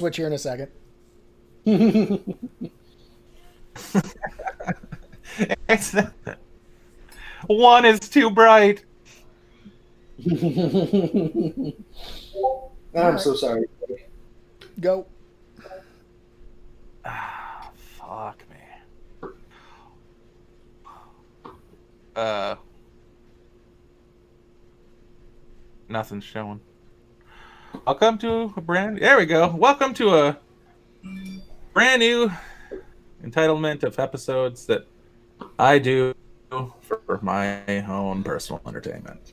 switch here in a second. It's, one is too bright. I'm so sorry. Go. Fuck me. Nothing's showing. Welcome to a there we go. Welcome to a brand new entitlement of episodes that I do for my own personal entertainment.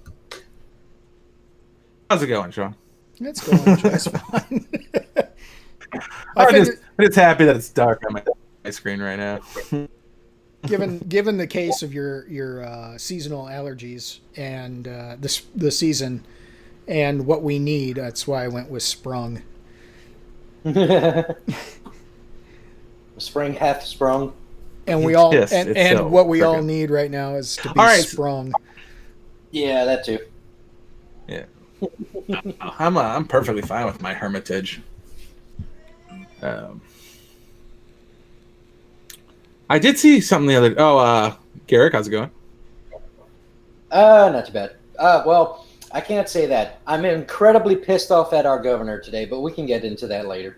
How's it going, Sean? It's going just fine. I'm just happy that it's dark on my screen right now. Given the case of your seasonal allergies and the season and what we need, that's why I went with Sprung. Spring half sprung. And we all Yes, and so what we all friggin- need right now is to be sprung. Yeah, that too. Yeah, I'm perfectly fine with my hermitage. I did see something the other. Garrick, how's it going? Not too bad. Well, I can't say that. I'm incredibly pissed off at our governor today, but we can get into that later.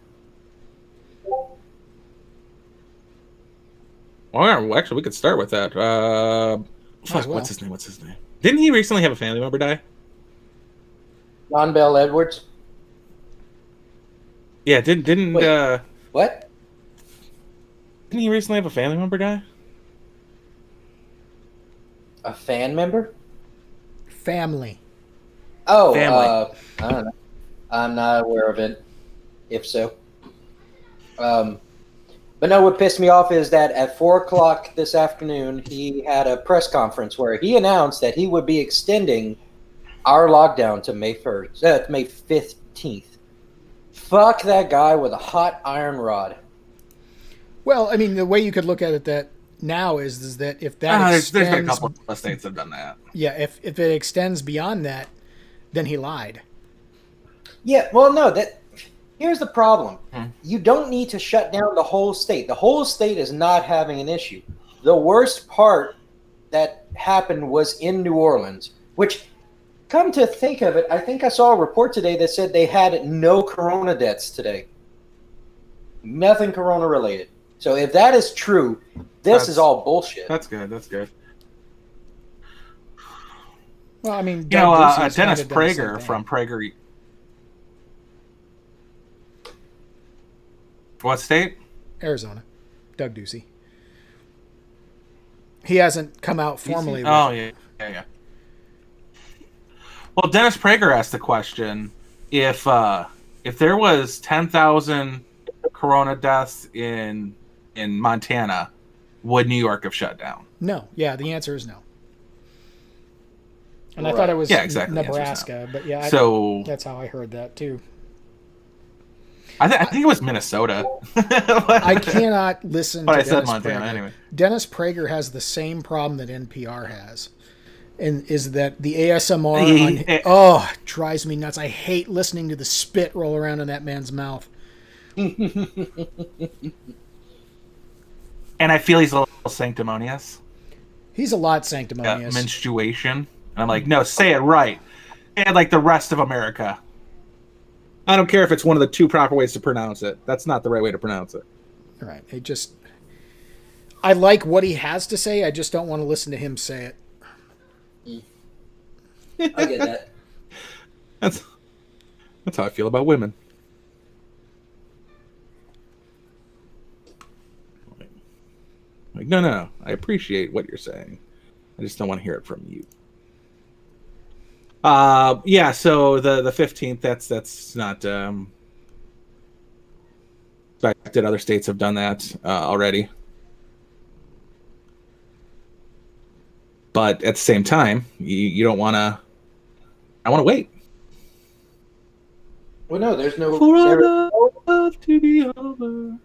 Well, actually, we could start with that. Fuck, well. what's his name? Didn't he recently have a family member die? John Bell Edwards. Yeah, didn't Wait. What? didn't he recently have a family member die? A fan member? Family. Oh, Family. I don't know. I'm not aware of it. If so. But no, what pissed me off is that at 4 o'clock this afternoon, he had a press conference where he announced that he would be extending our lockdown to May 15th. Fuck that guy with a hot iron rod. Well, I mean, the way you could look at it that now is that if that There's been a extends, couple of states that have done that. yeah, if it extends beyond that, then he lied. Yeah, well, no, here's the problem. You don't need to shut down the whole state. The whole state is not having an issue. The worst part that happened was in New Orleans, which, come to think of it, I think I saw a report today that said they had no corona deaths today. Nothing corona related. So if that is true, this is all bullshit. That's good. That's good. Well, I mean, You know, Ducey's Dennis kinda done the same Prager thing. from Prager. What state? Arizona, Doug Ducey. He hasn't come out formally. With Oh, yeah. Well, Dennis Prager asked the question: if there was 10,000 corona deaths in Montana, would New York have shut down? No, yeah, the answer is no. And I Right. thought it was Yeah, exactly, the answer is no. Nebraska, but yeah, So that's how I heard that too. I think it was Minnesota. I cannot listen But to I said Dennis Montana Prager. anyway. Dennis Prager has the same problem that NPR has. And is that the ASMR it drives me nuts. I hate listening to the spit roll around in that man's mouth. And I feel he's a little sanctimonious. He's a lot sanctimonious. Menstruation. And I'm like, no, say it right. And like the rest of America. I don't care if it's one of the two proper ways to pronounce it. That's not the right way to pronounce it. Right. I like what he has to say. I just don't want to listen to him say it. I get that. That's how I feel about women. Like, no. I appreciate what you're saying. I just don't want to hear it from you. Yeah, so the 15th, that's not fact that other states have done that already. But at the same time, you don't want to. I want to wait. Well, no, there's no For our love to be over.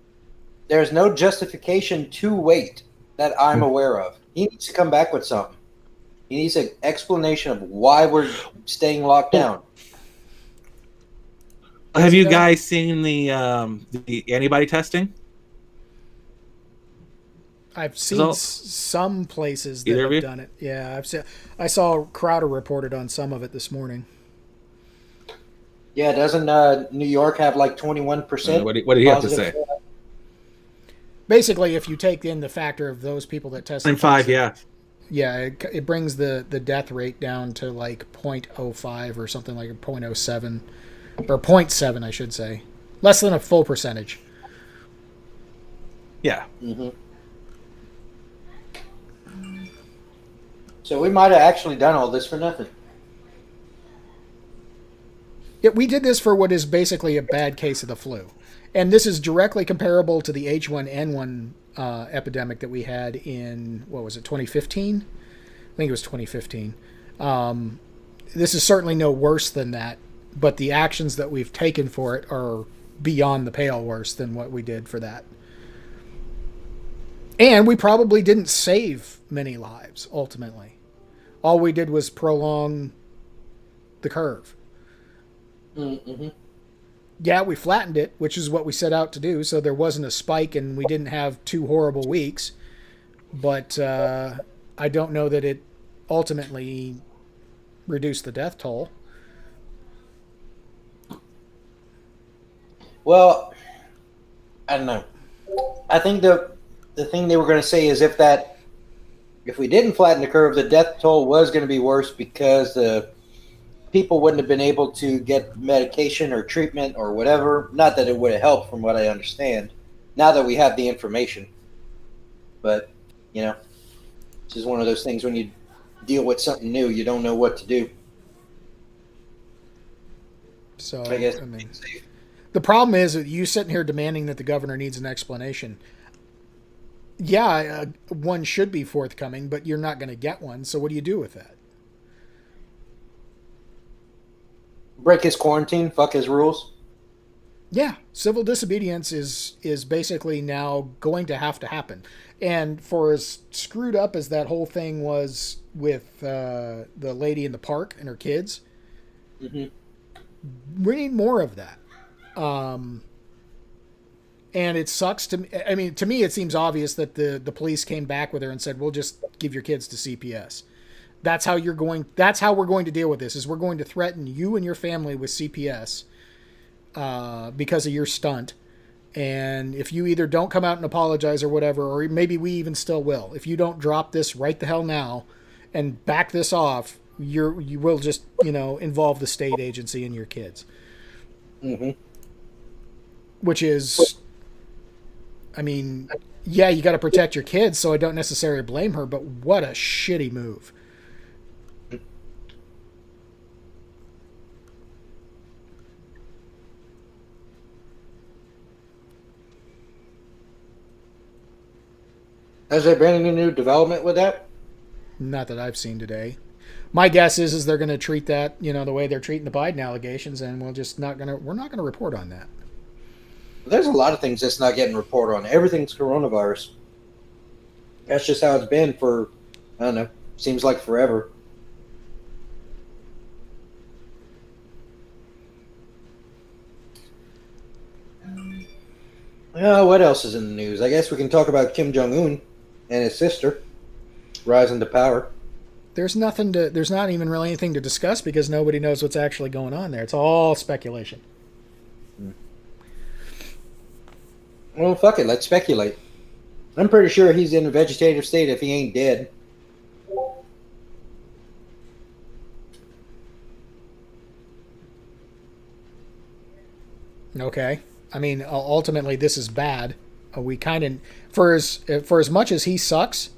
there's no justification to wait that I'm aware of. He needs to come back with something. He needs an explanation of why we're staying locked down. Have he you know? guys seen the antibody testing? I've seen Results? some places that Either of have you? done it. Yeah, I saw Crowder reported on some of it this morning. Yeah, doesn't New York have like 21% What did he have to positive? say? Basically, if you take in the factor of those people that tested And five, positive, yeah. it brings the death rate down to like 0.05 or something like 0.07 or zero point 0.7, I should say, less than a full percentage. Yeah. Mm-hmm. So we might have actually done all this for nothing. We did this for what is basically a bad case of the flu, and this is directly comparable to the H1N1 epidemic that we had in, what was it, 2015? I think it was 2015. This is certainly no worse than that, but the actions that we've taken for it are beyond the pale worse than what we did for that. And we probably didn't save many lives, ultimately. All we did was prolong the curve. Mm-hmm. Yeah, we flattened it, which is what we set out to do, so there wasn't a spike and we didn't have 2 horrible weeks. But I don't know that it ultimately reduced the death toll. Well, I don't know. I think the thing they were going to say is if we didn't flatten the curve, the death toll was going to be worse because the people wouldn't have been able to get medication or treatment or whatever. Not that it would have helped, from what I understand. Now that we have the information, but this is one of those things when you deal with something new, you don't know what to do. So, I guess. I mean, the problem is that you sitting here demanding that the governor needs an explanation. Yeah, one should be forthcoming, but you're not going to get one. So what do you do with that? Break his quarantine, fuck his rules. Yeah, civil disobedience is basically now going to have to happen. And for as screwed up as that whole thing was with the lady in the park and her kids, Mm-hmm. we need more of that. And it sucks to me. I mean, to me, it seems obvious that the police came back with her and said, "We'll just give your kids to CPS." That's how we're going to deal with this. Is we're going to threaten you and your family with CPS because of your stunt. And if you either don't come out and apologize or whatever, or maybe we even still will, if you don't drop this right the hell now and back this off, you will just involve the state agency and your kids. Mm-hmm. Which is, I mean, yeah, you got to protect your kids, so I don't necessarily blame her, but what a shitty move. Has there been any new development with that? Not that I've seen today. My guess is they're going to treat that, the way they're treating the Biden allegations, and we're not going to report on that. There's a lot of things that's not getting reported on. Everything's coronavirus. That's just how it's been for, I don't know, seems like forever. What else is in the news? I guess we can talk about Kim Jong-un and his sister rising to power. There's not even really anything to discuss because nobody knows what's actually going on there. It's all speculation. Well, fuck it. Let's speculate. I'm pretty sure he's in a vegetative state if he ain't dead. Okay. I mean, ultimately, this is bad. We kind of, for as much as he sucks,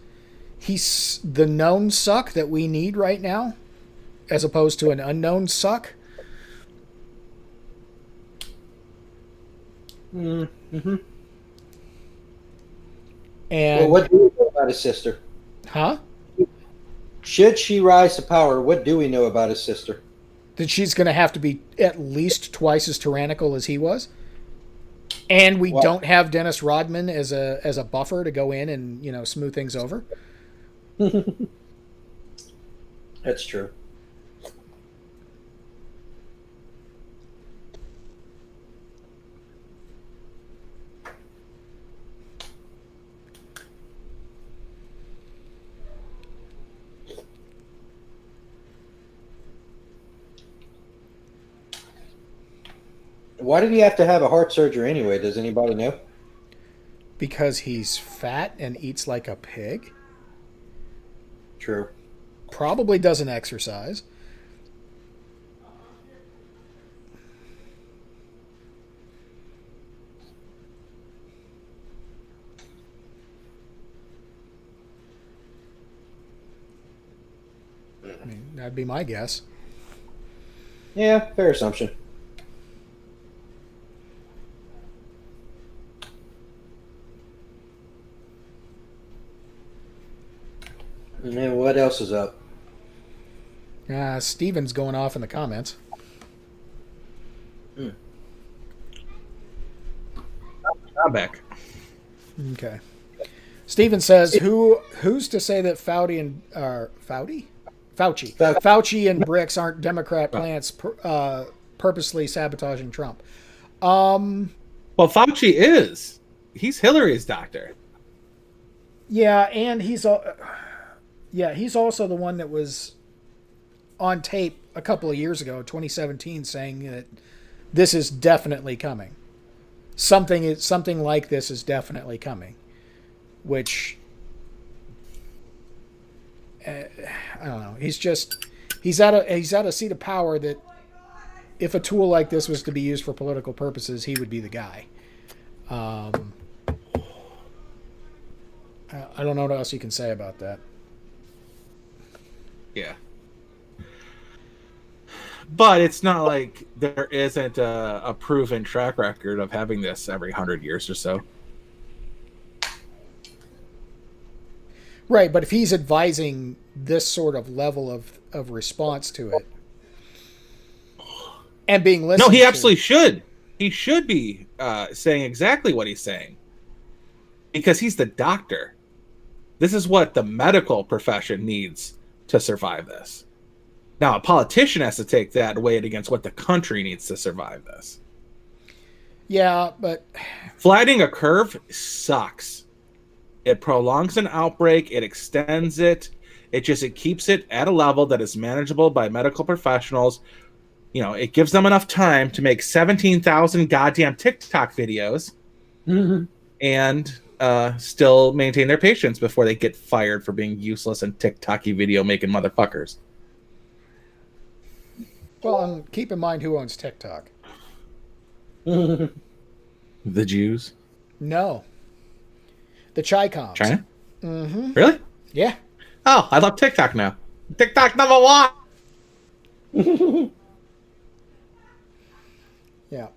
he's the known suck that we need right now, as opposed to an unknown suck. Mm-hmm. And well, what do we know about his sister? Huh? Should she rise to power, what do we know about his sister? That she's going to have to be at least twice as tyrannical as he was. And we don't have Dennis Rodman as a buffer to go in and smooth things over. That's true. Why did he have to have a heart surgery anyway? Does anybody know? Because he's fat and eats like a pig. True. Probably doesn't exercise. I mean, that'd be my guess. Yeah, fair assumption. And then what else is up? Steven's going off in the comments. I'm back. Okay. Steven says, "Who's to say that Fauci and Fauci and Bricks aren't Democrat plants purposely sabotaging Trump?" Well, Fauci is. He's Hillary's doctor. Yeah, and he's also the one that was on tape a couple of years ago, 2017, saying that this is definitely coming. Something like this is definitely coming, which I don't know. He's at a seat of power that if a tool like this was to be used for political purposes, he would be the guy. I don't know what else you can say about that. Yeah. But it's not like there isn't a proven track record of having this every 100 years or so. Right, but if he's advising this sort of level of response to it and being listened to... No, he absolutely should. He should be saying exactly what he's saying. Because he's the doctor. This is what the medical profession needs to survive this. Now, a politician has to take that and weigh it against what the country needs to survive this. Yeah, but... Flattening a curve sucks. It prolongs an outbreak. It extends it. It keeps it at a level that is manageable by medical professionals. You know, it gives them enough time to make 17,000 goddamn TikTok videos and still maintain their patience before they get fired for being useless and TikTok-y video making motherfuckers. Well, and keep in mind who owns TikTok. The Jews? No. The Chi-Coms. China? Mm-hmm. Really? Yeah. Oh, I love TikTok now. TikTok #1! Yeah.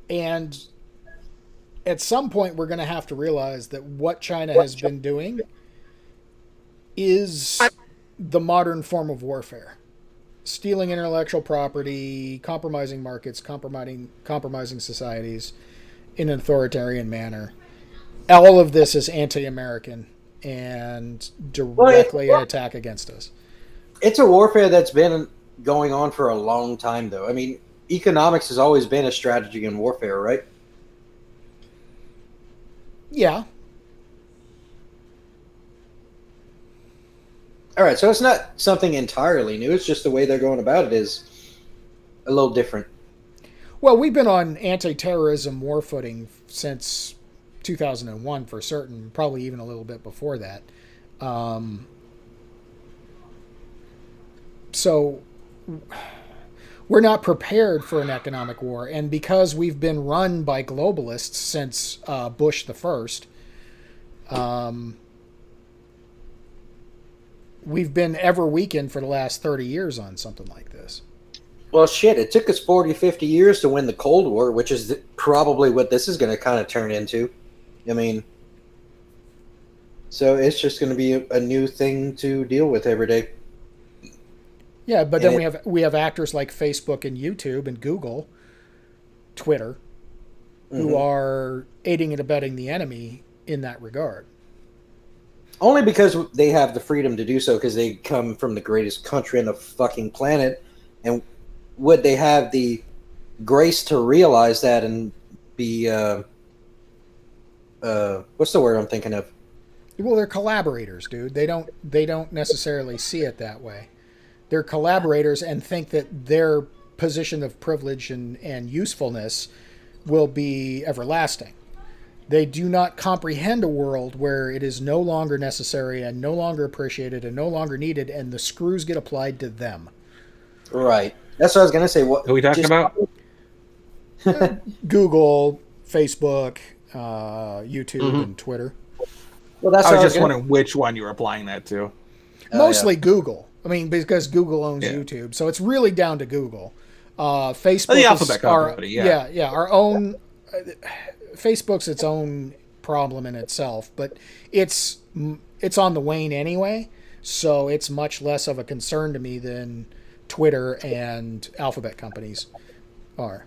And at some point, we're going to have to realize that what China has been doing is the modern form of warfare. Stealing intellectual property, compromising markets, compromising societies in an authoritarian manner. All of this is anti-American and directly an attack against us. It's a warfare that's been going on for a long time, though. I mean, economics has always been a strategy in warfare, right? Yeah. All right, so it's not something entirely new. It's just the way they're going about it is a little different. Well, we've been on anti-terrorism war footing since 2001 for certain, probably even a little bit before that. So we're not prepared for an economic war. And because we've been run by globalists since Bush the First, we've been ever weakened for the last 30 years on something like this. Well, shit, it took us 40, 50 years to win the Cold War, which is probably what this is going to kind of turn into. I mean, so it's just going to be a new thing to deal with every day. Yeah, but then we have actors like Facebook and YouTube and Google, Twitter, who are aiding and abetting the enemy in that regard. Only because they have the freedom to do so, because they come from the greatest country on the fucking planet. And would they have the grace to realize that and be, what's the word I'm thinking of? Well, they're collaborators, dude. They don't necessarily see it that way. They're collaborators and think that their position of privilege and usefulness will be everlasting. They do not comprehend a world where it is no longer necessary and no longer appreciated and no longer needed, and the screws get applied to them. Right. That's what I was going to say. What Who are we talking about? Google, Facebook, YouTube, and Twitter. Well, that's I what was just gonna- wondering which one you were applying that to. Mostly Google. I mean, because Google owns YouTube, so it's really down to Google. Facebook, The is Alphabet our, company, yeah, our own. Facebook's its own problem in itself, but it's on the wane anyway, so it's much less of a concern to me than Twitter and Alphabet companies are.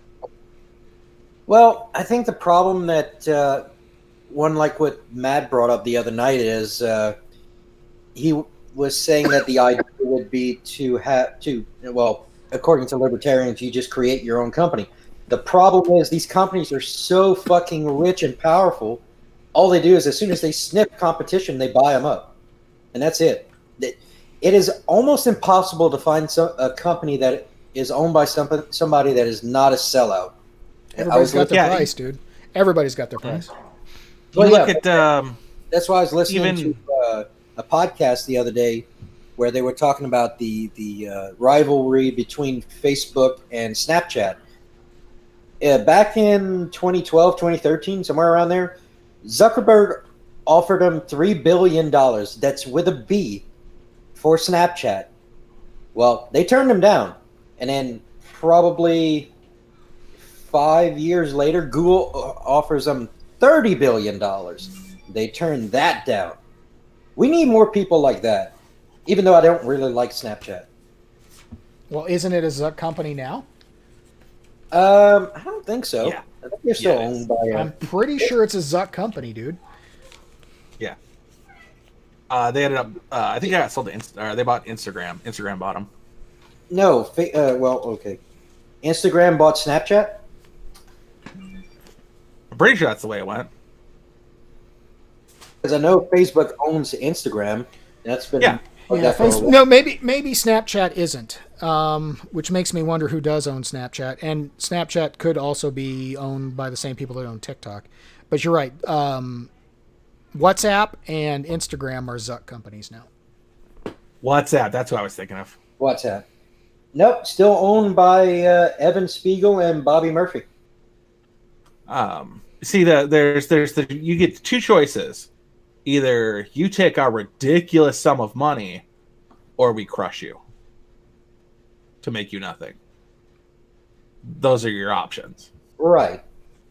Well, I think the problem that one like what Matt brought up the other night is he was saying that the idea would be to have to, well, according to libertarians, you just create your own company. The problem is these companies are so fucking rich and powerful. All they do is as soon as they sniff competition, they buy them up, and that's it. It is almost impossible to find a company that is owned by somebody that is not a sellout. Everybody's got their price, dude. Everybody's got their price. Well, Look yeah, at that's why I was listening to a podcast the other day where they were talking about the rivalry between Facebook and Snapchat. Back in 2012, 2013, somewhere around there, Zuckerberg offered him $3 billion, that's with a B, for Snapchat. Well, they turned him down. And then probably 5 years later, Google offers them $30 billion. They turned that down. We need more people like that, even though I don't really like Snapchat. Well, isn't it a Zuck company now? I don't think so. Yeah. I think they're still Yeah, it owned by. I'm pretty sure it's a Zuck company, dude. yeah. They ended up. I think I got sold to. They bought Instagram. Instagram bought them. No, well, okay. Instagram bought Snapchat. I'm pretty sure that's the way it went. Because I know Facebook owns Instagram. That's been Yeah, no, maybe Snapchat isn't, which makes me wonder who does own Snapchat. And Snapchat could also be owned by the same people that own TikTok. But you're right. WhatsApp and Instagram are Zuck companies now. WhatsApp. That's what I was thinking of. WhatsApp. Nope, still owned by Evan Spiegel and Bobby Murphy. See, you get two choices. Either you take a ridiculous sum of money, or we crush you to make you nothing. Those are your options. Right.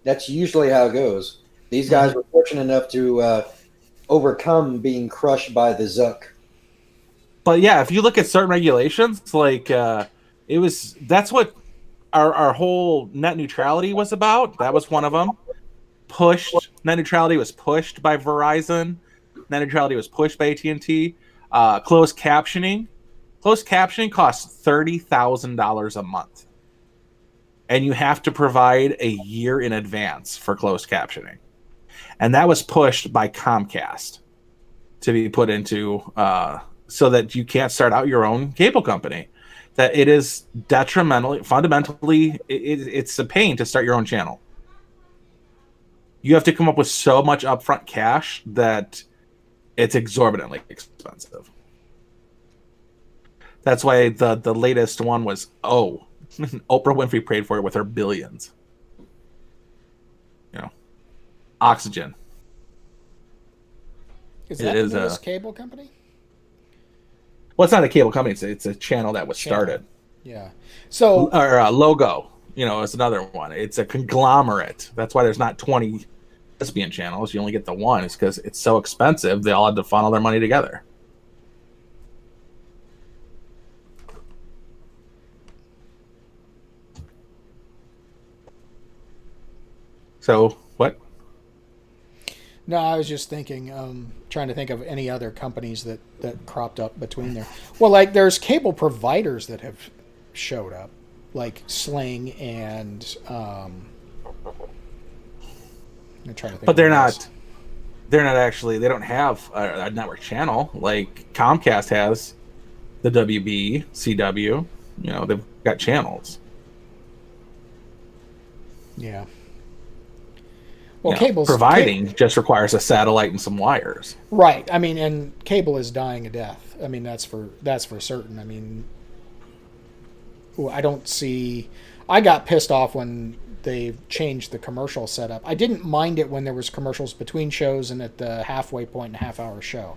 That's usually how it goes. These guys were fortunate enough to overcome being crushed by the Zuck. But yeah, if you look at certain regulations, like that's what our whole net neutrality was about. That was one of them. Net neutrality was pushed by Verizon. Net neutrality was pushed by AT&T. Closed captioning costs $30,000 a month, and you have to provide a year in advance for closed captioning, and that was pushed by Comcast to be put into so that you can't start out your own cable company. That it is fundamentally, it's a pain to start your own channel. You have to come up with so much upfront cash that it's exorbitantly expensive. That's why the latest one was Oprah Winfrey paid for it with her billions. Oxygen. Is that the newest cable company? Well, it's not a cable company. It's a channel that was started. Yeah. So or Logo. It's another one. It's a conglomerate. That's why there's not 20 lesbian channels. You only get the one. It's because it's so expensive. They all had to funnel their money together. So what? No, I was just thinking, trying to think of any other companies that cropped up between there. Well, like there's cable providers that have showed up, like Sling and I'm trying to think. But they're not actually. They don't have a network channel like Comcast has. The WB, CW. They've got channels. Yeah. Well, You know, cable's providing just requires a satellite and some wires. right. I mean, and cable is dying a death. I mean, that's for certain. I mean, I don't see. I got pissed off when they changed the commercial setup. I didn't mind it when there was commercials between shows and at the halfway point in a half-hour show.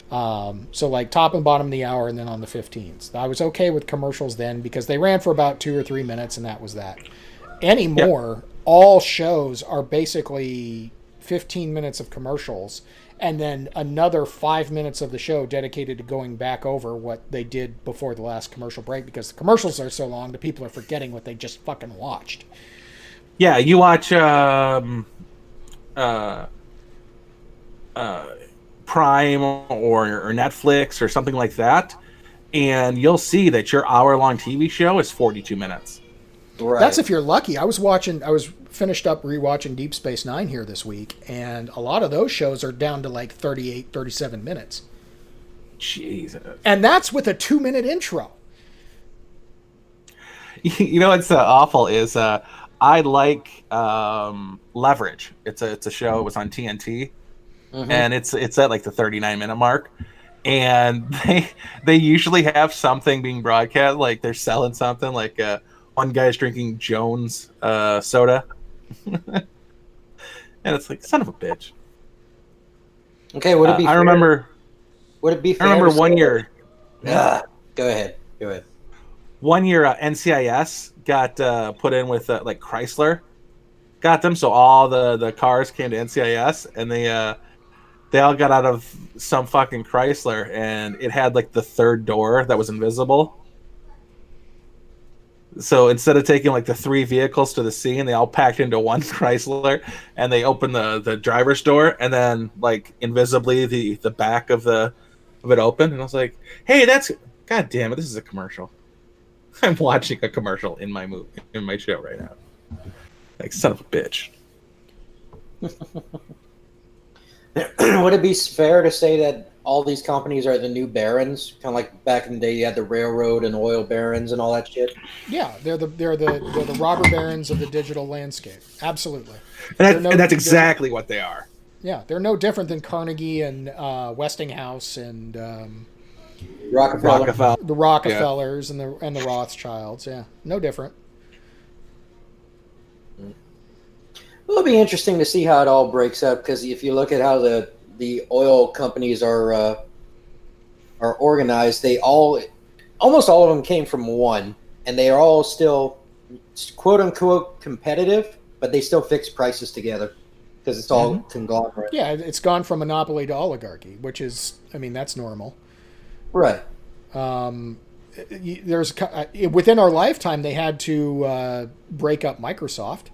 So like top and bottom of the hour, and then on the 15s, I was okay with commercials then because they ran for about 2 or 3 minutes, and that was that. Anymore, all shows are basically 15 minutes of commercials, and then another 5 minutes of the show dedicated to going back over what they did before the last commercial break, because the commercials are so long that people are forgetting what they just fucking watched. Yeah, you watch Prime or Netflix or something like that, and you'll see that your hour-long TV show is 42 minutes. Right. That's if you're lucky. I was finished up rewatching Deep Space Nine here this week, and a lot of those shows are down to like 38, 37 minutes. Jesus. And that's with a 2-minute intro. You know what's awful is I like Leverage. It's a show. It was on TNT, and it's at like the 39-minute mark, and they usually have something being broadcast, like they're selling something, like one guy's drinking Jones soda, and it's like, son of a bitch. Okay, would it be? I remember. Would it be? Fair I remember to one say- year. Go ahead. One year, NCIS got put in with like Chrysler, got them, so all the cars came to NCIS, and they all got out of some fucking Chrysler, and it had like the third door that was invisible. So instead of taking like the 3 vehicles to the scene, they all packed into one Chrysler, and they opened the driver's door, and then like invisibly the back of it opened, and I was like, hey, that's, god damn it, this is a commercial. I'm watching a commercial in my show right now. Like, son of a bitch. Would it be fair to say that all these companies are the new barons, kind of like back in the day you had the railroad and oil barons and all that shit? Yeah, they're the robber barons of the digital landscape. Absolutely. And that's exactly what they are. Yeah, they're no different than Carnegie and Westinghouse and Rockefeller. the Rockefellers and the Rothschilds. Yeah, no different. Well, it'll be interesting to see how it all breaks up, because if you look at how the oil companies are organized, almost all of them came from one, and they are all still quote unquote competitive, but they still fix prices together because it's all conglomerate. Yeah, it's gone from monopoly to oligarchy, which is, I mean, that's normal. Right. There's within our lifetime they had to break up Microsoft.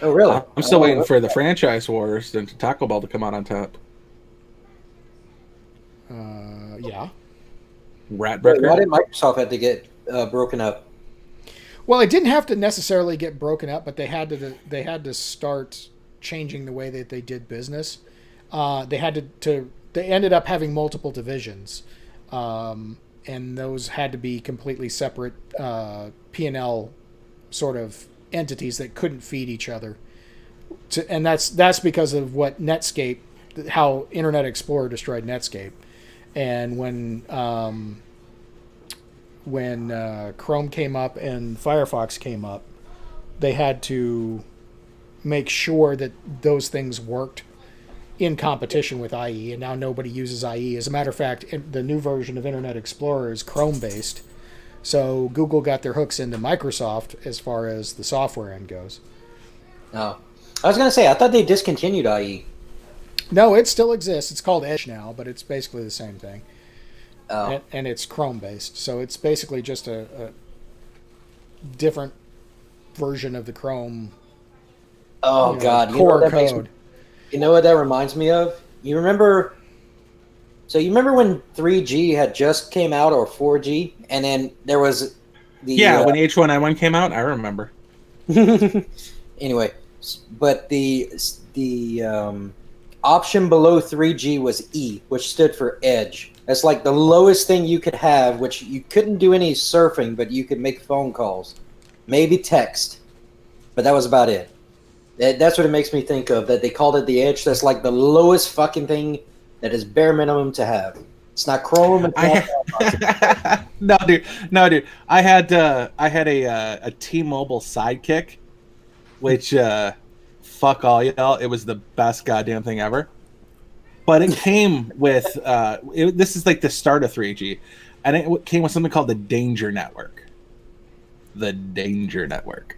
Oh, really? I'm still waiting for the franchise wars and Taco Bell to come out on top. Yeah. Why Ratbreaker. did Microsoft have to get broken up? Well, it didn't have to necessarily get broken up, but they had to start changing the way that they did business. They ended up having multiple divisions, and those had to be completely separate P&L sort of entities that couldn't feed each other. And that's because of what Netscape, how Internet Explorer destroyed Netscape. And when Chrome came up and Firefox came up, they had to make sure that those things worked in competition with IE, and now nobody uses IE. As a matter of fact, the new version of Internet Explorer is Chrome-based, so Google got their hooks into Microsoft as far as the software end goes. Oh. I was going to say, I thought they discontinued IE. No, it still exists. It's called Edge now, but it's basically the same thing. Oh. And it's Chrome-based, so it's basically just a different version of the Chrome God. core code. You know what that reminds me of? You remember when 3G had just came out, or 4G, and then there was the when H1N1 came out, I remember. Anyway, but the option below 3G was E, which stood for Edge. That's like the lowest thing you could have, which you couldn't do any surfing, but you could make phone calls. maybe text, but that was about it. That's what it makes me think of. That they called it the Edge. That's like the lowest fucking thing that is bare minimum to have. It's not Chrome. It's not No, dude. I had a T-Mobile Sidekick, which fuck all y'all. It was the best goddamn thing ever. But it came with this is like the start of 3G, and it came with something called the Danger Network. The Danger Network.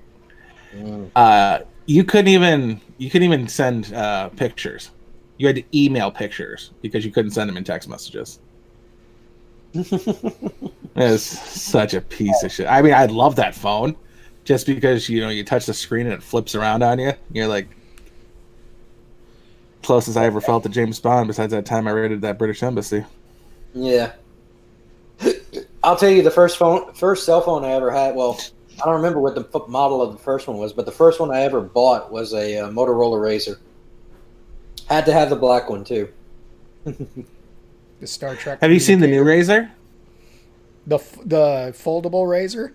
You couldn't even send pictures. You had to email pictures because you couldn't send them in text messages. It's such a piece of shit. I mean, I love that phone just because you touch the screen and it flips around on you. You're like, closest I ever felt to James Bond besides that time I raided that British embassy. Yeah. I'll tell you the first cell phone I ever had. Well, I don't remember what the model of the first one was, but the first one I ever bought was a Motorola Razr. Had to have the black one too. The Star Trek. Have you seen the new Razr? The foldable Razr?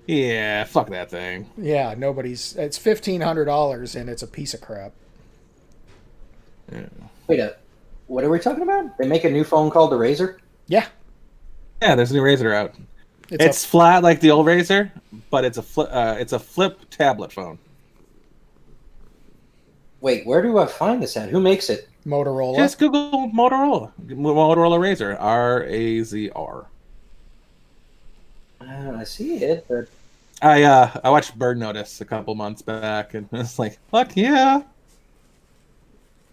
Yeah, fuck that thing. Yeah, it's $1,500 and it's a piece of crap. Yeah. Wait, what are we talking about? They make a new phone called the Razr? Yeah. Yeah, there's a new Razr out. It's flat like the old Razr, but it's a flip tablet phone. Wait, where do I find this at? Who makes it? Motorola. Just Google Motorola. Motorola Razr. R-A-Z-R. I see it, but I watched Bird Notice a couple months back, and it's like, fuck yeah.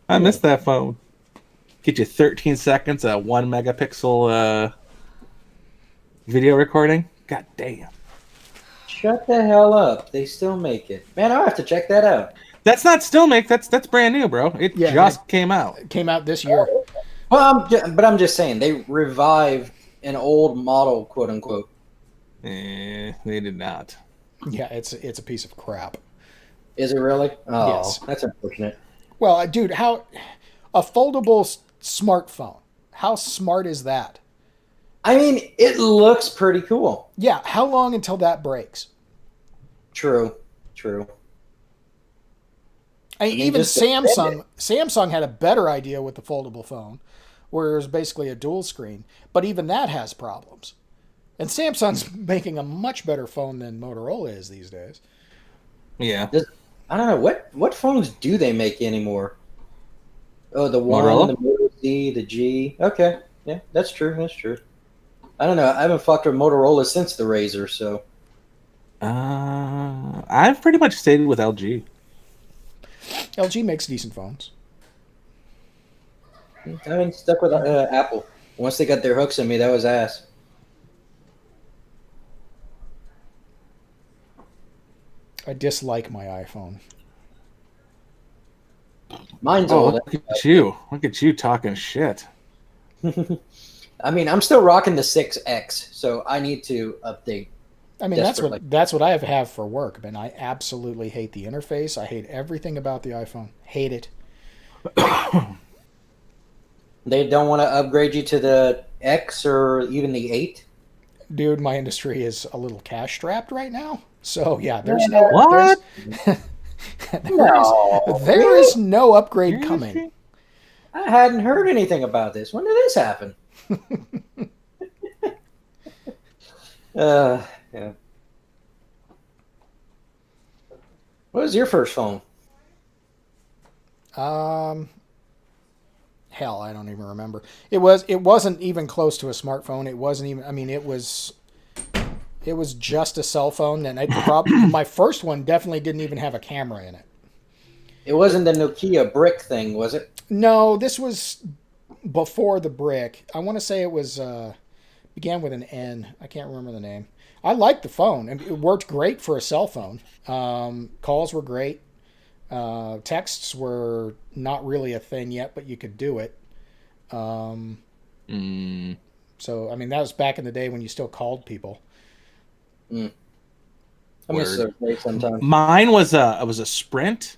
I missed that phone. Get you 13 seconds of 1 megapixel video recording. God damn. Shut the hell up. They still make it. Man, I'll have to check that out. That's not still make. That's brand new, bro. It just came out. It came out this year. Well, I'm just saying they revived an old model, quote unquote. They did not. Yeah, it's a piece of crap. Is it really? Oh, Yes. That's unfortunate. Well, dude, a foldable smartphone? How smart is that? I mean, it looks pretty cool. Yeah, how long until that breaks? True. Even Samsung had a better idea with the foldable phone, where it was basically a dual screen. But even that has problems. And Samsung's making a much better phone than Motorola is these days. Yeah. I don't know what phones do they make anymore. Oh, the one, Motorola? the Moto Z, the G. Okay, yeah, that's true. I don't know. I haven't fucked with Motorola since the Razr, so. I've pretty much stayed with LG. LG makes decent phones. I've been stuck with Apple. Once they got their hooks in me, that was ass. I dislike my iPhone. Mine's old. Look at you. Look at you talking shit. I mean, I'm still rocking the 6X, so I need to update. I mean, that's what I have for work, man. I absolutely hate the interface. I hate everything about the iPhone. Hate it. They don't want to upgrade you to the X or even the 8? Dude, my industry is a little cash strapped right now. So, yeah, What? there is no upgrade coming. I hadn't heard anything about this. When did this happen? Yeah. What was your first phone? Hell, I don't even remember. It wasn't even close to a smartphone. It wasn't even. I mean, it was just a cell phone, and my first one definitely didn't even have a camera in it. It wasn't the Nokia brick thing, was it? No, this was before the brick. I want to say it was began with an N. I can't remember the name. I liked the phone, and it worked great for a cell phone. Calls were great. Texts were not really a thing yet, but you could do it. So, I mean, that was back in the day when you still called people. I miss those days sometimes. Mine was a Sprint,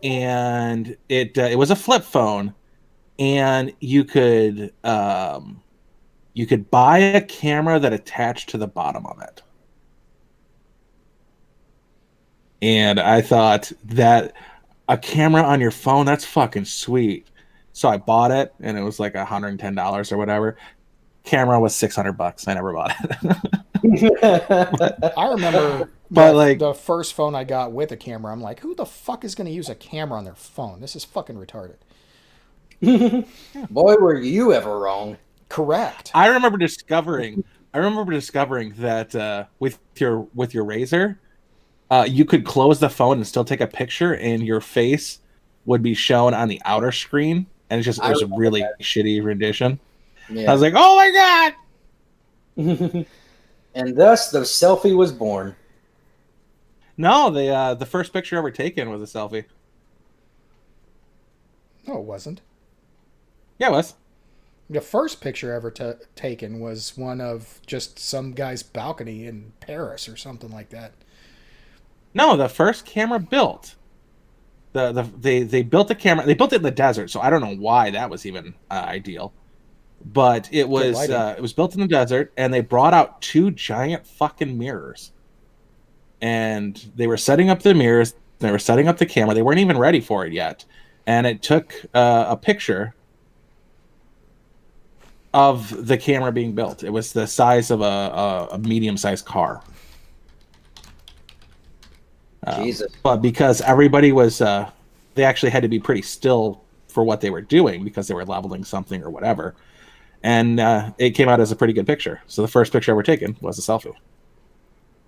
and it was a flip phone, and you could buy a camera that attached to the bottom of it. And I thought that a camera on your phone, that's fucking sweet. So I bought it, and it was like $110 or whatever. Camera was $600. I never bought it. I remember But like, the first phone I got with a camera. I'm like, who the fuck is going to use a camera on their phone? This is fucking retarded. Boy, were you ever wrong. Correct. I remember discovering that with your Razor, you could close the phone and still take a picture, and your face would be shown on the outer screen, and it was a really shitty rendition. Yeah. I was like, oh my god. And thus the selfie was born. No, the first picture ever taken was a selfie. No, it wasn't. Yeah, it was. The first picture ever taken was one of just some guy's balcony in Paris or something like that. No, the first camera built. They built the camera. They built it in the desert, so I don't know why that was even ideal. But it was built in the desert, and they brought out 2 giant fucking mirrors. And they were setting up the mirrors. They were setting up the camera. They weren't even ready for it yet. And it took a picture of the camera being built. It was the size of a medium-sized car. Jesus. But because everybody was, they actually had to be pretty still for what they were doing because they were leveling something or whatever. And it came out as a pretty good picture. So the first picture ever taken was a selfie,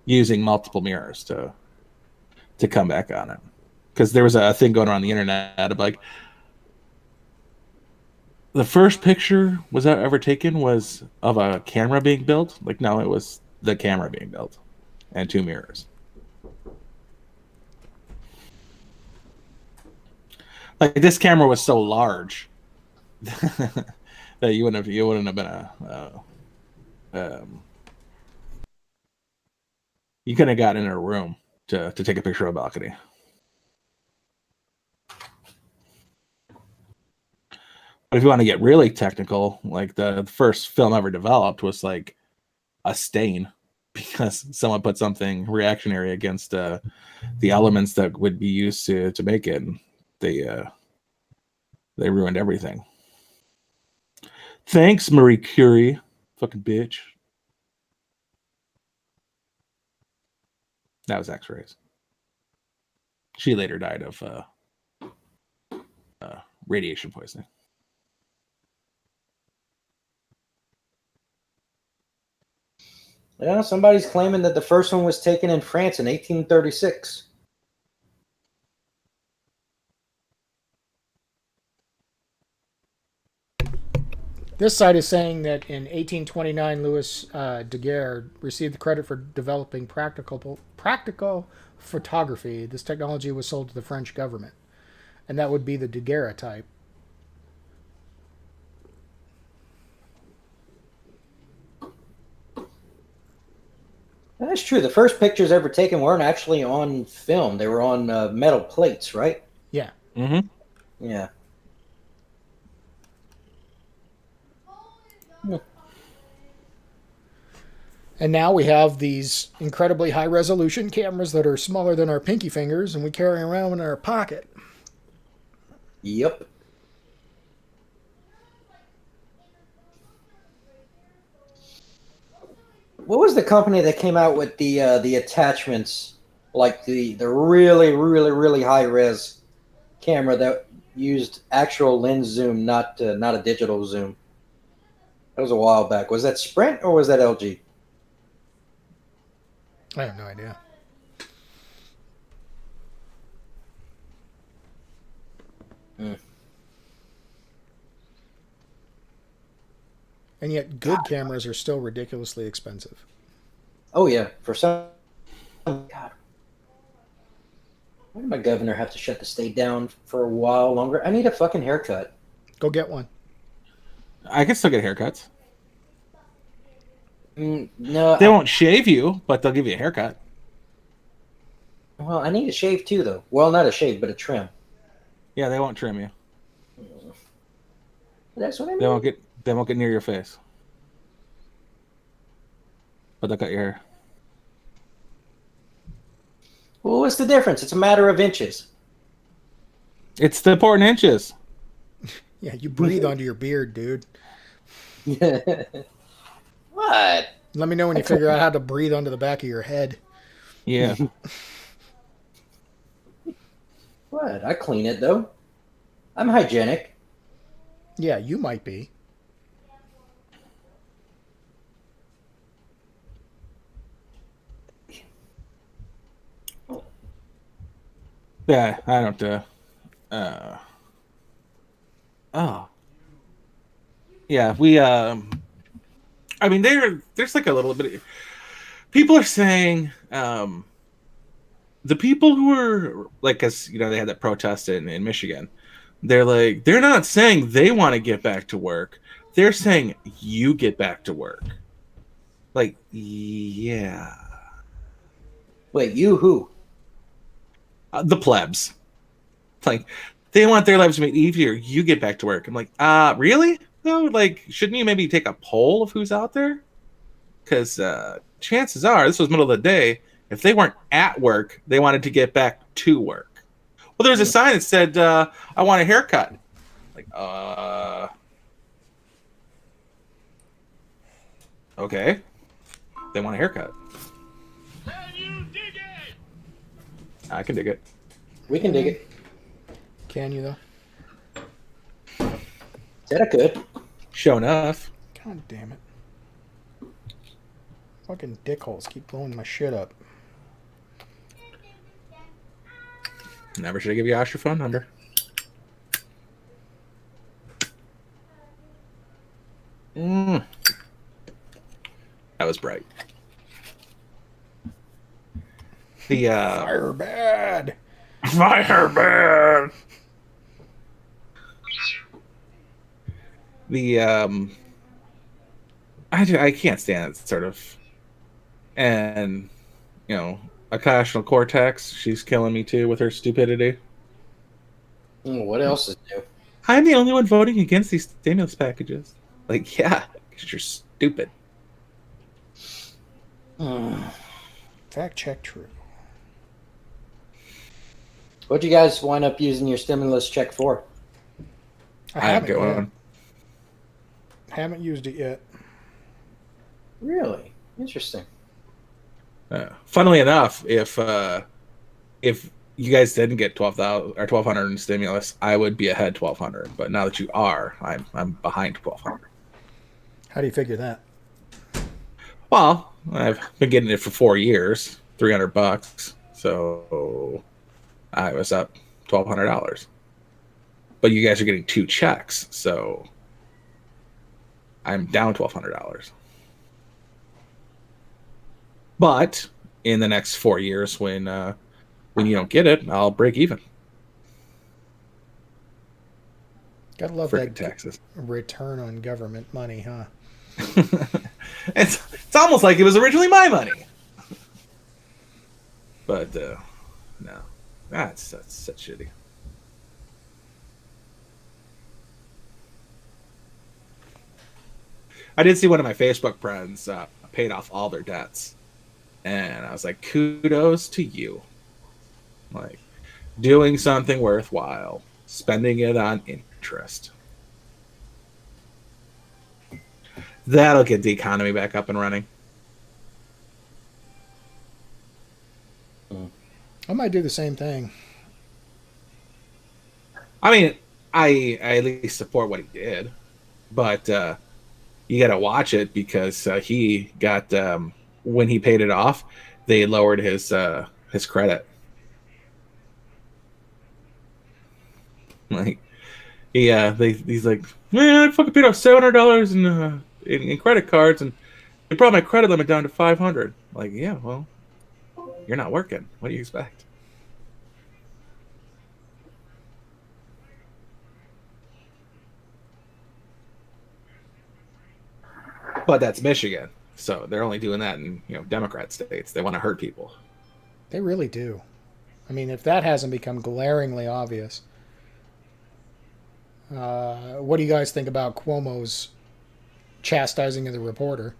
using multiple mirrors to come back on it. Because there was a thing going around the internet of like, the first picture was that ever taken was of a camera being built. Like, no, it was the camera being built and 2 mirrors. Like, this camera was so large that you wouldn't have been you couldn't have gotten in a room to take a picture of a balcony. But if you want to get really technical, like the first film ever developed was like a stain because someone put something reactionary against the elements that would be used to make it. And they ruined everything. Thanks, Marie Curie. Fucking bitch. That was X-rays. She later died of radiation poisoning. Yeah, somebody's claiming that the first one was taken in France in 1836. This site is saying that in 1829, Louis Daguerre received the credit for developing practical photography. This technology was sold to the French government, and that would be the daguerreotype. That's true. The first pictures ever taken weren't actually on film. They were on metal plates, right? Yeah. Mm-hmm. Yeah. And now we have these incredibly high resolution cameras that are smaller than our pinky fingers, and we carry around in our pocket. Yep. What was the company that came out with the attachments, like the really, really, really high res camera that used actual lens zoom, not a digital zoom? That was a while back. Was that Sprint or was that LG? I have no idea. And yet, good cameras are still ridiculously expensive. Oh yeah, for some. God, why did my governor have to shut the state down for a while longer? I need a fucking haircut. Go get one. I can still get haircuts. No, They won't shave you, but they'll give you a haircut. Well, I need a shave too, though. Well, not a shave, but a trim. Yeah, they won't trim you. That's what I mean. They won't get near your face. But they'll cut your hair. Well, what's the difference? It's a matter of inches. It's the important inches. Yeah, you breathe onto your beard, dude. What? Let me know when you figure out how to breathe onto the back of your head. Yeah. What? I clean it though. I'm hygienic. Yeah, you might be. Yeah, I don't. Oh. Yeah, we. I mean, there's like a little bit. People are saying, the people who are like, as you know, they had that protest in Michigan. They're like, they're not saying they want to get back to work. They're saying you get back to work. Like, yeah, Wait, you who? the plebs. Like, they want their lives to be easier. You get back to work. I'm like, really? No, like, shouldn't you maybe take a poll of who's out there? Because chances are, this was middle of the day. If they weren't at work, they wanted to get back to work. Well, there was a sign that said, "I want a haircut." Like, okay, they want a haircut. Can you dig it? I can dig it. We can dig it. Can you, though? Said I could. Show enough. God damn it. Fucking dickholes keep blowing my shit up. Never should I give you Ash your phone number. That was bright. The Fire bad. Fire bad. The I can't stand it, sort of. And you know, Akashal Cortex, she's killing me too with her stupidity. What else is new? I'm the only one voting against these stimulus packages. Like, yeah, because you're stupid. Fact check true. What'd you guys wind up using your stimulus check for? I I have haven't got yet. one. Haven't used it yet. Really? Interesting. Funnily enough, if you guys didn't get 12,000 or 1,200 in stimulus, I would be ahead 1,200. But now that you are, I'm behind 1,200. How do you figure that? Well, I've been getting it for 4 years, $300. So I was up $1,200. But you guys are getting 2 checks, so I'm down $1,200. But in the next 4 years, when you don't get it, I'll break even. Gotta love Frickin' that taxes. return on government money, huh? It's almost like it was originally my money. But no, that's such shitty. I did see one of my Facebook friends paid off all their debts, and I was like, kudos to you. Like, doing something worthwhile, spending it on interest. That'll get the economy back up and running. I might do the same thing. I mean, I at least support what he did, but you got to watch it because he got when he paid it off, they lowered his credit. Like, yeah, he's like, man, I fucking paid off $700 in credit cards, and they brought my credit limit down to 500. Like, yeah, well, you're not working. What do you expect? But that's Michigan, so they're only doing that in Democrat states. They want to hurt people. They really do. I mean, if that hasn't become glaringly obvious. What do you guys think about Cuomo's chastising of the reporter?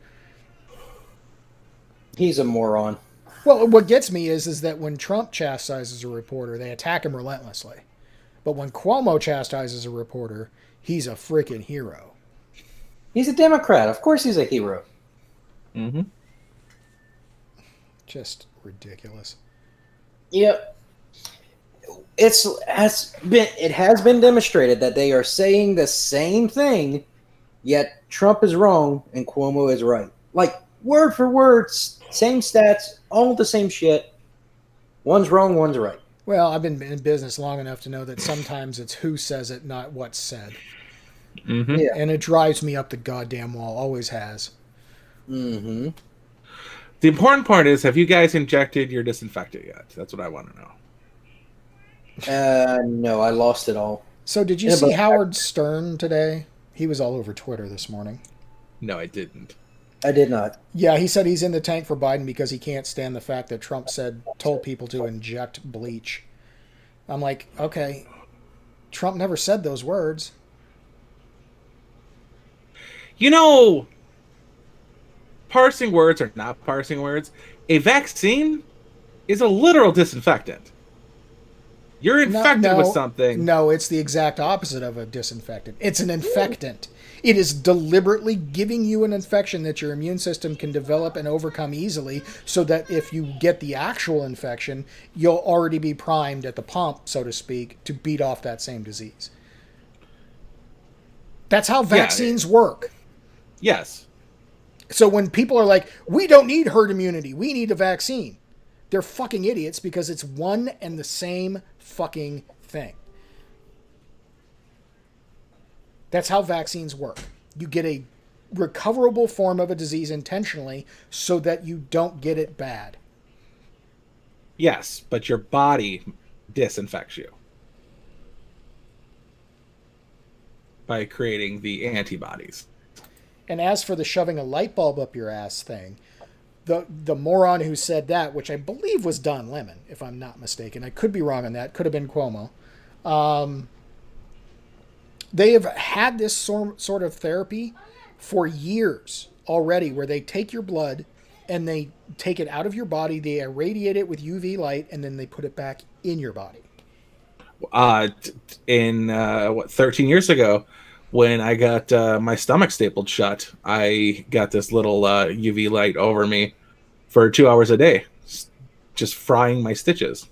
He's a moron. Well, what gets me is that when Trump chastises a reporter, they attack him relentlessly. But when Cuomo chastises a reporter, he's a freaking hero. He's a Democrat. Of course he's a hero. Mm-hmm. Just ridiculous. Yep. It has been demonstrated that they are saying the same thing, yet Trump is wrong and Cuomo is right. Like word for word, same stats, all the same shit. One's wrong, one's right. Well, I've been in business long enough to know that sometimes it's who says it, not what's said. Mm-hmm. Yeah. And it drives me up the goddamn wall. Always has. Mm-hmm. The important part is, have you guys injected your disinfectant yet? That's what I want to know. No, I lost it all. So did you Yeah, see but- Howard Stern today? He was all over Twitter this morning. No, I didn't. I did not. Yeah, he said he's in the tank for Biden because he can't stand the fact that Trump told people to inject bleach. I'm like, okay, Trump never said those words. You know, parsing words or not parsing words, a vaccine is a literal disinfectant. You're infected with something. No, it's the exact opposite of a disinfectant. It's an infectant. It is deliberately giving you an infection that your immune system can develop and overcome easily so that if you get the actual infection, you'll already be primed at the pump, so to speak, to beat off that same disease. That's how vaccines work. Yes. So when people are like, we don't need herd immunity, we need a vaccine, they're fucking idiots because it's one and the same fucking thing. That's how vaccines work. You get a recoverable form of a disease intentionally so that you don't get it bad. Yes, but your body disinfects you by creating the antibodies. And as for the shoving a light bulb up your ass thing, the moron who said that, which I believe was Don Lemon, if I'm not mistaken, I could be wrong on that, could have been Cuomo. They have had this sort of therapy for years already, where they take your blood and they take it out of your body, they irradiate it with UV light, and then they put it back in your body. 13 years ago, when I got my stomach stapled shut, I got this little UV light over me for 2 hours a day, just frying my stitches.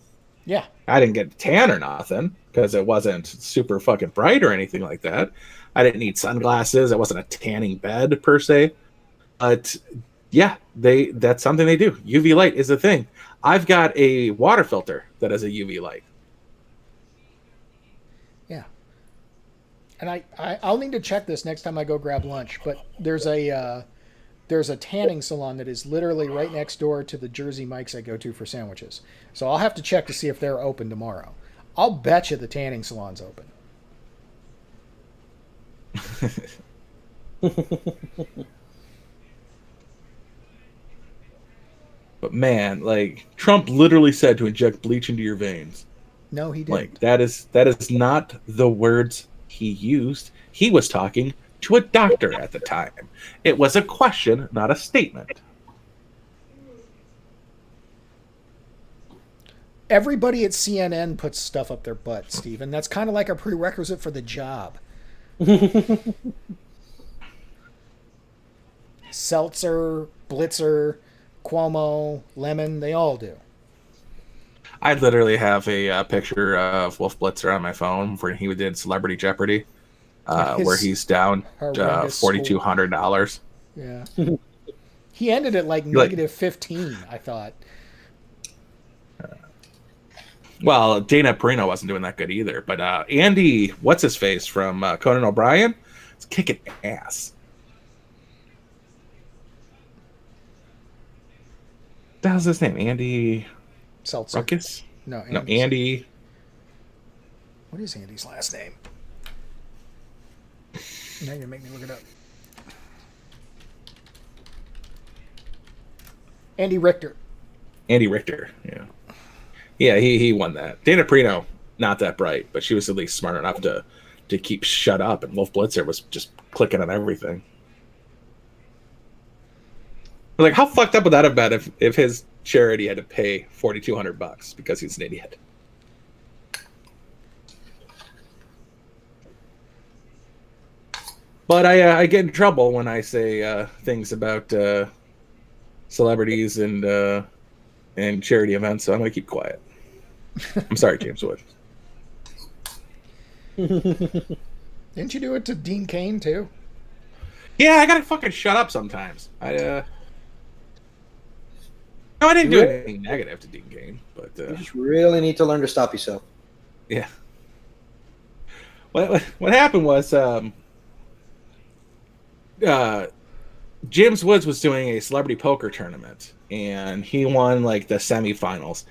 Yeah. I didn't get tan or nothing because it wasn't super fucking bright or anything like that. I didn't need sunglasses. It wasn't a tanning bed per se. But yeah, that's something they do. UV light is a thing. I've got a water filter that has a UV light. Yeah. And I'll need to check this next time I go grab lunch, but there's a tanning salon that is literally right next door to the Jersey Mike's I go to for sandwiches. So I'll have to check to see if they're open tomorrow. I'll bet you the tanning salon's open. But man, like Trump literally said to inject bleach into your veins. No, he didn't. Like that is not the words he used. He was talking to a doctor at the time. It was a question, not a statement. Everybody at CNN puts stuff up their butt, Stephen. That's kind of like a prerequisite for the job. Seltzer, Blitzer, Cuomo, Lemon, they all do. I literally have a picture of Wolf Blitzer on my phone where he did Celebrity Jeopardy, where he's down $4,200. Yeah. He ended at like negative 15, I thought. Well, Dana Perino wasn't doing that good either. But Andy, what's his face from Conan O'Brien, is kicking ass. What the hell's his name? Andy Seltzer. Ruckus? No, Andy. What is Andy's last name? Now you're gonna make me look it up. Andy Richter. Andy Richter, yeah. Yeah, he won that. Dana Perino, not that bright, but she was at least smart enough to keep shut up, and Wolf Blitzer was just clicking on everything. Like, how fucked up would that have been if his charity had to pay $4,200 because he's an idiot. But I get in trouble when I say things about celebrities and charity events, so I'm going to keep quiet. I'm sorry, James Wood. Didn't you do it to Dean Cain too? Yeah, I gotta fucking shut up sometimes. No, I didn't do anything negative to Dean Cain, but You just really need to learn to stop yourself. yeah. What happened was James Woods was doing a celebrity poker tournament, and he won like the semifinals,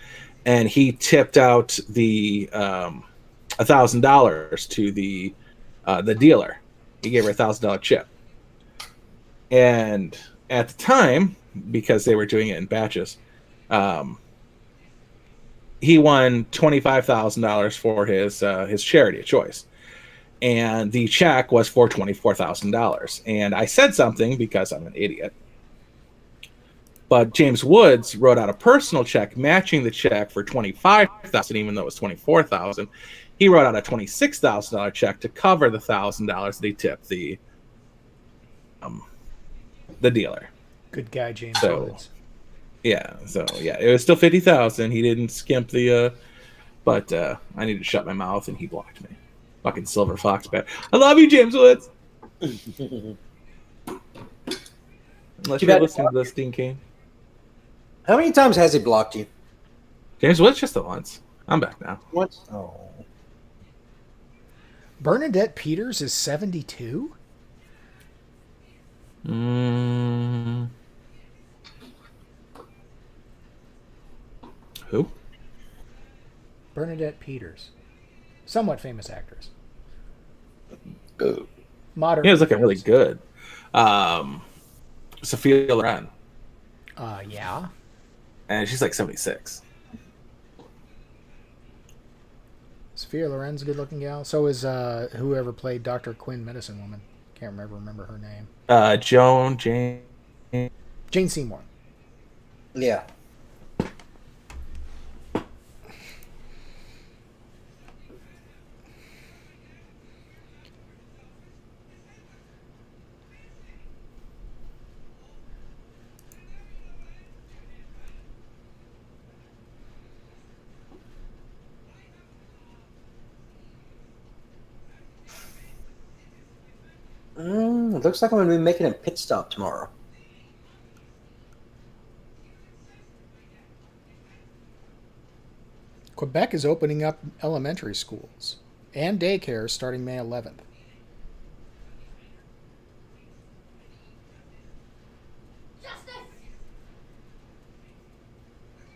and he tipped out the $1,000 to the dealer. He gave her $1,000 chip, and at the time, because they were doing it in batches, he won $25,000 for his charity of choice. And the check was for $24,000. And I said something because I'm an idiot. But James Woods wrote out a personal check matching the check for $25,000, even though it was $24,000. He wrote out a $26,000 check to cover the $1,000 that he tipped the dealer. Good guy, James So, Woods. Yeah, it was still $50,000. He didn't skimp the, but I needed to shut my mouth, and he blocked me. Fucking silver fox bat. I love you, James Woods. Unless you're listening to this, Dean Cain. How many times has he blocked you? James Woods just the once. I'm back now. Once. Oh. Bernadette Peters is 72? Who? Bernadette Peters. Somewhat famous actress. Go. Modern. He was looking really good. Sophia Loren. Yeah. And she's like 76. Sophia Loren's a good looking gal. So is whoever played Dr. Quinn, Medicine Woman. Can't remember her name. Jane Seymour. Yeah. It looks like I'm going to be making a pit stop tomorrow. Quebec is opening up elementary schools and daycare starting May 11th.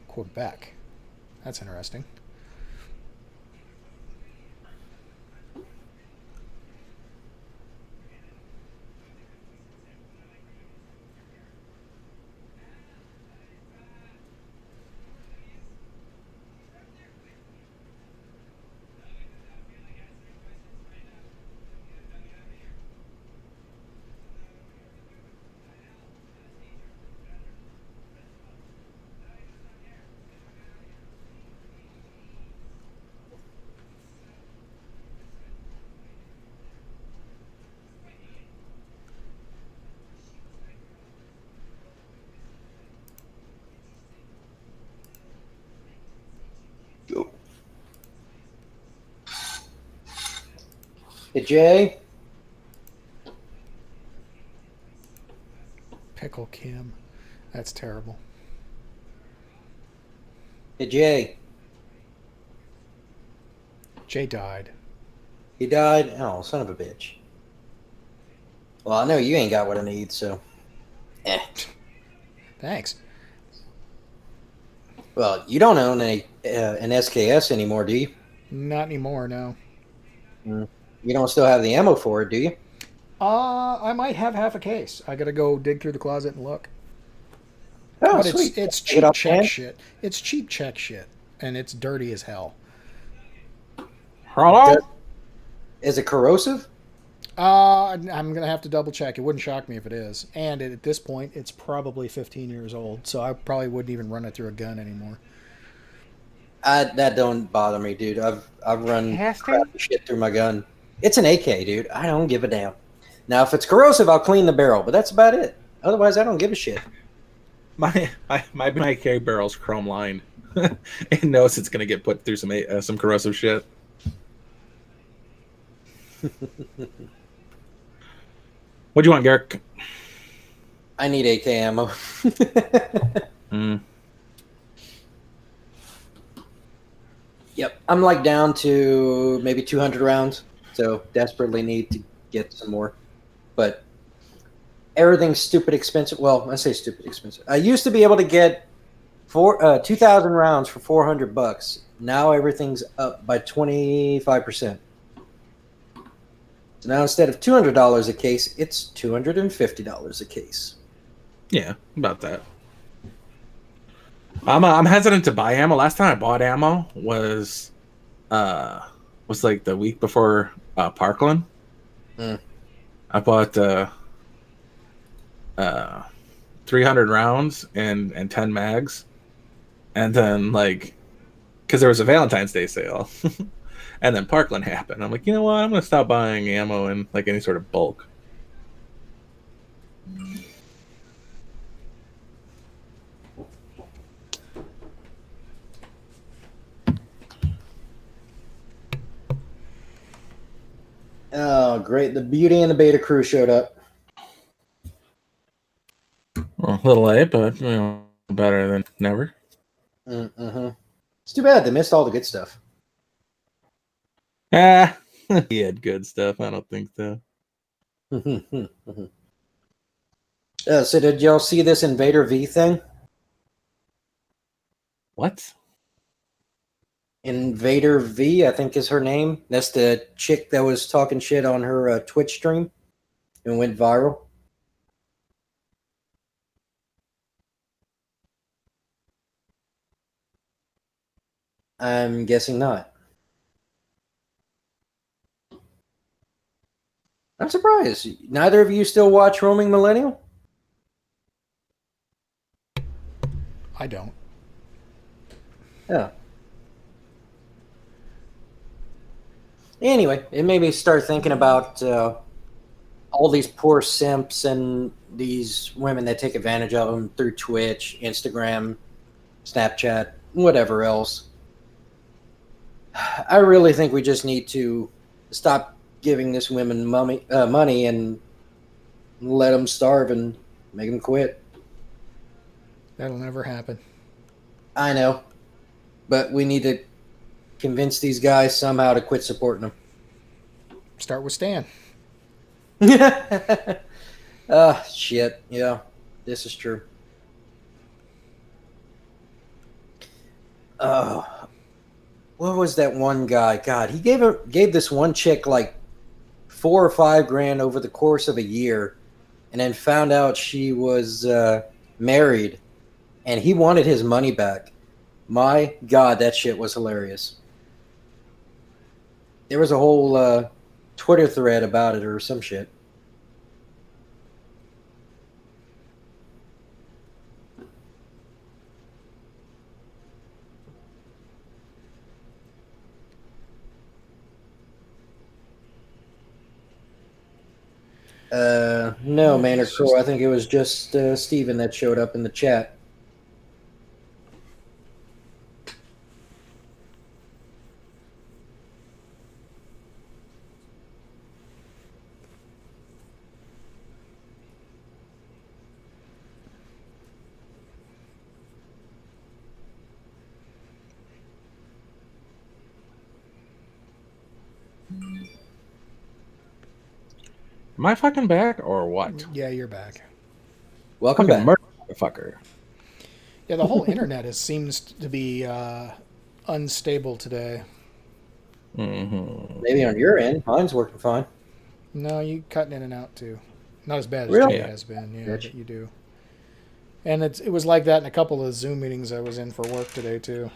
Quebec. That's interesting. Hey, Jay. Pickle Kim. That's terrible. Hey, Jay. Jay died. He died? Oh, son of a bitch. Well, I know you ain't got what I need, so. Thanks. Well, you don't own an SKS anymore, do you? Not anymore, no. You don't still have the ammo for it, do you? I might have half a case. I gotta go dig through the closet and look. Oh, But sweet. it's Pick it cheap up, check man. shit. It's cheap check shit. And it's dirty as hell. Hello? Is it corrosive? I'm gonna have to double check. It wouldn't shock me if it is. And at this point, it's probably 15 years old, so I probably wouldn't even run it through a gun anymore. That don't bother me, dude. I've run crappy shit through my gun. It's an AK, dude. I don't give a damn. Now, if it's corrosive, I'll clean the barrel, but that's about it. Otherwise, I don't give a shit. My carry barrel's chrome lined. It knows it's gonna get put through some corrosive shit. What do you want, Garrick? I need AK ammo. Yep, I'm like down to maybe 200 rounds, so desperately need to get some more. But everything's stupid expensive. Well, I say stupid expensive. I used to be able to get 2,000 rounds for $400. Now everything's up by 25%. So now instead of $200 a case, it's $250 a case. Yeah, about that. I'm hesitant to buy ammo. Last time I bought ammo was like the week before Parkland. I bought 300 rounds and 10 mags, and then because there was a Valentine's Day sale, and then Parkland happened. I'm like, you know what? I'm gonna stop buying ammo in any sort of bulk. Oh, great. The Beauty and the Beta crew showed up. Well, a little late, but better than never. Mm-hmm. It's too bad they missed all the good stuff. He had good stuff. I don't think so. So did y'all see this Invader V thing? What? Invader V, I think is her name. That's the chick that was talking shit on her Twitch stream and went viral. I'm guessing not. I'm surprised. Neither of you still watch Roaming Millennial? I don't. Yeah. Anyway, it made me start thinking about all these poor simps and these women that take advantage of them through Twitch, Instagram, Snapchat, whatever else. I really think we just need to stop giving this women money and let them starve and make them quit. That'll never happen. I know, but we need to convince these guys somehow to quit supporting them. Start with Stan. Shit. Yeah, this is true. What was that one guy? God, he gave this one chick like $4 or $5 grand over the course of a year, and then found out she was married, and he wanted his money back. My God, that shit was hilarious. There was a whole Twitter thread about it or some shit. No, Maynard Crow. I think it was just Steven that showed up in the chat. Am I fucking back or what? Yeah, you're back. Welcome Fucking back. motherfucker. Yeah, the whole internet seems to be unstable today. Mm-hmm. Maybe on your end. Mine's working fine. No, you cutting in and out too. Not as bad as Really? Jay has been. Yeah, Bitch. but you do. And it was like that in a couple of Zoom meetings I was in for work today too.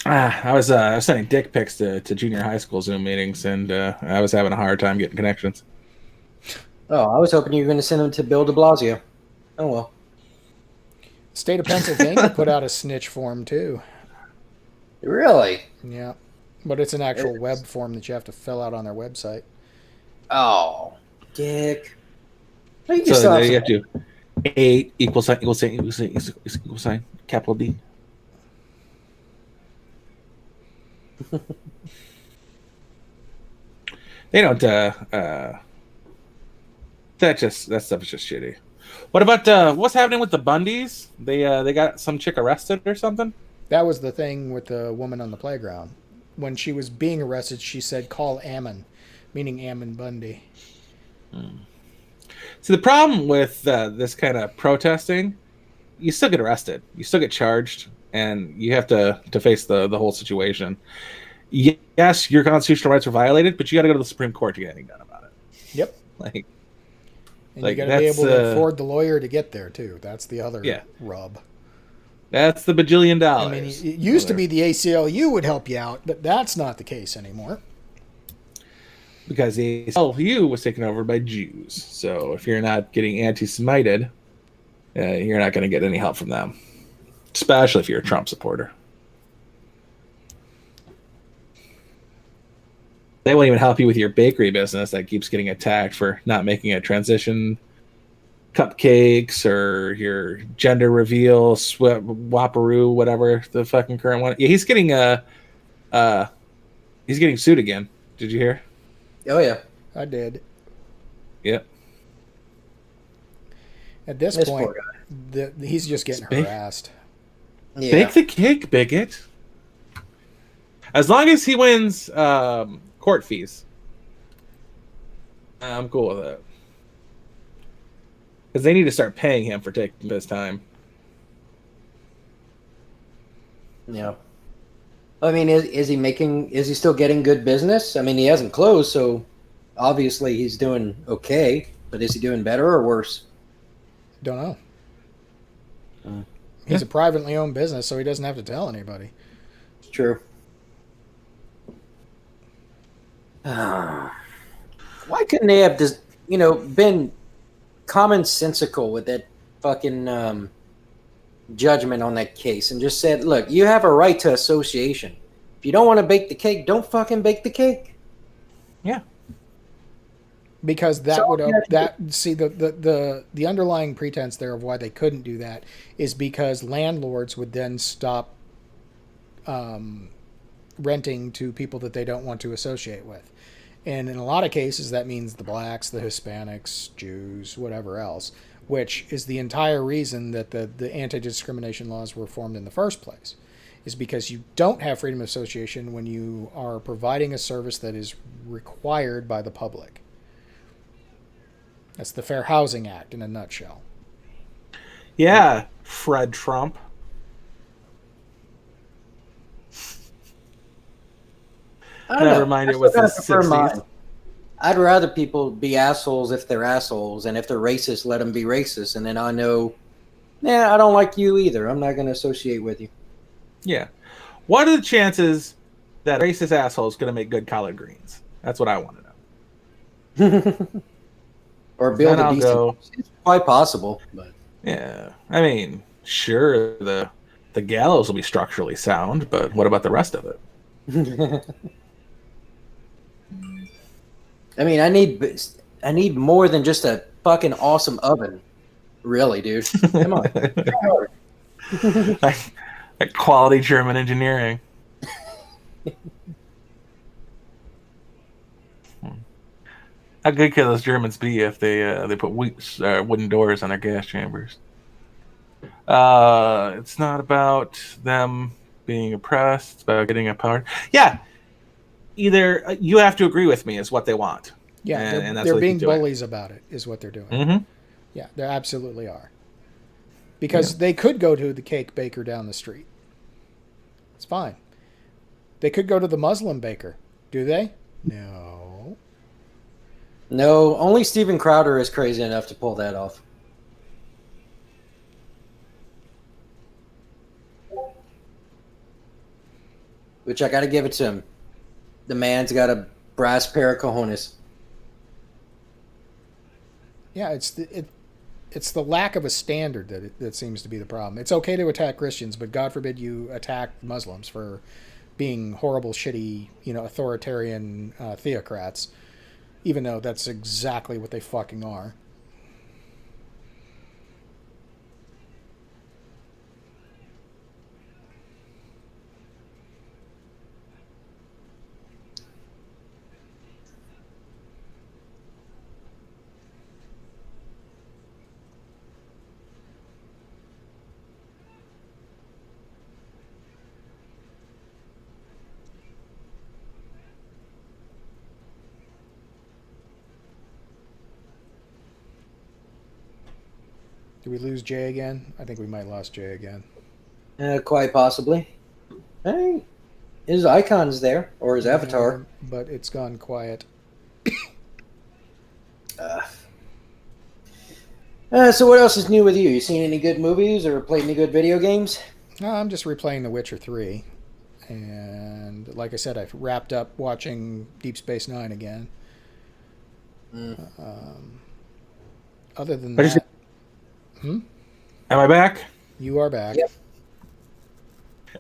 I was sending dick pics to junior high school Zoom meetings, and I was having a hard time getting connections. Oh, I was hoping you were going to send them to Bill de Blasio. Oh, well. State of Pennsylvania put out a snitch form too. Really? Yeah, but it's an actual web form that you have to fill out on their website. Oh, dick. I think So have you some- have to 8 equal sign equal sign equal sign equal sign capital D. They don't. That stuff is just shitty. What about what's happening with the Bundys? They got some chick arrested or something. That was the thing with the woman on the playground. When she was being arrested, she said, "Call Ammon," meaning Ammon Bundy. So the problem with this kind of protesting, you still get arrested, you still get charged, and you have to face the whole situation. Yes, your constitutional rights are violated, but you got to go to the Supreme Court to get anything done about it. Yep. Like, And like you got to be that's, able to afford the lawyer to get there too. That's the other Yeah. rub. that's the bajillion dollars. I mean, it used to be the ACLU would help you out, but that's not the case anymore. Because the ACLU was taken over by Jews. So if you're not getting anti-Semited, you're not going to get any help from them, especially if you're a Trump supporter. They won't even help you with your bakery business that keeps getting attacked for not making a transition cupcakes or your gender reveal whopperoo, whatever the fucking current one. Yeah, he's getting sued again. Did you hear? Oh, yeah. I did. Yep. At this This point, poor guy. he's just getting Bake- harassed. Yeah. Bake the cake, bigot. As long as he wins court fees, I'm cool with it. Because they need to start paying him for taking this time. Yeah. I mean, is he still getting good business? I mean, he hasn't closed, so obviously he's doing okay. But is he doing better or worse? Don't know. He's a privately owned business, so he doesn't have to tell anybody. It's true. Why couldn't they have just, been commonsensical with that fucking judgment on that case and just said, look, you have a right to association. If you don't want to bake the cake, don't fucking bake the cake. Yeah. Because that So, would yeah. see the underlying pretense there of why they couldn't do that is because landlords would then stop renting to people that they don't want to associate with. And in a lot of cases, that means the blacks, the Hispanics, Jews, whatever else, which is the entire reason that the anti-discrimination laws were formed in the first place, is because you don't have freedom of association when you are providing a service that is required by the public. That's the Fair Housing Act in a nutshell. Yeah, Fred Trump. I don't Never know. mind, I it was still the prefer 60s. mine. I'd rather people be assholes if they're assholes, and if they're racist, let them be racist. And then I know, I don't like you either. I'm not going to associate with you. Yeah. What are the chances that a racist asshole is going to make good collard greens? That's what I want to know. Or build Then a I'll decent. go- It's quite possible, but Yeah. I mean, sure, the gallows will be structurally sound, but what about the rest of it? I mean, I need more than just a fucking awesome oven. Really, dude. Come on. Try hard. like quality German engineering. How good could those Germans be if they put wooden doors on their gas chambers? It's not about them being oppressed. It's about getting empowered. Yeah. Either you have to agree with me is what they want. Yeah, And that's they're what they being keep doing. bullies about it, is what they're doing. Mm-hmm. Yeah, they absolutely are. Because they could go to the cake baker down the street. It's fine. They could go to the Muslim baker. Do they? No. No, only Steven Crowder is crazy enough to pull that off. which I got to give it to him. The man's got a brass pair of cojones. Yeah, it's the lack of a standard that seems to be the problem. It's okay to attack Christians, but God forbid you attack Muslims for being horrible, shitty, authoritarian theocrats, even though that's exactly what they fucking are. Did we lose Jay again? I think we might have lost Jay again. Quite possibly. Hey, his icon's there, or his avatar. But it's gone quiet. So what else is new with you? You seen any good movies or played any good video games? No, I'm just replaying The Witcher 3. And like I said, I've wrapped up watching Deep Space Nine again. Other than that... Am I back? You are back. Yep.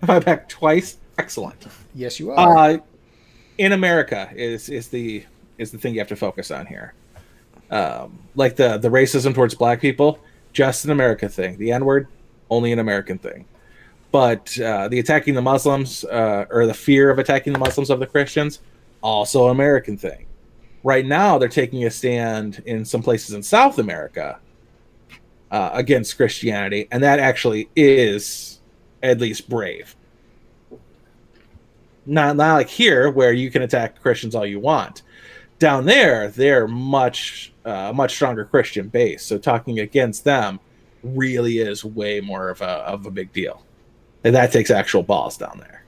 Am I back twice? Excellent. Yes, you are. In America is the thing you have to focus on here. Like the racism towards black people, just an America thing. The N-word, only an American thing. But the attacking the Muslims, or the fear of attacking the Muslims of the Christians, also an American thing. Right now, they're taking a stand in some places in South America against Christianity, and that actually is at least brave. Not like here, where you can attack Christians all you want. Down there, they're much stronger Christian base. So talking against them really is way more of a big deal. And that takes actual balls down there.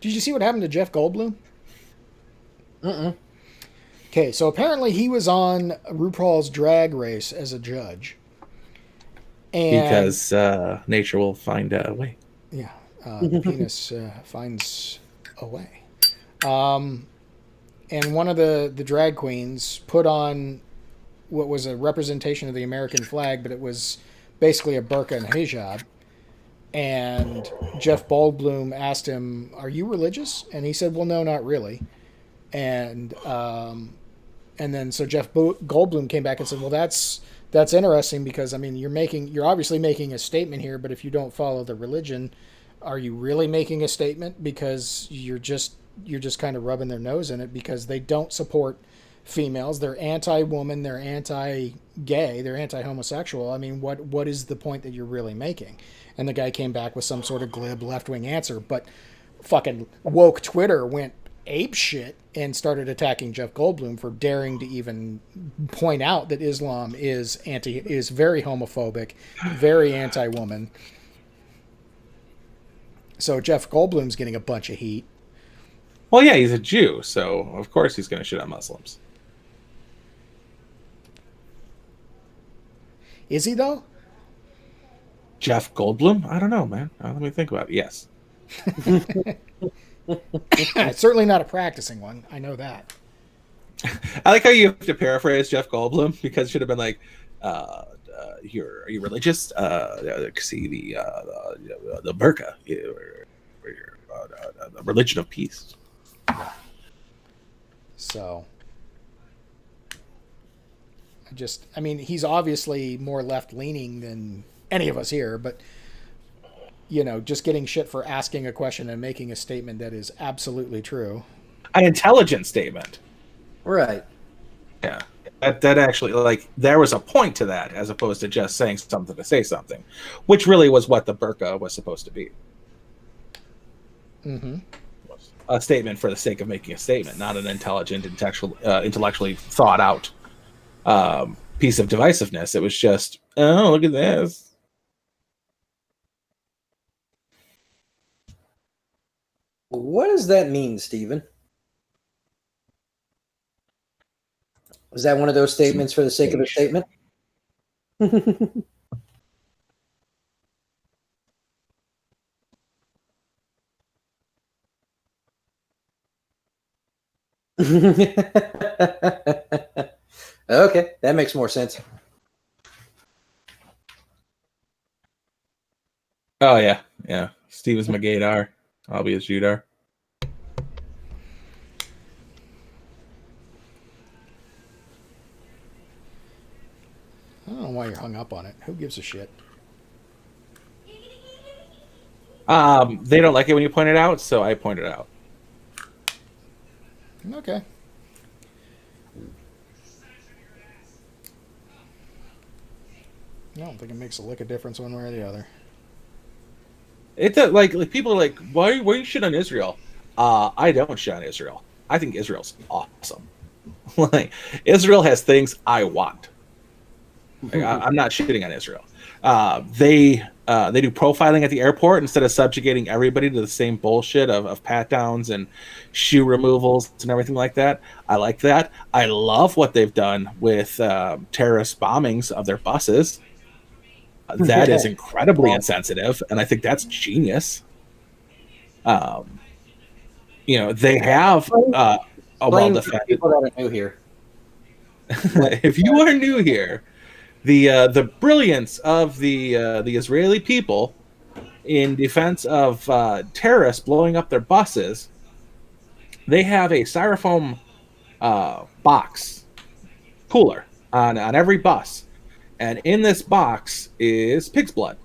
Did you see what happened to Jeff Goldblum? Okay, so apparently he was on RuPaul's Drag Race as a judge. And, because nature will find a way. Yeah, the penis finds a way. And one of the drag queens put on what was a representation of the American flag, but it was basically a burqa and hijab. And Jeff Goldblum asked him, "Are you religious?" And he said, "Well, no, not really." And then so Jeff Goldblum came back and said, "Well, that's interesting because I mean you're obviously making a statement here, but if you don't follow the religion, are you really making a statement? Because you're just kind of rubbing their nose in it because they don't support females. They're anti-woman, they're anti-gay, they're anti-homosexual. I mean, what is the point that you're really making?" And the guy came back with some sort of glib left-wing answer, but fucking woke Twitter went ape shit and started attacking Jeff Goldblum for daring to even point out that Islam is very homophobic, very anti-woman. So Jeff Goldblum's getting a bunch of heat. Well, yeah, he's a Jew, so of course he's going to shit on Muslims. Is he, though? Jeff Goldblum? I don't know, man. Let me think about it. Yes. It's certainly not a practicing one. I know that. I like how you have to paraphrase Jeff Goldblum because it should have been like, are you religious? See the burqa, the religion of peace. So, I mean, he's obviously more left-leaning than any of us here, but, just getting shit for asking a question and making a statement that is absolutely true. An intelligent statement. Right. Yeah. That actually, like, there was a point to that as opposed to just saying something to say something, which really was what the burqa was supposed to be. Mm-hmm. A statement for the sake of making a statement, not an intelligent, intellectually thought out piece of divisiveness. It was just, oh, look at this. What does that mean, Stephen? Is that one of those statements for the sake of a statement? Okay, that makes more sense. Oh yeah, yeah. Steve is my gaydar. I'll be his Judar. I don't know why you're hung up on it. Who gives a shit? They don't like it when you point it out, so I point it out. Okay. I don't think it makes a lick of difference one way or the other. It's like people are like, why you shit on Israel? I don't shit on Israel. I think Israel's awesome. Like Israel has things I want. Like, I'm not shitting on Israel. They do profiling at the airport instead of subjugating everybody to the same bullshit of pat downs and shoe removals and everything like that. I like that. I love what they've done with terrorist bombings of their buses. That is incredibly insensitive, and I think that's genius. They have a well-defended. People that are new here. If you are new here, the brilliance of the Israeli people in defense of terrorists blowing up their buses, they have a styrofoam box cooler on every bus, and in this box is pig's blood.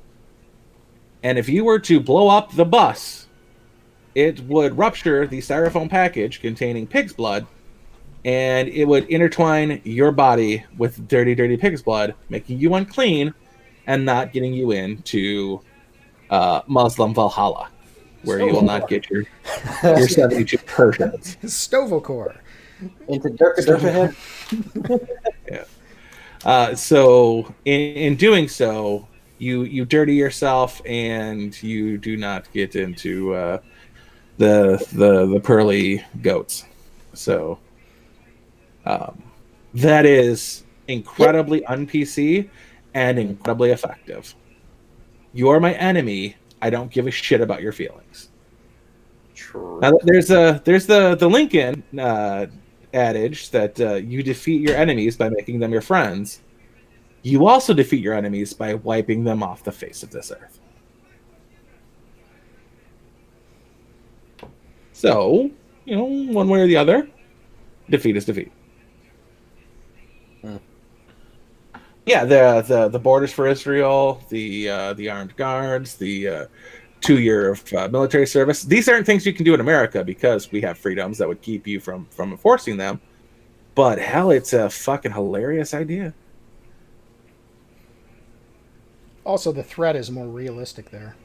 And if you were to blow up the bus, it would rupture the styrofoam package containing pig's blood, and it would intertwine your body with dirty, dirty pig's blood, making you unclean and not getting you into Muslim Valhalla, where you will not get your 72 Persians. Stovokor. Into Durka. Yeah. So in doing so, you dirty yourself, and you do not get into the pearly goats. So that is incredibly un-PC and incredibly effective. You're my enemy. I don't give a shit about your feelings. True. Now, there's the Lincoln adage that you defeat your enemies by making them your friends. You also defeat your enemies by wiping them off the face of this earth. So, one way or the other, defeat is defeat. Yeah, the borders for Israel, the armed guards, the 2 year of military service. These aren't things you can do in America because we have freedoms that would keep you from enforcing them. But hell, it's a fucking hilarious idea. Also, the threat is more realistic there.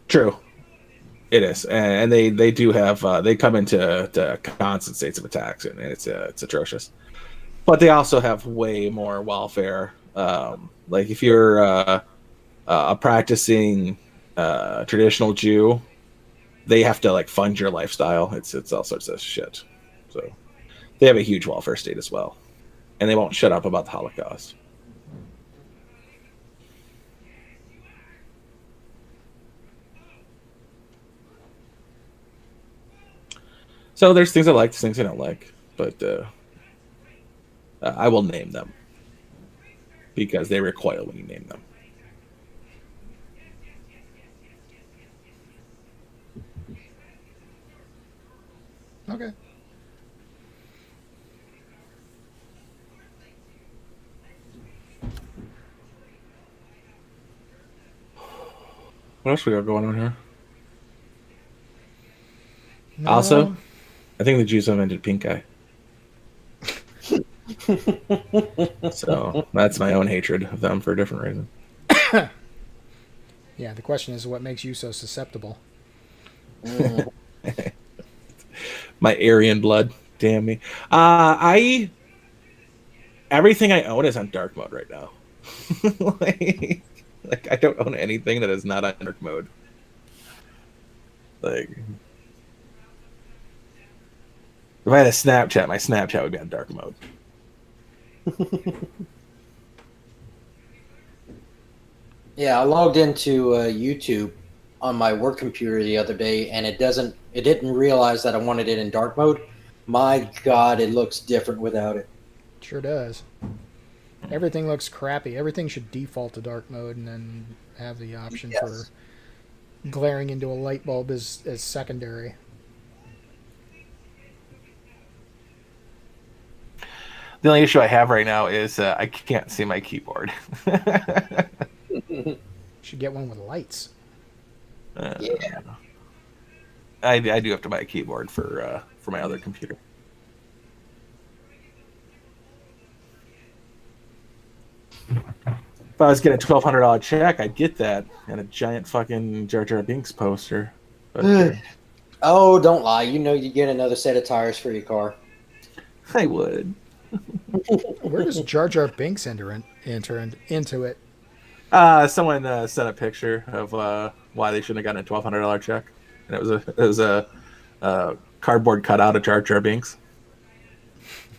True, it is, and they do have they come into constant states of attacks, and it's atrocious. But they also have way more welfare. Like if you're a practicing traditional Jew, they have to like fund your lifestyle. It's all sorts of shit. So they have a huge welfare state as well, and they won't shut up about the Holocaust. So there's things I like, there's things I don't like, but I will name them because they recoil when you name them. Okay. What else we got going on here? No. Also, I think the Jews invented pink eye. So that's my own hatred of them for a different reason. Yeah, the question is what makes you so susceptible? My Aryan blood, damn me. Everything I own is on dark mode right now. like I don't own anything that is not on dark mode. Like if I had a Snapchat, my Snapchat would be on dark mode. Yeah, I logged into YouTube on my work computer the other day, and it doesn't It didn't realize that I wanted it in dark mode. My God, it looks different without it. Sure does. Everything looks crappy. Everything should default to dark mode and then have the option for glaring into a light bulb as secondary. The only issue I have right now is I can't see my keyboard. Should get one with lights. Yeah. I do have to buy a keyboard for my other computer. If I was getting a $1,200 check, I'd get that and a giant fucking Jar Jar Binks poster. But Oh, don't lie. You know you get another set of tires for your car. I would. Where does Jar Jar Binks enter into it? Someone sent a picture of why they shouldn't have gotten a $1,200 check, and it was a cardboard cutout of Jar Jar Binks.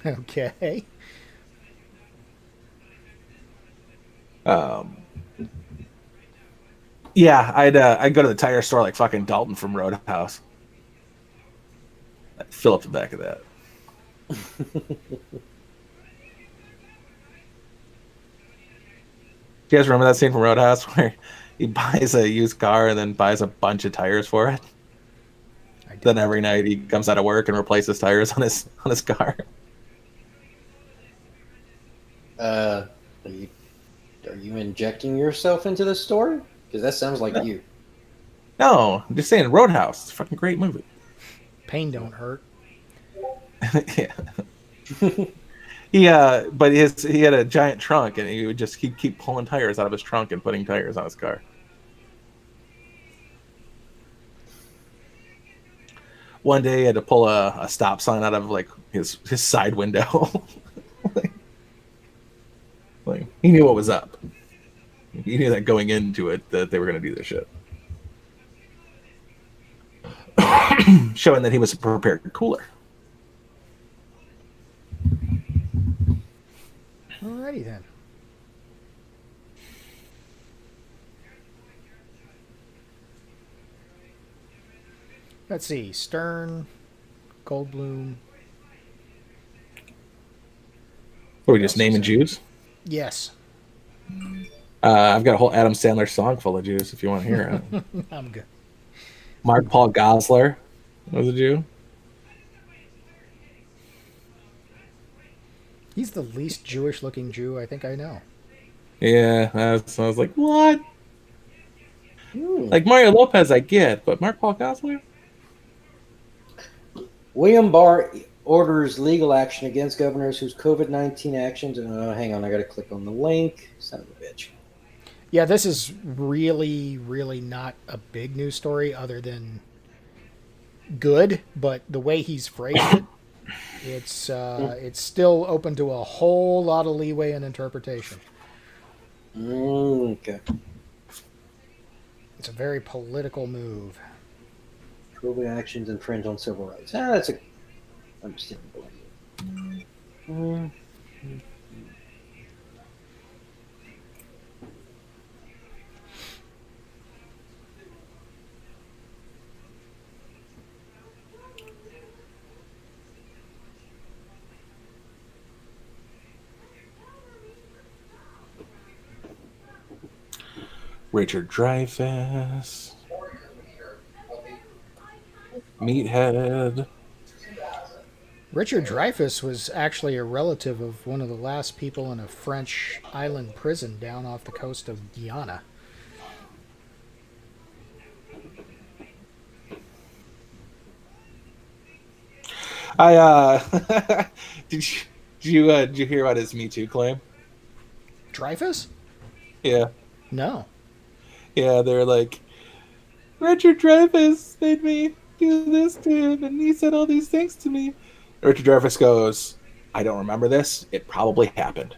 Okay. Yeah, I'd go to the tire store like fucking Dalton from Roadhouse. I'd fill up the back of that. Do you guys remember that scene from Roadhouse where he buys a used car and then buys a bunch of tires for it? Then every night he comes out of work and replaces tires on his car. Are you injecting yourself into this story? Because that sounds like you. No, I'm just saying Roadhouse. It's a fucking great movie. Pain don't hurt. Yeah. But he had a giant trunk and he'd keep pulling tires out of his trunk and putting tires on his car. One day he had to pull a stop sign out of like his side window. like he knew what was up. He knew that going into it that they were going to do this shit. Showing that he was a prepared cooler. Alrighty then. Let's see. Stern, Goldblum. What are we just naming Jews? Yes. I've got a whole Adam Sandler song full of Jews if you want to hear it. I'm good. Mark Paul Gosselaar was a Jew. He's the least Jewish looking Jew I think I know. Yeah, I was like, what? Like Mario Lopez, I get, but Mark Paul Gosselaar? William Barr orders legal action against governors whose COVID-19 actions. Hang on, I got to click on the link. Son of a bitch. Yeah, this is really, really not a big news story other than good, but the way he's phrased it, it's still open to a whole lot of leeway and interpretation. Okay. It's a very political move. COVID actions infringe on civil rights. That's a understandable. Richard Dreyfuss. Meathead. Richard Dreyfuss was actually a relative of one of the last people in a French island prison down off the coast of Guyana. Did you hear about his Me Too claim? Dreyfuss? Yeah. No. Yeah, they're like, Richard Dreyfuss made me do this to him, and he said all these things to me. Richard Dreyfuss goes, I don't remember this. It probably happened.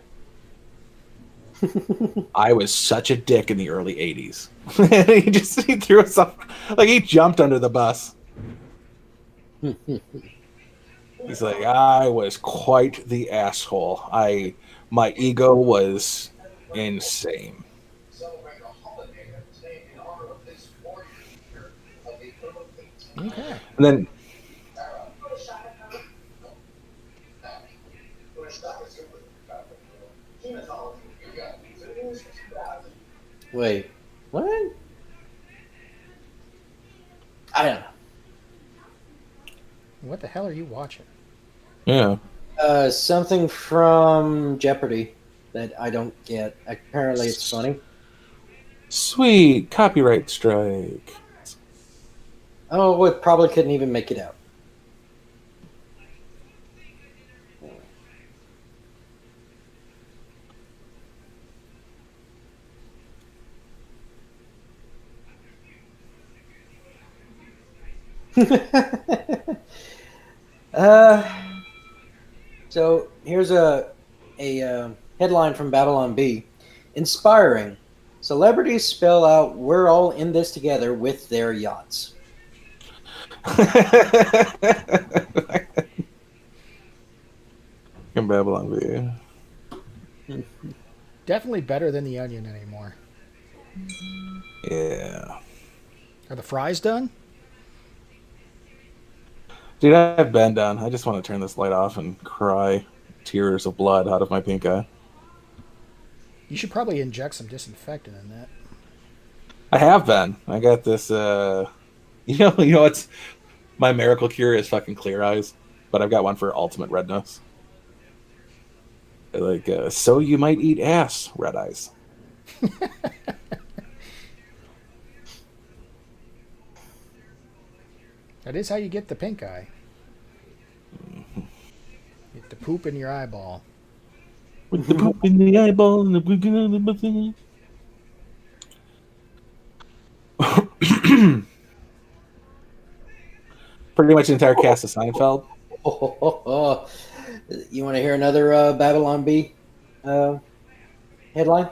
I was such a dick in the early 80s. And he threw himself, like he jumped under the bus. He's like, I was quite the asshole. My ego was insane. Okay. And then Wait, what? I don't know. What the hell are you watching? yeah. Something from Jeopardy that I don't get. Apparently, it's funny. Sweet copyright strike. Oh, it probably couldn't even make it out. uh, so here's a headline from Babylon Bee. Inspiring. Celebrities spell out we're all in this together with their yachts. In Babylon V. Definitely better than the Onion anymore. Yeah. Are the fries done? Dude, I've been done. I just want to turn this light off and cry tears of blood out of my pink eye. You should probably inject some disinfectant in that. I have been. I got this. You know, it's my miracle cure is fucking clear eyes, but I've got one for ultimate redness. Like, so you might eat ass, red eyes. That is how you get the pink eye. Get the poop in your eyeball. With the poop in the eyeball and the beginning of the thing. Pretty much the entire cast of Seinfeld. You want to hear another Babylon Bee headline?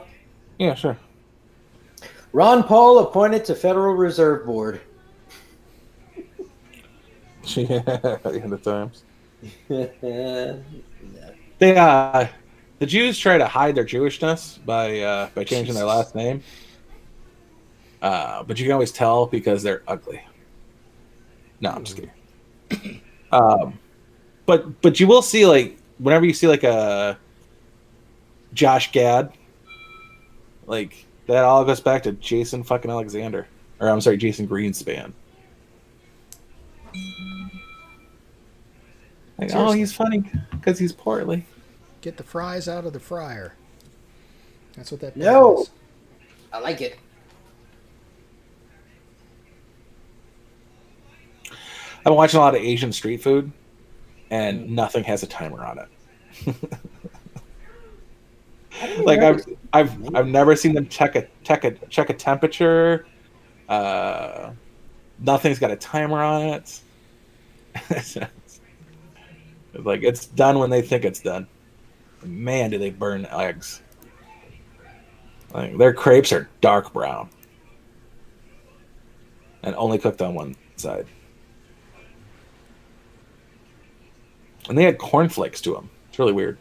Yeah, sure. Ron Paul appointed to Federal Reserve Board. Yeah, the times. No. They the Jews try to hide their Jewishness by changing their last name. But you can always tell because they're ugly. No, I'm just kidding. But you will see, like, whenever you see like a Josh Gad, like that all goes back to Jason fucking Alexander, or I'm sorry, Jason Greenspan. Like, oh, he's funny because he's portly. Get the fries out of the fryer. That's what that No. is. I like it. I've been watching a lot of Asian street food, and nothing has a timer on it. Like I've never seen them check a temperature. Nothing's got a timer on it. Like, it's done when they think it's done. Man, do they burn eggs. Like, their crepes are dark brown and only cooked on one side. And they had cornflakes to them. It's really weird.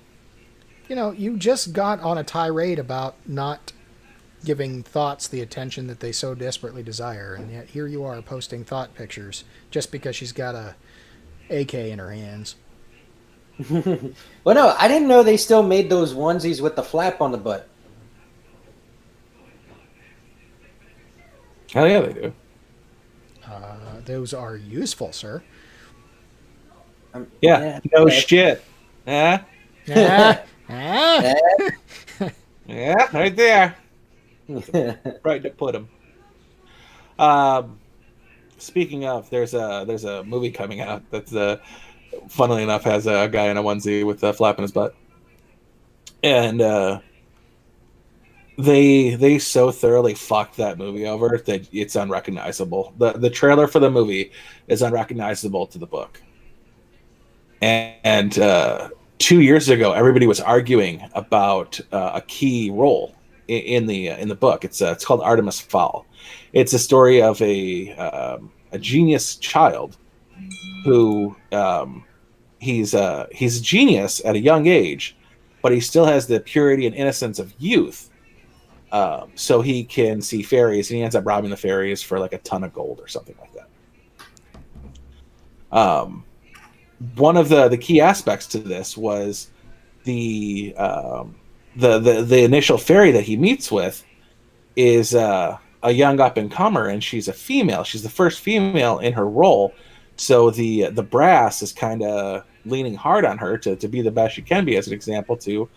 You know, you just got on a tirade about not giving thoughts the attention that they so desperately desire, and yet here you are posting thought pictures just because she's got a AK in her hands. Well, no, I didn't know they still made those onesies with the flap on the butt. Hell yeah, they do. Those are useful, sir. Yeah, no shit. Yeah, Ah, ah. yeah, right there. Right to put them. Speaking of, there's a movie coming out that's funnily enough has a guy in a onesie with a flap in his butt, and they so thoroughly fucked that movie over that it's unrecognizable. The trailer for the movie is unrecognizable to the book, and 2 years ago everybody was arguing about a key role in the book. It's called Artemis Fowl. It's a story of a genius child who he's a genius at a young age, but he still has the purity and innocence of youth. So he can see fairies, and he ends up robbing the fairies for like a ton of gold or something like that. Um, one of the key aspects to this was the initial fairy that he meets with is a young up and comer, and she's a female. She's the first female in her role, so the brass is kind of leaning hard on her to be the best she can be, as an example to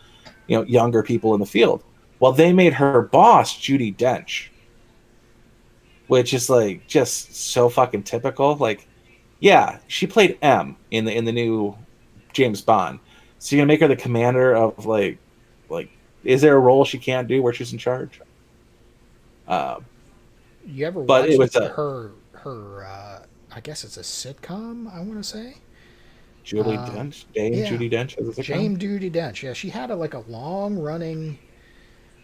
younger people in the field. Well, they made her boss Judi Dench, which is like just so fucking typical. Like, yeah, she played M in the new James Bond. So you're gonna make her the commander of like, is there a role she can't do where she's in charge? You ever But it watched was her? I guess it's a sitcom. I want to say. Julie Dench, Dame Yeah, Judi Dench, as it's Jame Duty Dench. Yeah, she had like a long running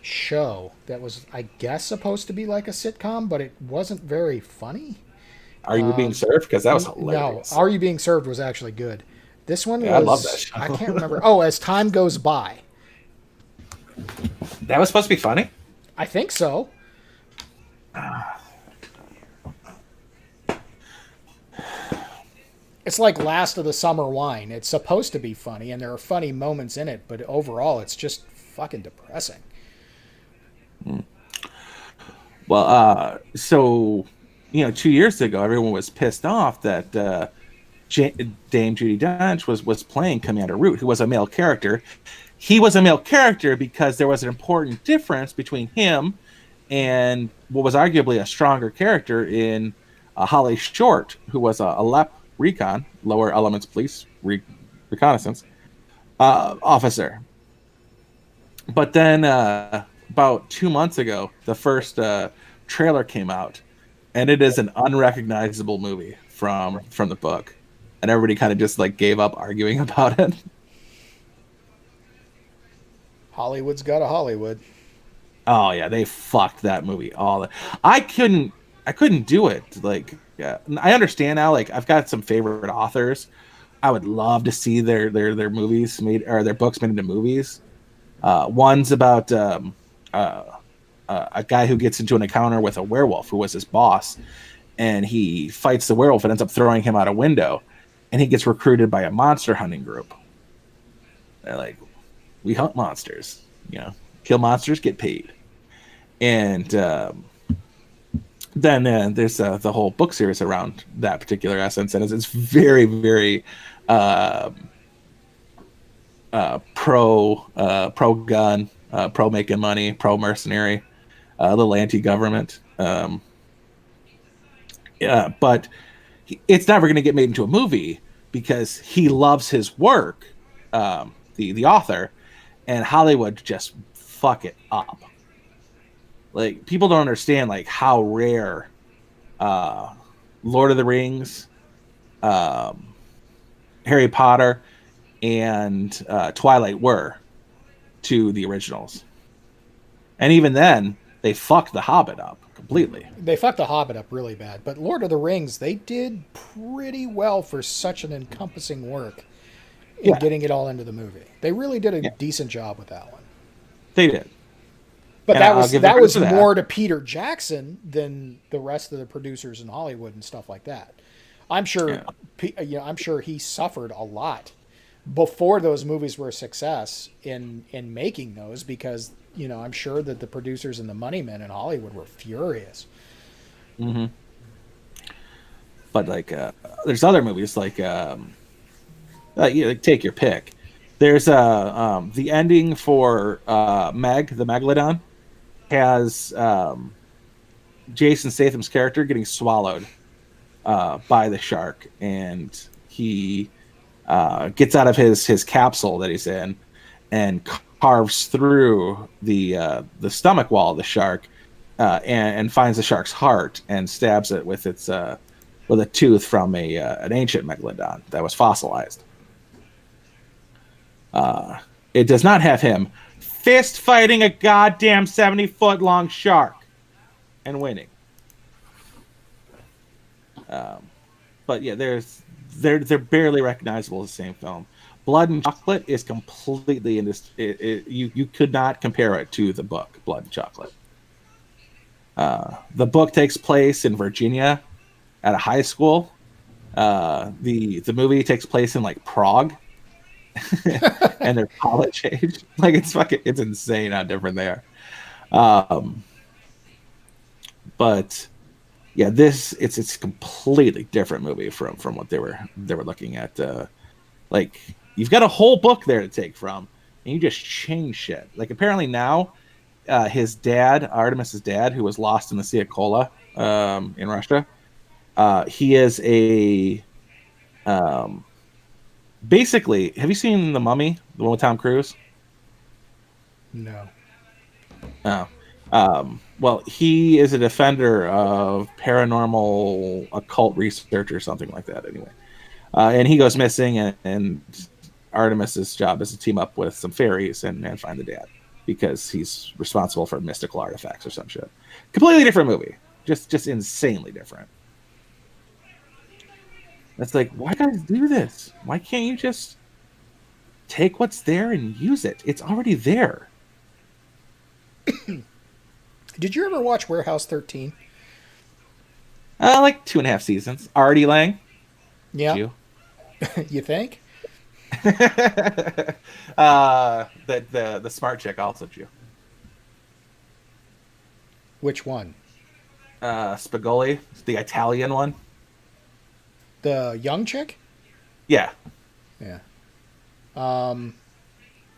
show that was, I guess, supposed to be like a sitcom, but it wasn't very funny. Are You Being Served? Because that was No, hilarious. Are You Being Served was actually good. This one Yeah, I love was, that show. I can't remember. Oh, As Time Goes By. That was supposed to be funny. I think so. It's like Last of the Summer Wine. It's supposed to be funny, and there are funny moments in it, but overall, it's just fucking depressing. Well, so 2 years ago, everyone was pissed off that Dame Judi Dench was playing Commander Root, who was a male character. He was a male character because there was an important difference between him and what was arguably a stronger character in Holly Short, who was a LEP recon, lower elements police reconnaissance officer. But then about 2 months ago, the first trailer came out, and it is an unrecognizable movie from the book, and everybody kind of just like gave up arguing about it. Hollywood's got a Hollywood. Oh yeah, they fucked that movie I couldn't do it. Like, yeah, I understand now. Like, I've got some favorite authors. I would love to see their movies made, or their books made into movies. One's about a guy who gets into an encounter with a werewolf who was his boss, and he fights the werewolf and ends up throwing him out a window, and he gets recruited by a monster hunting group. They're like, we hunt monsters, kill monsters, get paid. And then there's the whole book series around that particular essence, and it's very, very pro gun, pro making money, pro mercenary, a little anti-government. Yeah, but it's never going to get made into a movie because he loves his work, the author, and Hollywood just fuck it up. Like, people don't understand like how rare Lord of the Rings, Harry Potter, and Twilight were to the originals. And even then, they fucked The Hobbit up completely. They fucked The Hobbit up really bad, but Lord of the Rings, they did pretty well for such an encompassing work in getting it all into the movie. They really did a decent job with that one. They did. But And that was more to Peter Jackson than the rest of the producers in Hollywood and stuff like that. I'm sure, I'm sure he suffered a lot before those movies were a success in making those, because I'm sure that the producers and the money men in Hollywood were furious. Mm-hmm. But like, there's other movies like take your pick. There's the ending for Meg, the Megalodon, has Jason Statham's character getting swallowed by the shark, and he gets out of his capsule that he's in and carves through the stomach wall of the shark and finds the shark's heart and stabs it with its with a tooth from an ancient megalodon that was fossilized. It does not have him fist fighting a goddamn 70-foot long shark and winning. But yeah, they're barely recognizable as the same film. Blood and Chocolate is completely you could not compare it to the book Blood and Chocolate. The book takes place in Virginia at a high school. The movie takes place in like Prague, and they're college age. Like it's insane how different they are. Um, but yeah, it's a completely different movie from what they were looking at. Like you've got a whole book there to take from, and you just change shit. Like apparently now, his dad, Artemis's dad, who was lost in the Sea of Kola in Russia, he is a basically. Have you seen The Mummy, the one with Tom Cruise? No. Oh. Well, he is a defender of paranormal occult research or something like that, anyway. And he goes missing, and Artemis's job is to team up with some fairies and find the dad because he's responsible for mystical artifacts or some shit. Completely different movie. Just insanely different. It's like, why guys do this? Why can't you just take what's there and use it? It's already there. Did you ever watch Warehouse 13? Like 2.5 seasons. Artie Lang. Yeah. You. You think? The smart chick also Jew. Which one? Spigoli, the Italian one. The young chick? Yeah. Yeah.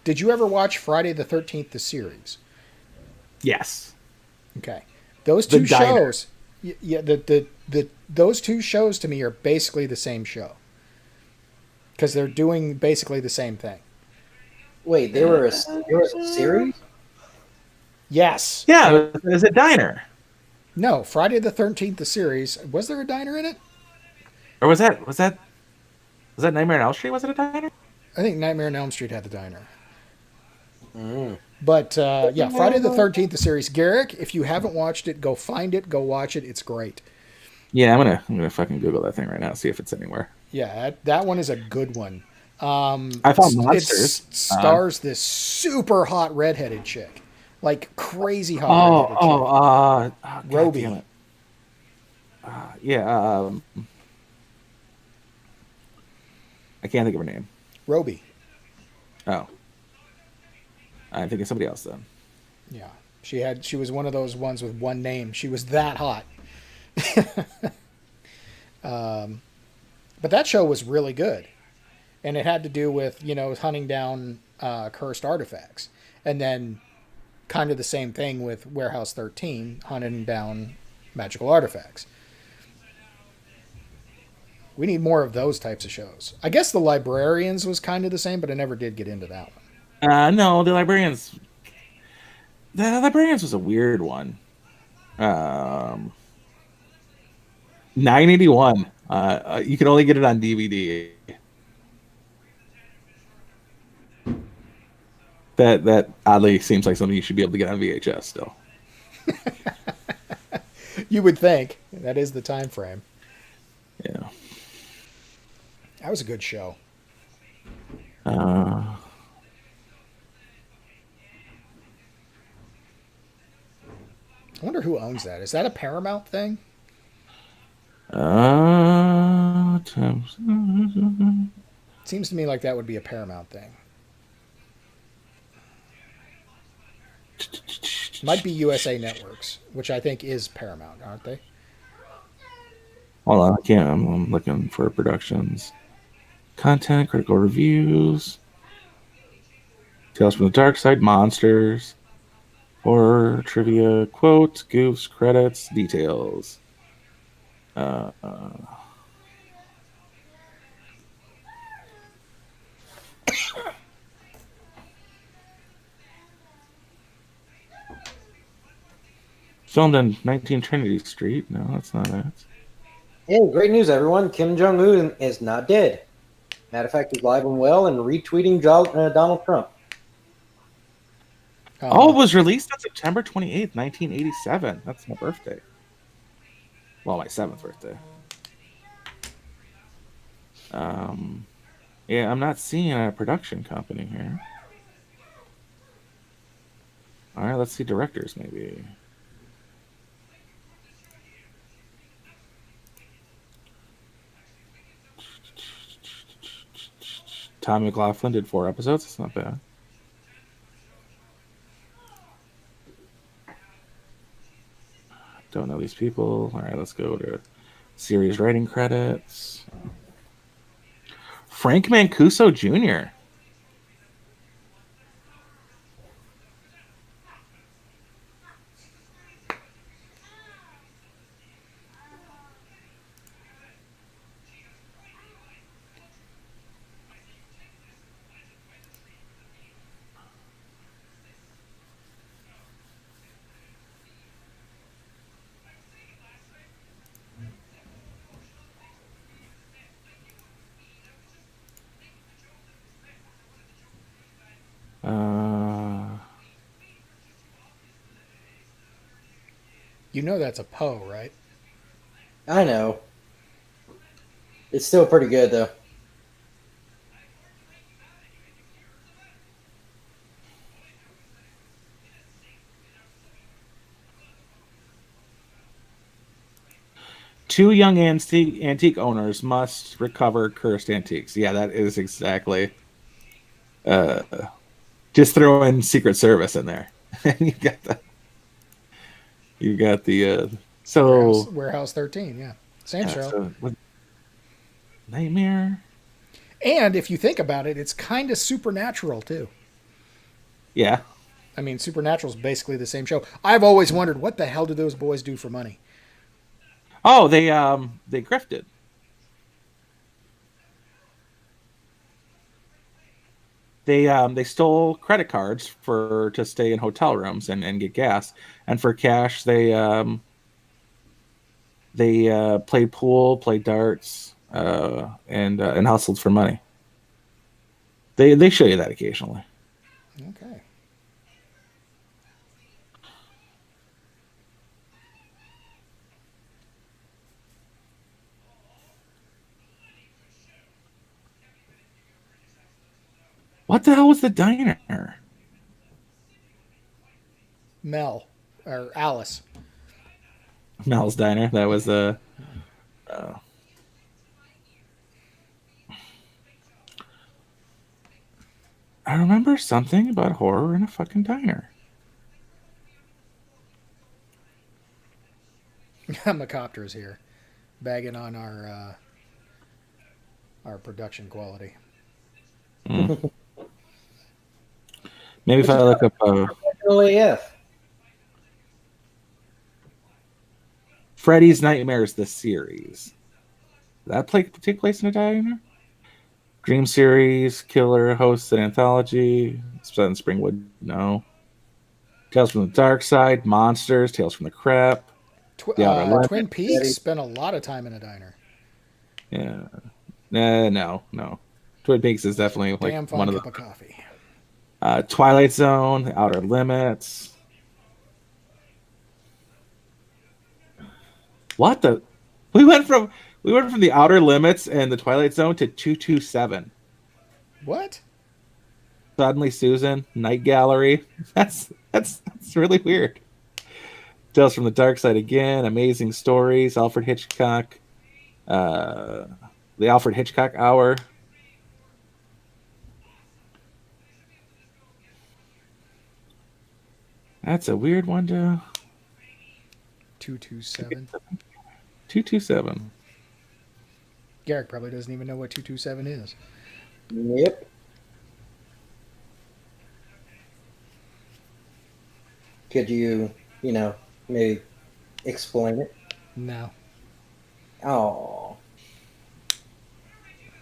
Did you ever watch Friday the 13th, the series? Yes. Okay. Those The two diner. shows, yeah, those two shows to me are basically the same show. Because they're doing basically the same thing. Wait, there was a series? Yes. Yeah, there's a diner. No, Friday the 13th, the series. Was there a diner in it? Or was that Nightmare on Elm Street? Was it a diner? I think Nightmare on Elm Street had the diner. Mm. But yeah, Friday the 13th, the series. Garrick, if you haven't watched it, go find it, go watch it. It's great. Yeah, I'm gonna fucking Google that thing right now, see if it's anywhere. Yeah, that one is a good one. I found Monsters. It stars this super hot redheaded chick, like crazy hot redheaded chick. Roby. Damn it. Yeah, I can't think of her name. Roby. Oh, I think it's somebody else then. Yeah, she was one of those ones with one name. She was that hot. But that show was really good, and it had to do with hunting down cursed artifacts, and then kind of the same thing with Warehouse 13, hunting down magical artifacts. We need more of those types of shows. I guess The Librarians was kind of the same, but I never did get into that one. No, The Librarians. The Librarians was a weird one. 981. You can only get it on DVD. That oddly seems like something you should be able to get on VHS still. You would think that is the time frame. Yeah. That was a good show. Uh, I wonder who owns that. Is that a Paramount thing? Seems to me like that would be a Paramount thing. Might be USA Networks, which I think is Paramount, aren't they? Hold on, I can't. I'm looking for productions, content, critical reviews, Tales from the Dark Side, monsters, horror, trivia, quotes, goofs, credits, details. Filmed on 19 Trinity Street. No, that's not it. Hey, great news, everyone. Kim Jong-un is not dead. Matter of fact, he's alive and well and retweeting Donald Trump. It was released on September 28th, 1987. That's my birthday. Well, my 7th birthday. Yeah, I'm not seeing a production company here. All right, let's see directors maybe. Tom McLaughlin did 4 episodes. It's not bad. Don't know these people. All right, let's go to series writing credits. Frank Mancuso Jr. You know that's a Poe, right? I know. It's still pretty good though. Two young antique owners must recover cursed antiques. Yeah, that is exactly. Just throw in Secret Service in there, and you got the. You got the. Warehouse 13, yeah. Same show. So, Nightmare. And if you think about it, it's kind of Supernatural too. Yeah. I mean, Supernatural's basically the same show. I've always wondered, what the hell do those boys do for money? Oh, they grifted. They stole credit cards to stay in hotel rooms and get gas, and for cash they played pool, played darts, and hustled for money. They show you that occasionally. Okay. What the hell was the diner? Mel or Alice. Mel's Diner. That was I remember something about horror in a fucking diner. Macopter's here, bagging on our production quality. Maybe if I look up AF. Freddy's Nightmares, the series. That take place in a diner? Dream series, killer hosts an anthology. Set in Springwood, no. Tales from the Dark Side, Monsters, Tales from the Crypt. The Outer Limits. Twin Peaks spent a lot of time in a diner. Yeah. No. Twin Peaks is definitely like Damn fine one of cup the of coffee. Twilight Zone, The Outer Limits. What the? We went from The Outer Limits and The Twilight Zone to 227. What? Suddenly Susan, Night Gallery. That's really weird. Tales from the Dark Side again, Amazing Stories, Alfred Hitchcock, The Alfred Hitchcock Hour. That's a weird one to 227. 227. Garrick probably doesn't even know what 227 is. Yep. Could you, maybe explain it? No. Oh.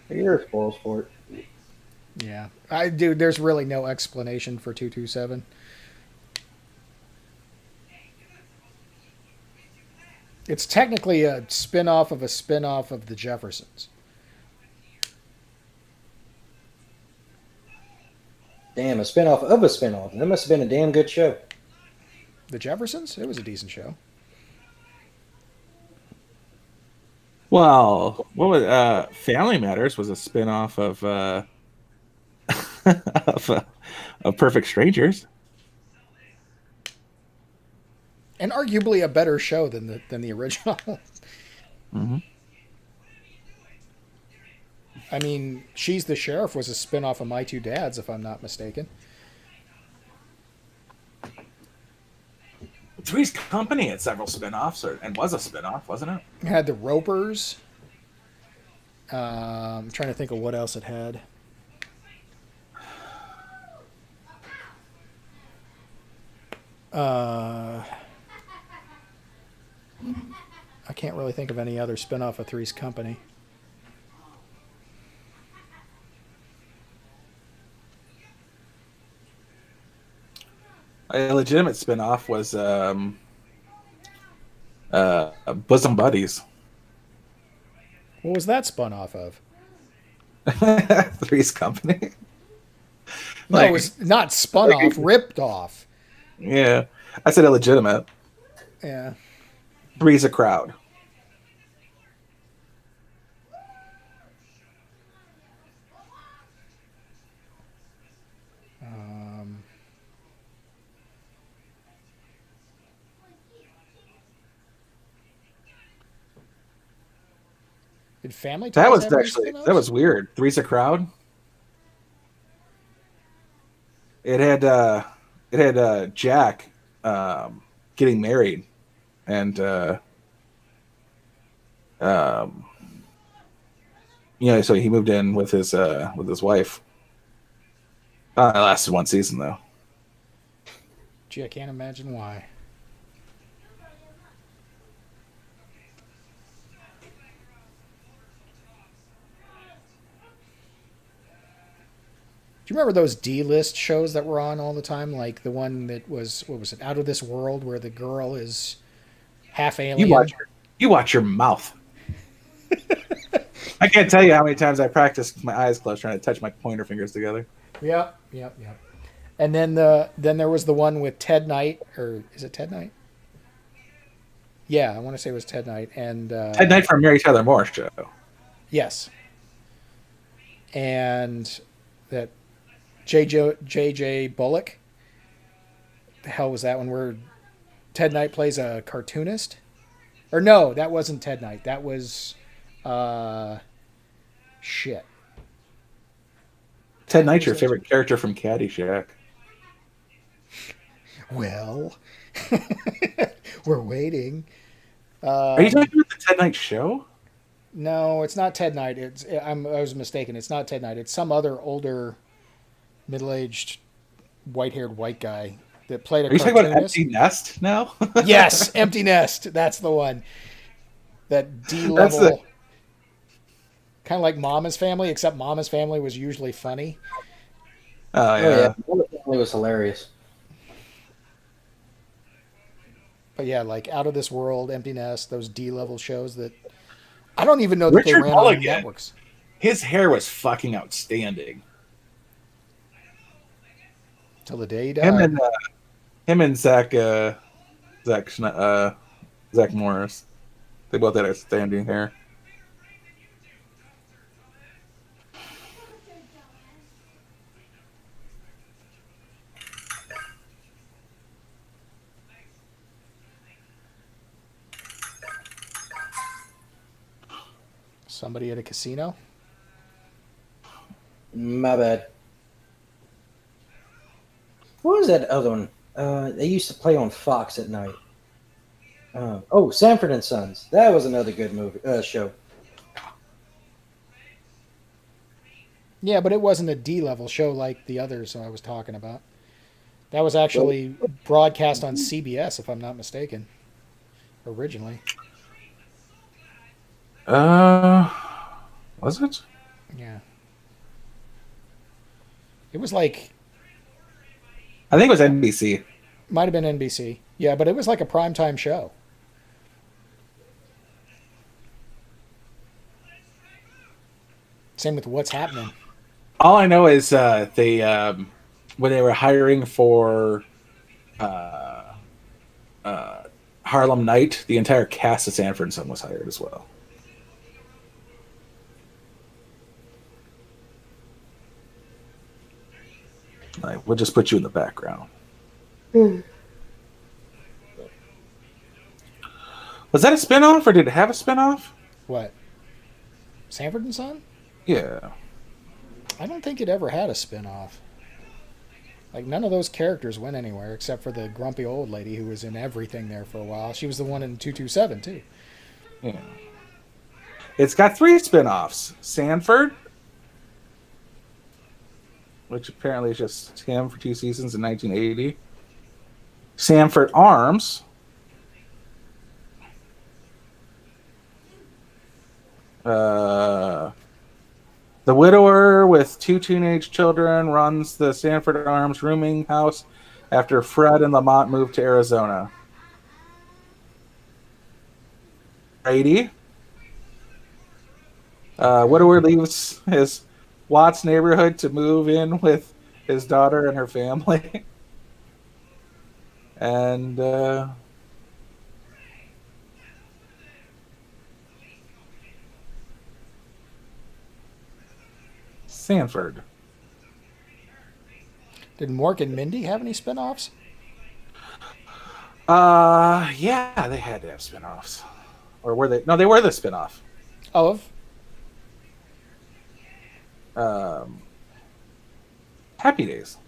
You're a spoil sport. Yeah. There's really no explanation for 227. It's technically a spin-off of a spin-off of the Jeffersons. Damn, a spinoff of a spinoff. That must have been a damn good show. The Jeffersons? It was a decent show. Well, what was Family Matters was a spin-off of of Perfect Strangers. And arguably a better show than the original. Mm-hmm. I mean, She's the Sheriff was a spinoff of My Two Dads, if I'm not mistaken. Three's Company had several spin-offs, and was a spin-off, wasn't it? It had the Ropers. I'm trying to think of what else it had. I can't really think of any other spinoff of Three's Company. A legitimate spin-off was Bosom Buddies. What was that spun off of? Three's Company. No, it was not spun off, ripped off. Yeah, I said illegitimate. Yeah. Three's a crowd. Did Family Ties That was have any actually spin-offs? that was weird. Three's a crowd. It had Jack getting married, and so he moved in with his wife. It lasted one season though. Gee, I can't imagine why. Do you remember those D-list shows that were on all the time? Like the one that was, what was it, Out of This World, where the girl is half alien? You watch your mouth. I can't tell you how many times I practiced my eyes closed trying to touch my pointer fingers together. Yep. And then there was the one with Ted Knight, or is it Ted Knight? Yeah, I want to say it was Ted Knight. And Ted Knight from Mary Tyler Moore show. Yes. And that J.J. Bullock. The hell was that one where Ted Knight plays a cartoonist? Or no, that wasn't Ted Knight. That was shit. Ted Knight's your favorite character from Caddyshack. Well, we're waiting. Are you talking about the Ted Knight show? No, it's not Ted Knight. I was mistaken. It's not Ted Knight. It's some other older, middle-aged, white-haired white guy that played a Are you talking about cartoonist. Empty Nest now? Yes, Empty Nest. That's the one. That D-level, kind of like Mama's Family, except Mama's Family was usually funny. Oh yeah. It was hilarious. But yeah, like Out of This World, Empty Nest, those D-level shows that I don't even know that Richard they ran Mulligan. on networks. His hair was fucking outstanding. Till the day he died. Him and Zach Morris. They both had outstanding hair. Somebody at a casino? My bad. What was that other one? They used to play on Fox at night. Sanford and Sons. That was another good movie show. Yeah, but it wasn't a D-level show like the others I was talking about. That was actually broadcast on CBS, if I'm not mistaken, originally. Was it? Yeah. It was like, I think it was NBC. might have been NBC. Yeah, but it was like a primetime show. Same with What's Happening. All I know is they when they were hiring for Harlem Night, the entire cast of Sanford and Son was hired as well. Like, we'll just put you in the background. Was that a spinoff, or did it have a spinoff? What? Sanford and Son? Yeah. I don't think it ever had a spin-off. Like, none of those characters went anywhere except for the grumpy old lady who was in everything there for a while. She was the one in 227, too. Yeah. It's got 3 spin-offs. Sanford, which apparently is just him for 2 seasons in 1980. Sanford Arms. The widower with 2 teenage children runs the Sanford Arms rooming house after Fred and Lamont moved to Arizona. Brady. Widower leaves his Watts neighborhood to move in with his daughter and her family. And Sanford. Did Mork and Mindy have any spin-offs? Yeah, they had to have spin-offs. Or were they? No, they were the spin-off. Of? Happy Days.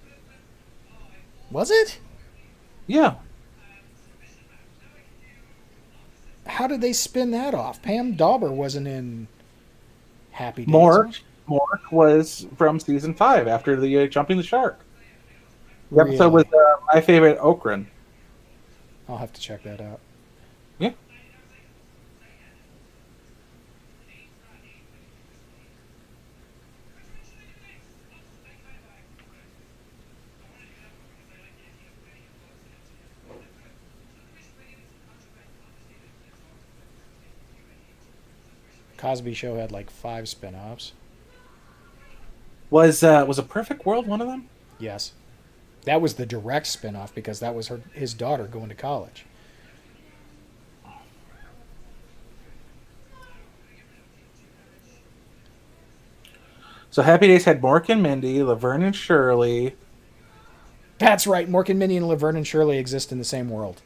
Was it? Yeah. How did they spin that off? Pam Dauber wasn't in Happy Days. Mork was from season 5 after the Jumping the Shark. The episode Really? was My Favorite Okran. I'll have to check that out. Yeah. Cosby Show had like 5 spin-offs. Was A Perfect World one of them? Yes. That was the direct spin-off because that was his daughter going to college. So Happy Days had Mork and Mindy, Laverne and Shirley. That's right. Mork and Mindy and Laverne and Shirley exist in the same world.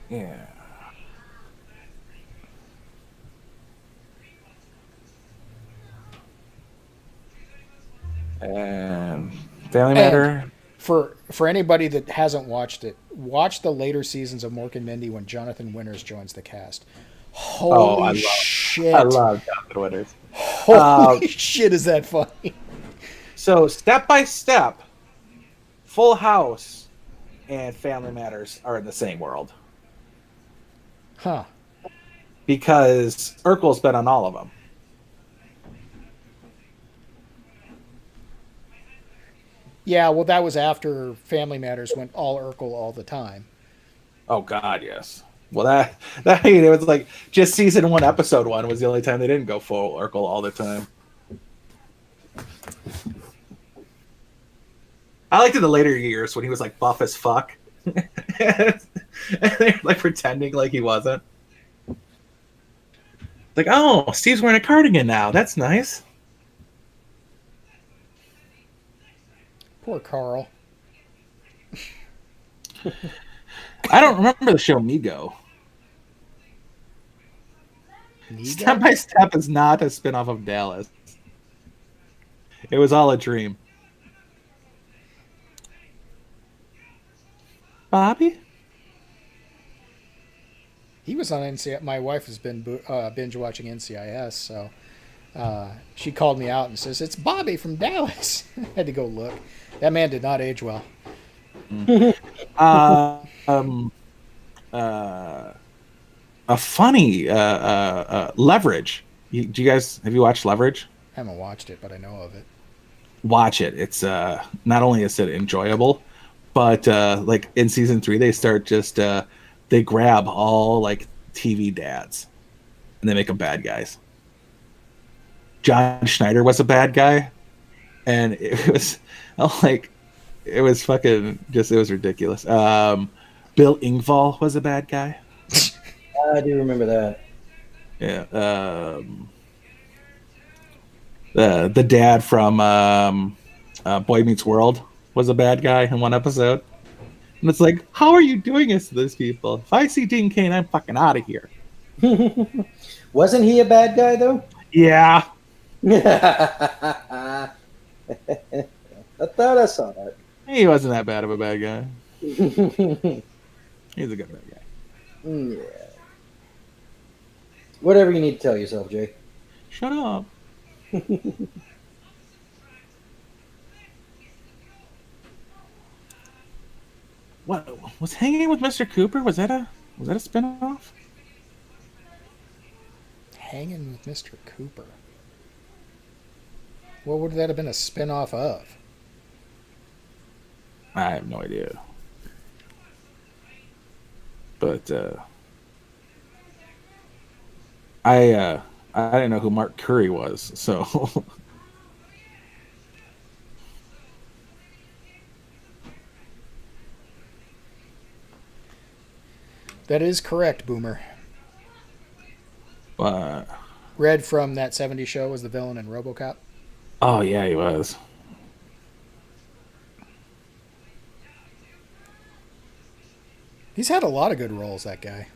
Yeah. And Family Matter. For anybody that hasn't watched it, watch the later seasons of Mork and Mindy when Jonathan Winters joins the cast. Holy shit. I love Jonathan Winters. Holy shit, is that funny? So Step by Step, Full House, and Family Matters are in the same world. Huh. Because Urkel's been on all of them. Yeah, well, that was after Family Matters went all Urkel all the time. Oh God, yes. Well, that I mean, it was like just season 1, episode 1 was the only time they didn't go full Urkel all the time. I liked it in the later years when he was like buff as fuck, and they were like pretending like he wasn't. Like, oh, Steve's wearing a cardigan now. That's nice. Poor Carl. I don't remember the show Migo. Step by Step is not a spinoff of Dallas. It was all a dream. Bobby? He was on NCIS. My wife has been binge watching NCIS, so she called me out and says, "It's Bobby from Dallas." I had to go look. That man did not age well. A funny Leverage. Do you guys have you watched Leverage? I haven't watched it, but I know of it. Watch it. It's not only is it enjoyable, but like in season 3 they start just they grab all like TV dads and they make them bad guys. John Schneider was a bad guy, and it was like it was fucking just it was ridiculous. Bill Engvall was a bad guy. I do remember that. Yeah. The dad from Boy Meets World was a bad guy in one episode. And it's like, how are you doing this to those people? If I see Dean Cain, I'm fucking out of here. Wasn't he a bad guy, though? Yeah. I thought I saw that. He wasn't that bad of a bad guy. He's a good bad guy. Yeah. Whatever you need to tell yourself, Jay. Shut up. What was Hanging with Mr. Cooper? Was that a spinoff? Hanging with Mr. Cooper. What would that have been a spin-off of? I have no idea. But I didn't know who Mark Curry was, so That is correct, Boomer. uh, Red from that 70s show was the villain in RoboCop. oh yeah, he was. He's had a lot of good roles, that guy.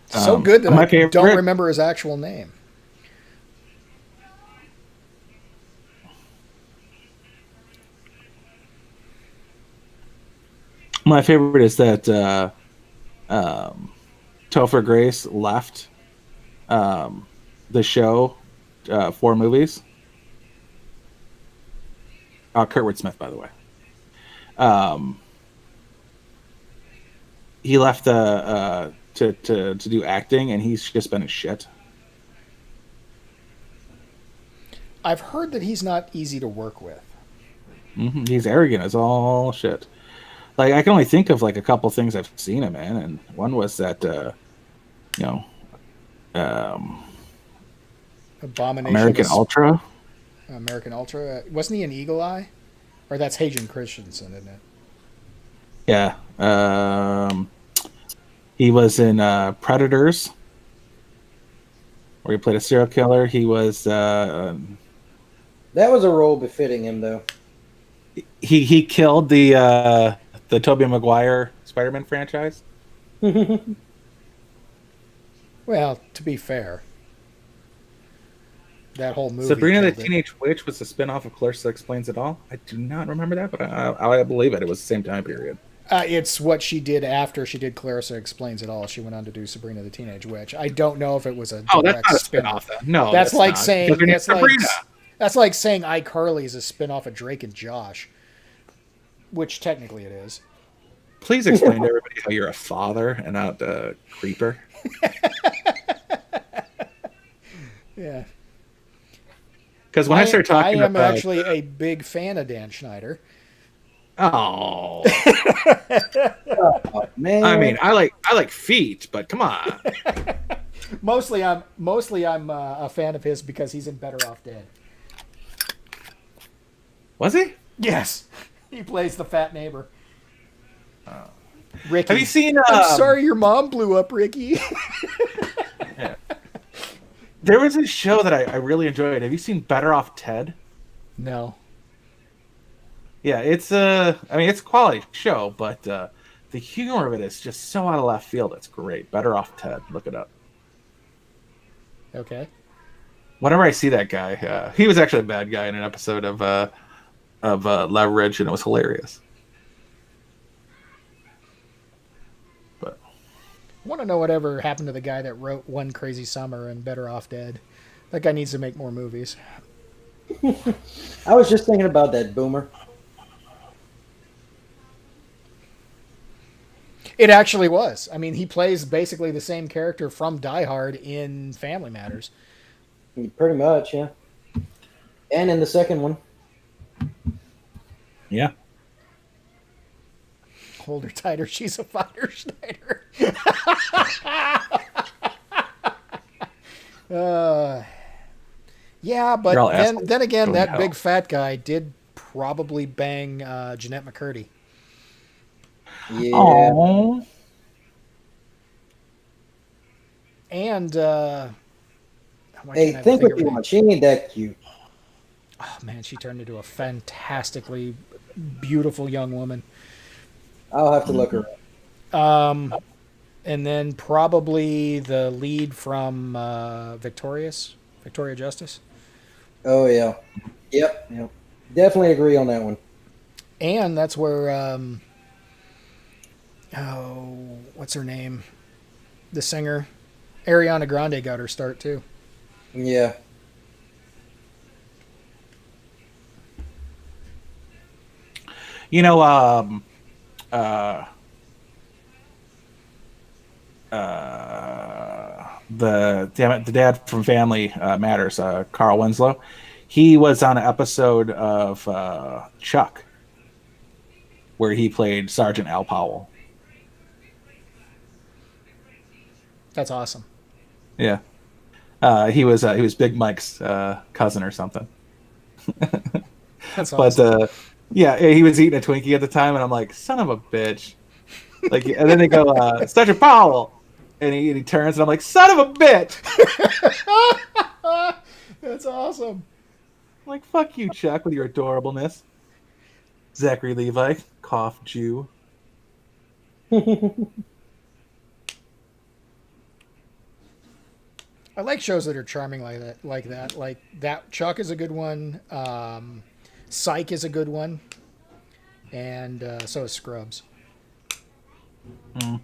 So good that I don't remember his actual name. My favorite is that Topher Grace left the show for movies. Kurtwood Smith, by the way. He left to do acting, and he's just been a shit. I've heard that he's not easy to work with. Mm-hmm. He's arrogant as all shit. Like, I can only think of like a couple things I've seen him in, and one was that Abomination. American Ultra. American Ultra. Wasn't he an Eagle Eye? Or that's Hayden Christensen, isn't it? Yeah. He was in Predators, where he played a serial killer. He was that was a role befitting him, though. he killed the Tobey Maguire Spider-Man franchise. Well, to be fair, that whole movie. Sabrina the Teenage Witch was a spin-off of Clarissa Explains It All. I do not remember that, but I believe it. It was the same time period. It's what she did after she did Clarissa Explains It All. She went on to do Sabrina the Teenage Witch. I don't know if it was a direct that's not a spin-off, then. No, that's like not. saying Sabrina. That's like saying iCarly is a spin-off of Drake and Josh, which technically it is. Please explain to everybody how you're a father and not a creeper. Yeah. Because when I start talking I am about... actually a big fan of Dan Schneider. Oh. Oh, man. I mean, I like feet, but come on. Mostly I'm a fan of his because he's in Better Off Dead. Was he? Yes. He plays the fat neighbor. Ricky. Have you seen... I'm sorry your mom blew up, Ricky. Yeah. There was a show that I really enjoyed. Have you seen Better Off Ted? No. Yeah, it's a quality show, but the humor of it is just so out of left field. It's great. Better Off Ted. Look it up. Okay. Whenever I see that guy, he was actually a bad guy in an episode of Leverage, and it was hilarious. But I want to know whatever happened to the guy that wrote One Crazy Summer and Better Off Dead. That guy needs to make more movies. I was just thinking about that, Boomer. It actually was. I mean, he plays basically the same character from Die Hard in Family Matters. Pretty much, yeah. And in the second one. yeah. Hold her tighter, she's a fighter, Schneider. Yeah, but then again, that big fat guy did probably bang Jeanette McCurdy. Yeah. Aww. And hey, think what you want. She ain't that cute. Oh man, she turned into a fantastically beautiful young woman. I'll have to look her up. And then probably the lead from Victoria Justice. Oh yeah. Yep. Yep. Definitely agree on that one. And that's where, oh, what's her name? The singer. Ariana Grande got her start, too. Yeah. You know, the dad from Family Matters, Carl Winslow, he was on an episode of Chuck where he played Sergeant Al Powell. That's awesome. Yeah, he was Big Mike's cousin or something. That's But awesome. yeah, he was eating a Twinkie at the time, and I'm like, son of a bitch. Like, and then they go, Sergeant Powell, and he turns, and I'm like, son of a bitch. That's awesome. I'm like, fuck you, Chuck, with your adorableness. Zachary Levi, cough Jew. I like shows that are charming like that. Like that. Chuck is a good one. Psych is a good one, and so is Scrubs. Mm.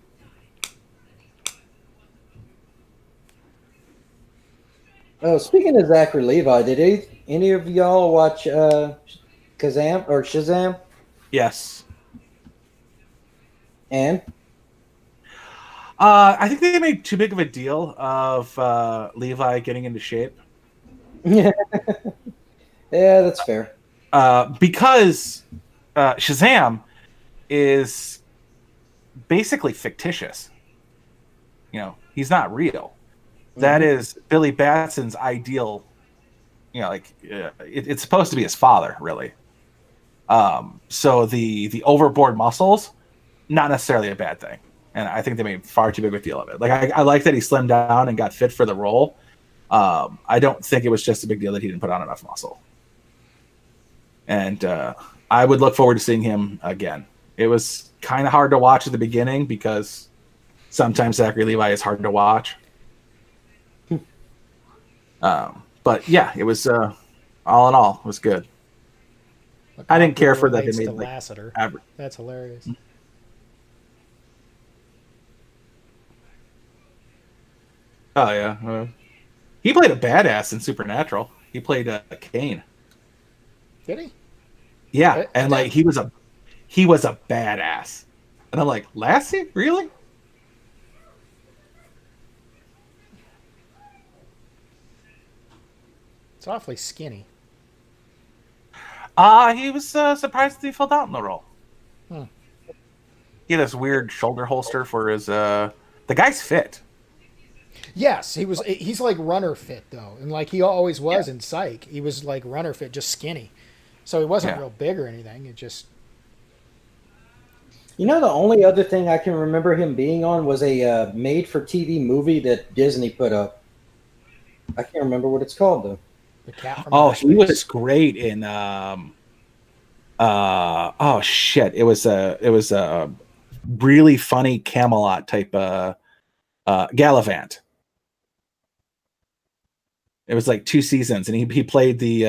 Oh, speaking of Zachary Levi, did any of y'all watch Kazam or Shazam? Yes. And I think they made too big of a deal of Levi getting into shape. yeah, that's fair. Because Shazam is basically fictitious. You know, he's not real. That is Billy Batson's ideal. You know, like it's supposed to be his father, really. So the overboard muscles, not necessarily a bad thing, and I think they made far too big of a deal of it. Like I like that he slimmed down and got fit for the role. I don't think it was just a big deal that he didn't put on enough muscle. And I would look forward to seeing him again. It was kind of hard to watch at the beginning because sometimes Zachary Levi is hard to watch. But yeah, it was all in all, it was good. I didn't care for that they made like Lassiter. average. That's hilarious. Oh yeah, he played a badass in Supernatural. He played Kane. Did he? Yeah, and like he was a badass, and I'm like, Lassie, really? It's awfully skinny. He was surprised that he filled out in the role. Hmm. He had this weird shoulder holster for his. The guy's fit. Yes, he was. He's like runner fit though, and like he always was in Psych. He was like runner fit, just skinny. So he wasn't real big or anything. It just. You know, the only other thing I can remember him being on was a made-for-TV movie that Disney put up. I can't remember what it's called though. The Cat from Oh, Outer he Space. was great in. Oh shit! It was a really funny Camelot type Gallivant. It was like 2 seasons, and he played the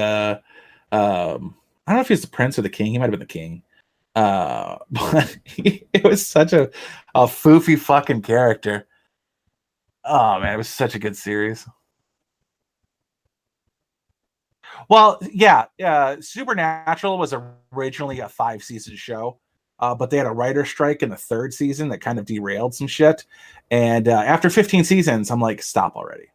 I don't know if he was the prince or the king. He might have been the king. But it was such a foofy fucking character. Oh man, it was such a good series. Well, yeah, Supernatural was originally a 5-season show, but they had a writer strike in the 3rd season that kind of derailed some shit. And after 15 seasons, I'm like, stop already.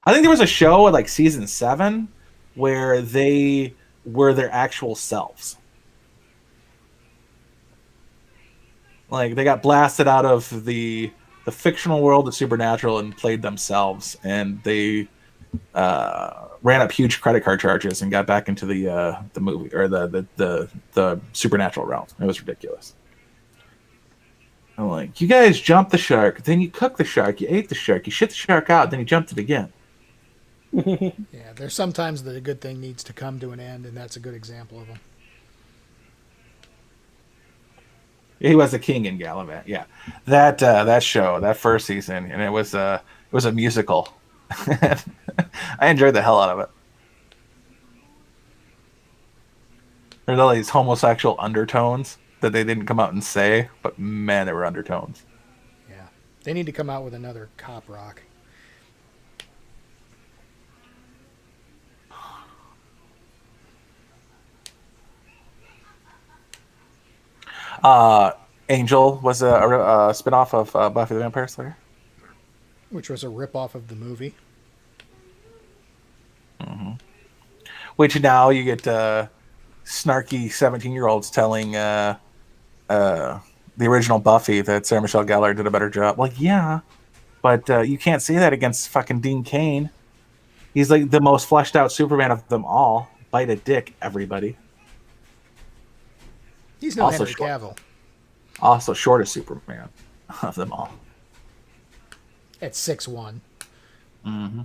I think there was a show at like season 7 where they were their actual selves. Like they got blasted out of the fictional world of Supernatural and played themselves, and they ran up huge credit card charges and got back into the movie or the Supernatural realm. It was ridiculous. I'm like, you guys jumped the shark, then you cooked the shark, you ate the shark, you shit the shark out, then you jumped it again. Yeah, there's sometimes that a good thing needs to come to an end, and that's a good example of them. He was the king in Gallivant. Yeah, that show, that first season, and it was a musical. I enjoyed the hell out of it. There's all these homosexual undertones that they didn't come out and say, but man, there were undertones. Yeah, they need to come out with another cop rock. Angel was a spin-off of Buffy the Vampire Slayer. Which was a ripoff of the movie. Which now you get snarky 17-year-olds telling the original Buffy that Sarah Michelle Gellar did a better job. Well, yeah, but you can't say that against fucking Dean Cain. He's like the most fleshed out Superman of them all. Bite a dick, everybody. He's no Also Henry short. Cavill. Also shortest Superman of them all. At 6'1". Mm-hmm.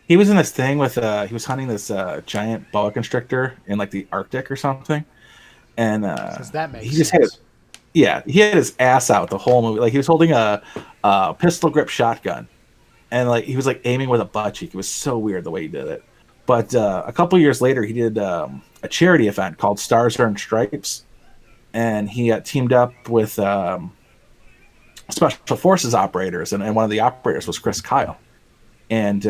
He was in this thing with he was hunting this giant boa constrictor in like the Arctic or something, and Does that make he just sense? he had his ass out the whole movie. Like he was holding a pistol grip shotgun, and like he was like aiming with a butt cheek. It was so weird the way he did it. But a couple years later, he did a charity event called Stars Earned Stripes, and he teamed up with special forces operators, and one of the operators was Chris Kyle. And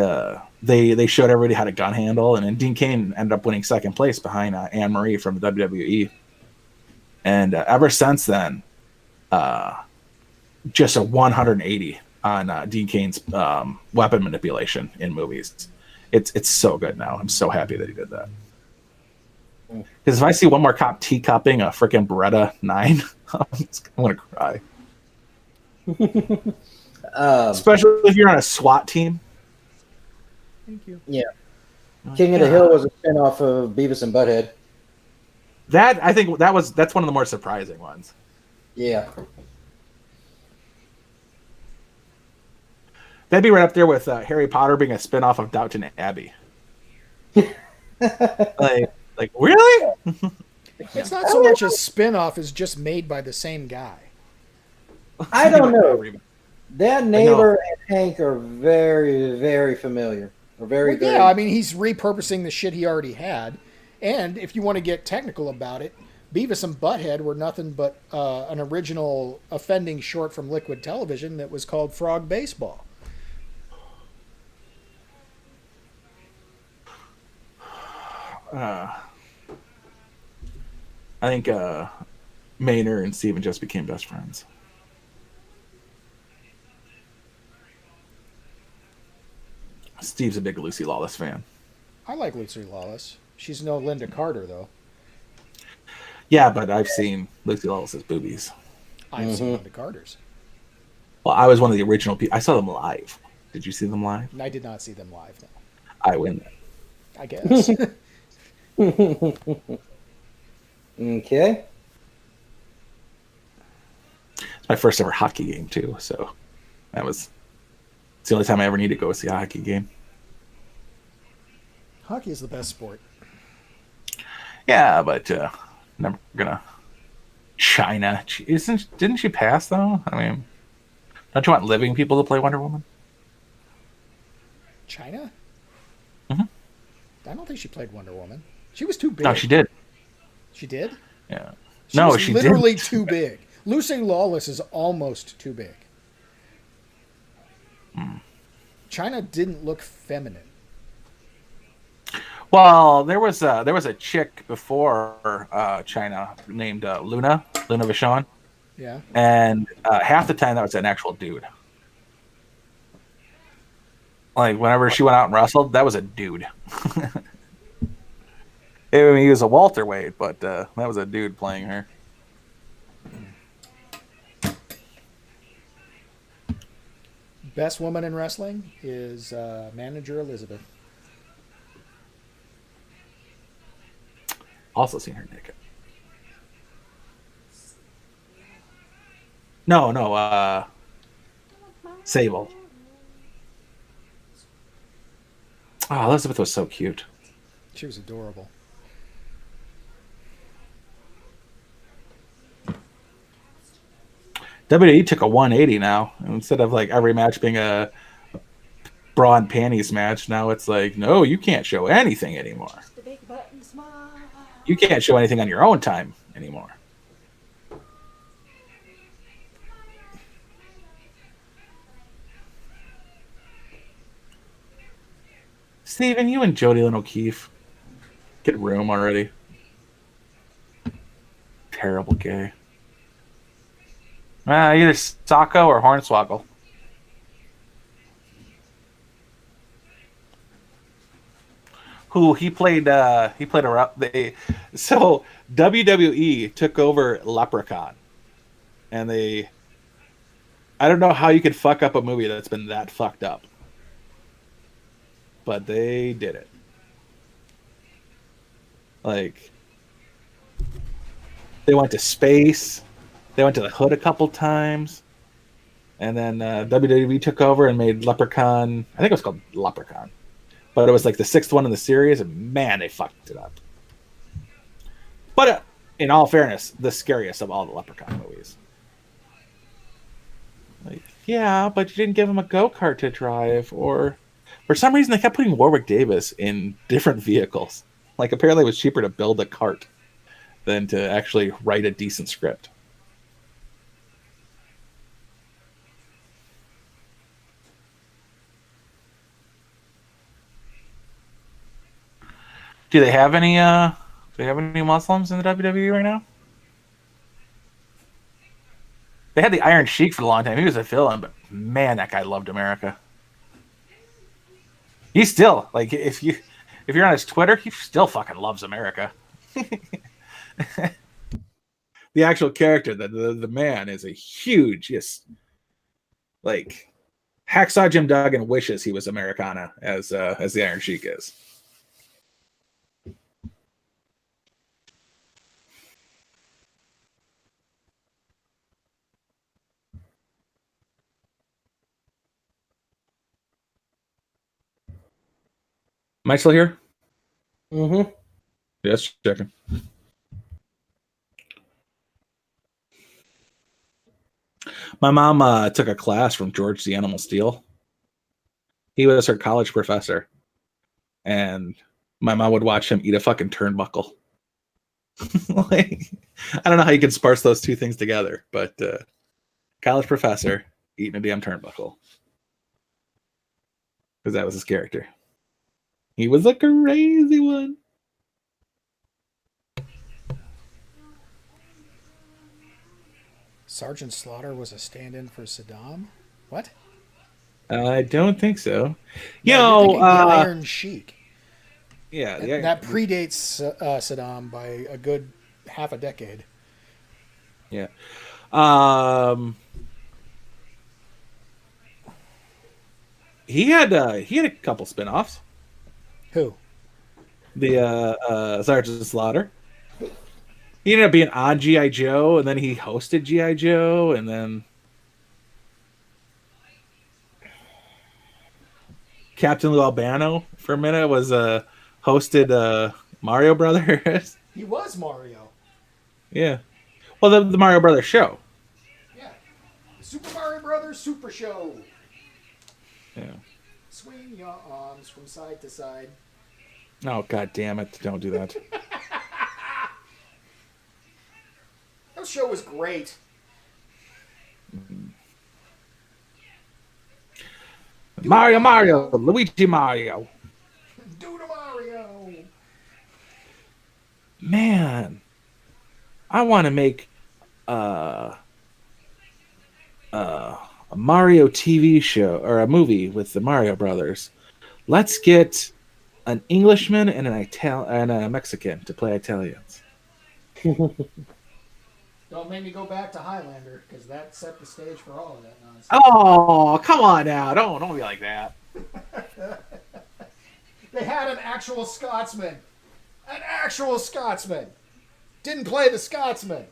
they showed everybody how to gun handle, and then Dean Cain ended up winning second place behind Anne Marie from the WWE. And ever since then, just a 180 on Dean Cain's weapon manipulation in movies. It's so good now. I'm so happy that he did that. Because if I see one more cop teacupping a freaking Beretta 9, I'm going to cry. Especially if you're on a SWAT team. Thank you. Yeah. King of the Hill was a spinoff of Beavis and Butthead. I think that's one of the more surprising ones. Yeah. That'd be right up there with Harry Potter being a spinoff of Downton Abbey. like really? It's not so much a spin-off as just made by the same guy. I don't know. That neighbor and Hank are very, very familiar. Or very, very. Yeah, I mean, he's repurposing the shit he already had. And if you want to get technical about it, Beavis and Butthead were nothing but an original offending short from Liquid Television that was called Frog Baseball. I think Maynard and Steven just became best friends. Steve's a big Lucy Lawless fan. I like Lucy Lawless. She's no Linda Carter, though. Yeah, but I've seen Lucy Lawless's boobies. I've seen Linda Carter's. Well, I was one of the original people. I saw them live. Did you see them live? I did not see them live, no. I win that. I guess. Okay. It's my first ever hockey game too, so it's the only time I ever need to go see a hockey game. Hockey is the best sport. Yeah, but never gonna. China didn't she pass though? I mean, don't you want living people to play Wonder Woman? China? Mm-hmm. I don't think she played Wonder Woman. She was too big. No, she did. She did? Yeah. She no, was she literally didn't. too big. Lucy Lawless is almost too big. China didn't look feminine. Well, there was a chick before China named Luna Vachon, Yeah. and half the time that was an actual dude. Like whenever she went out and wrestled, that was a dude. I mean, he was a welterweight, but that was a dude playing her. Best woman in wrestling is Manager Elizabeth. Also seen her naked. No, Sable. Oh, Elizabeth was so cute. She was adorable. WWE took a 180 now. Instead of like every match being a bra and panties match, now it's like, no, you can't show anything anymore. You can't show anything on your own time anymore. Steven, you and Jody Lynn O'Keefe. Get room already. Terrible gay. Either Sacco or Hornswoggle. Who he played a so WWE took over Leprechaun, and I don't know how you could fuck up a movie that's been that fucked up, but they did it. Like, they went to space, they went to the hood a couple times, and then WWE took over and made Leprechaun. I think it was called Leprechaun, but it was like the 6th one in the series, and man, they fucked it up. But in all fairness, the scariest of all the Leprechaun movies. Like, yeah, but you didn't give him a go-kart to drive, or for some reason they kept putting Warwick Davis in different vehicles. Like, apparently it was cheaper to build a cart than to actually write a decent script. Do they have any Muslims in the WWE right now? They had the Iron Sheik for a long time. He was a villain, but man, that guy loved America. He still, like, if you're on his Twitter, he still fucking loves America. The actual character, the man, is a huge, just like Hacksaw Jim Duggan wishes he was Americana as the Iron Sheik is. Am I still here? Mm-hmm. Yes, checking. My mom took a class from George the Animal Steel. He was her college professor, and my mom would watch him eat a fucking turnbuckle. Like, I don't know how you can sparse those two things together, but college professor eating a damn turnbuckle, because that was his character. He was a crazy one. Sergeant Slaughter was a stand-in for Saddam? What? I don't think so. You're thinking the Iron Sheik. Yeah, that predates Saddam by a good half a decade. Yeah. He had a couple spin-offs. Who? The Sergeant Slaughter. He ended up being on G.I. Joe, and then he hosted G.I. Joe, and then Captain Lou Albano for a minute was hosted Mario Brothers. He was Mario. Yeah. Well, the Mario Brothers show. Yeah. The Super Mario Brothers Super Show. Yeah. Swing your arms from side to side. Oh, god damn it. Don't do that. That show was great. Mario, Luigi Mario. Do to Mario. Man, I want to make a Mario TV show or a movie with the Mario Brothers. Let's get an Englishman and and a Mexican to play Italians. Don't make me go back to Highlander, because that set the stage for all of that nonsense. Oh, come on now. Don't be like that. They had an actual Scotsman. An actual Scotsman. Didn't play the Scotsman.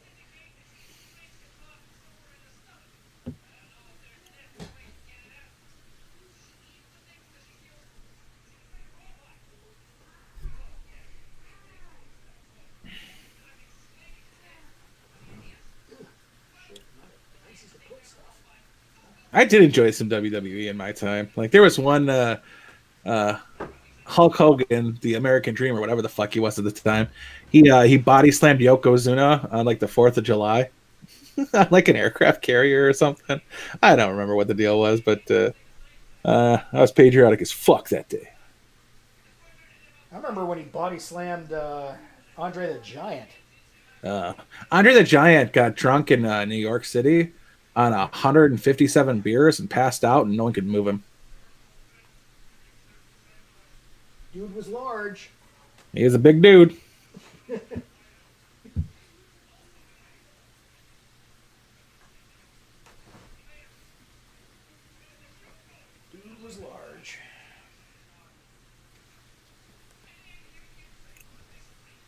I did enjoy some WWE in my time. Like there was one Hulk Hogan, the American Dream, or whatever the fuck he was at the time. He body slammed Yokozuna on like the 4th of July, on like an aircraft carrier or something. I don't remember what the deal was, but I was patriotic as fuck that day. I remember when he body slammed Andre the Giant. Andre the Giant got drunk in New York City on 157 beers and passed out, and no one could move him. Dude was large. He was a big dude. Dude was large.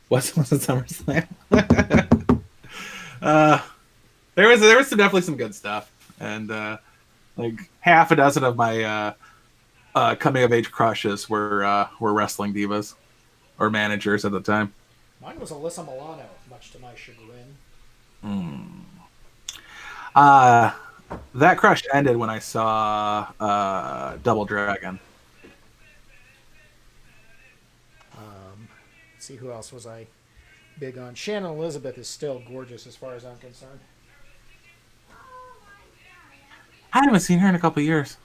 Was it SummerSlam? There was definitely some good stuff, and like half a dozen of my coming of age crushes were wrestling divas or managers at the time. Mine was Alyssa Milano, much to my chagrin. That crush ended when I saw Double Dragon. Let's see, who else was I big on? Shannon Elizabeth is still gorgeous as far as I'm concerned. I haven't seen her in a couple of years.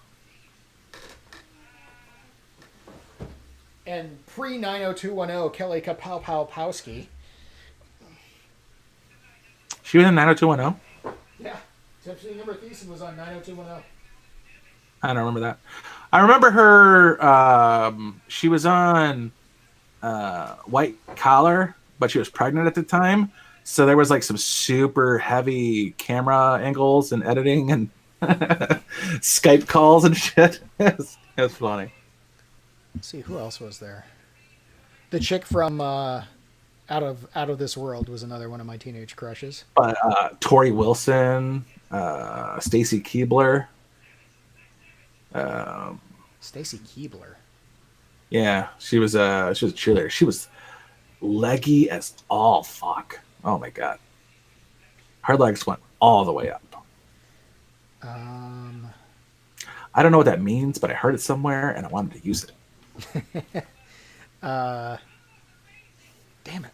And pre 90210, Kelly Kapowski. She was in 90210. Yeah, Tiffany Number Thiessen was on 90210. I don't remember that. I remember her. She was on White Collar, but she was pregnant at the time, so there was like some super heavy camera angles and editing and Skype calls and shit. It was funny. Let's see, who else was there? The chick from Out of This World was another one of my teenage crushes. But Tori Wilson, Stacy Keibler. Stacy Keibler. Yeah, she was a cheerleader. She was leggy as all fuck. Oh my god, her legs went all the way up. I don't know what that means, but I heard it somewhere and I wanted to use it. Damn it.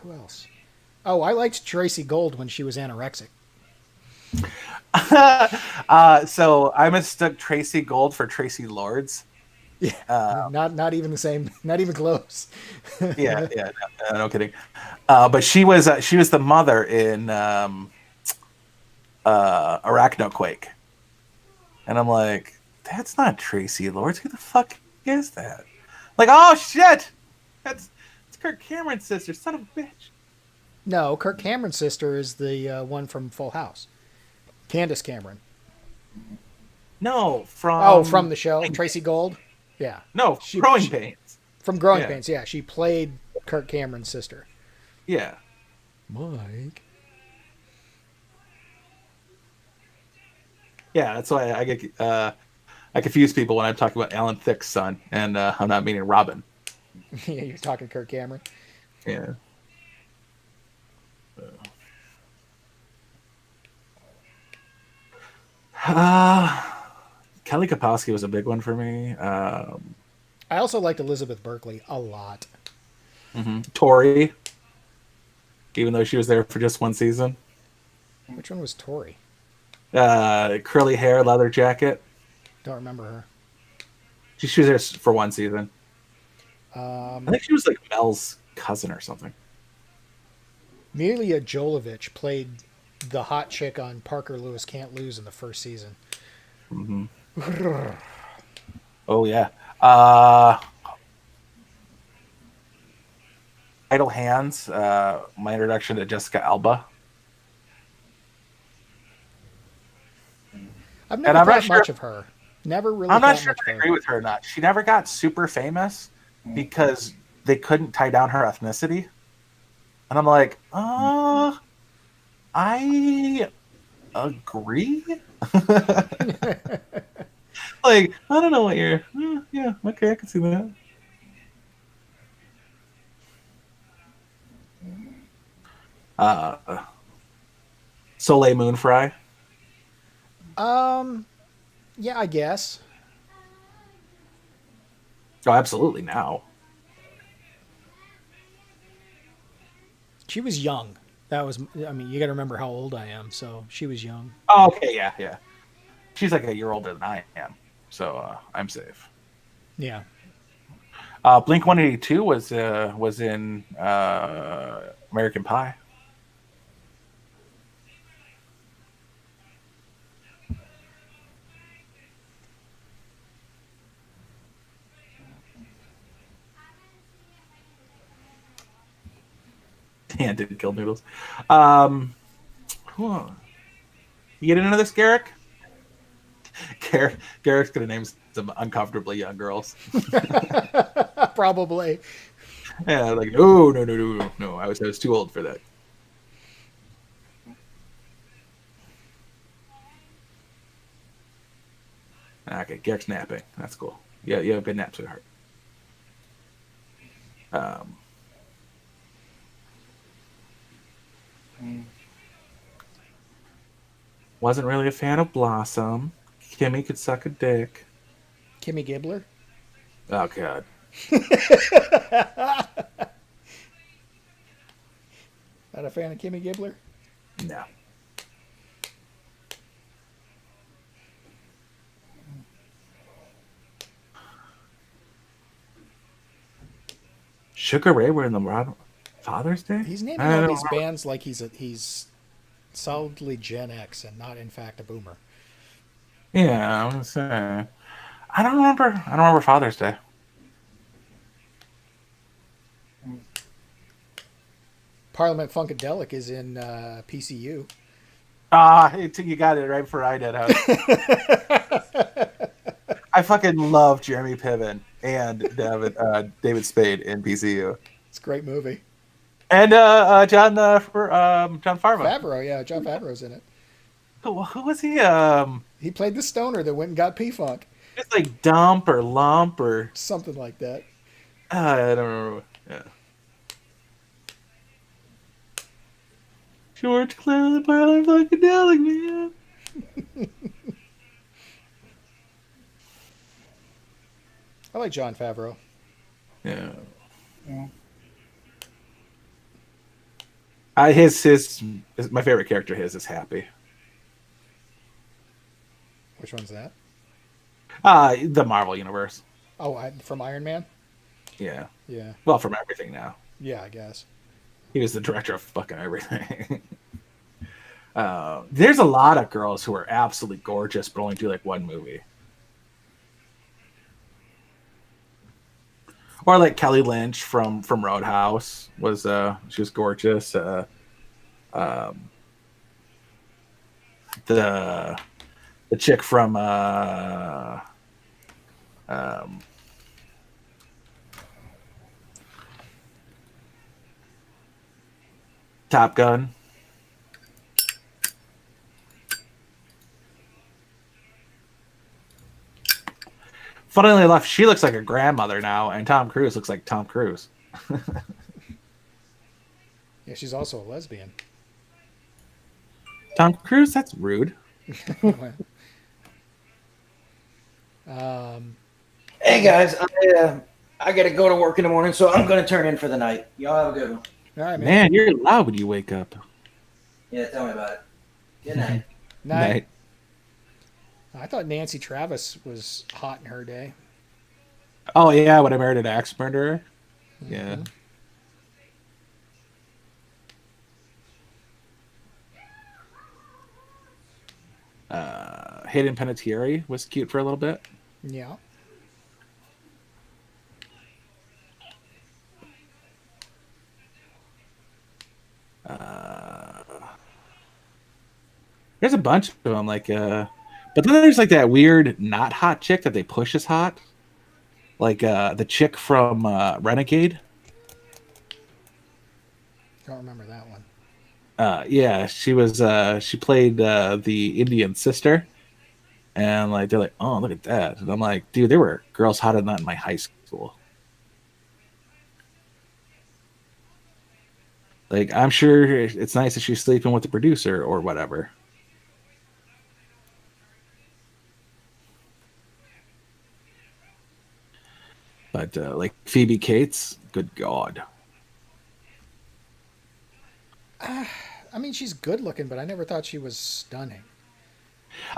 Who else? Oh, I liked Tracy Gold when she was anorexic. So I mistook Tracy Gold for Tracy Lords. Yeah, not even the same. Not even close. Yeah, no kidding. But she was the mother in Arachnoquake, and I'm like, that's not Tracy Lords. Who the fuck is that? Like, oh shit, it's Kirk Cameron's sister. Son of a bitch. No, Kirk Cameron's sister is the one from Full House. Candace Cameron. No, from from the show, Tracy Gold. Yeah. No, Growing Pains. From Growing Pains, yeah. She played Kirk Cameron's sister. Yeah. Mike. Yeah, that's why I get I confuse people when I'm talking about Alan Thicke's son, and I'm not meaning Robin. Yeah, you're talking Kirk Cameron. Yeah. Kelly Kapowski was a big one for me. I also liked Elizabeth Berkley a lot. Tori, even though she was there for just one season. Which one was Tori? Curly hair, leather jacket. Don't remember her. She was there for one season. Um, I think she was like Mel's cousin or something. Milia Jovovich played the hot chick on Parker Lewis Can't Lose in the first season. Mm-hmm. Oh yeah. Idle Hands. My introduction to Jessica Alba. I've never thought much of her. Never really. I'm not sure much if I of her. agree with her or not. She never got super famous because they couldn't tie down her ethnicity. And I'm like, I agree. Like, I don't know what you're. Yeah, okay, I can see that. Soleil Moon Fry. Yeah, I guess. Oh, absolutely now. She was young. That was, I mean, you got to remember how old I am, so she was young. Oh, okay, yeah, yeah. She's like a year older than I am, so I'm safe. Yeah. Blink 182 was in American Pie. Yeah, did kill noodles. Whew. You get into this, Garrick? Garrick's gonna name some uncomfortably young girls. Probably. Yeah, like no, no, no, no, no, no. I was too old for that. Okay, Garrick's napping. That's cool. Yeah, you have a good nap, sweetheart. Um, wasn't really a fan of Blossom. Kimmy could suck a dick. Kimmy Gibbler. Oh god. Not a fan of Kimmy Gibbler? No. Sugar Ray were in the Father's Day? He's naming I all don't these know. bands like he's solidly Gen X and not in fact a boomer. Yeah, I was gonna say. I don't remember. I don't remember Father's Day. Parliament Funkadelic is in PCU. Ah, you got it right before I did. Huh? I fucking love Jeremy Piven and David Spade in PCU, It's a great movie. and John Farva. Favreau, yeah, John Favreau's in it. Who was he? He played the stoner that went and got P-Funk. Just like Dump or Lump or Something like that. I don't remember. Yeah. George Clooney, Parliament Funkadelic, man. I like John Favreau. Yeah. Yeah. His my favorite character is Happy. Which one's that? The Marvel universe. Oh, from Iron Man? Yeah. Yeah. Well, from everything now. Yeah, I guess. He was the director of fucking everything. There's a lot of girls who are absolutely gorgeous, but only do like one movie. Or like Kelly Lynch from Roadhouse was she was gorgeous. The chick from Top Gun. Funnily enough, she looks like a grandmother now, and Tom Cruise looks like Tom Cruise. Yeah, she's also a lesbian. Tom Cruise? That's rude. Hey guys, I gotta go to work in the morning, so I'm gonna turn in for the night. Y'all have a good one. All right, man. Man, you're loud when you wake up. Yeah, tell me about it. Good night. Night. I thought Nancy Travis was hot in her day. Oh yeah, when I married an axe murderer. Yeah. Hayden Panettiere was cute for a little bit. Yeah. There's a bunch of them, like, but then there's like that weird not hot chick that they push as hot, like the chick from Renegade. Don't remember that one. Yeah, she was. She played the Indian sister, and like they're like, oh, look at that, and I'm like, dude, there were girls hotter than that in my high school. Like, I'm sure it's nice that she's sleeping with the producer or whatever. But like Phoebe Cates, good God. I mean, she's good looking, but I never thought she was stunning.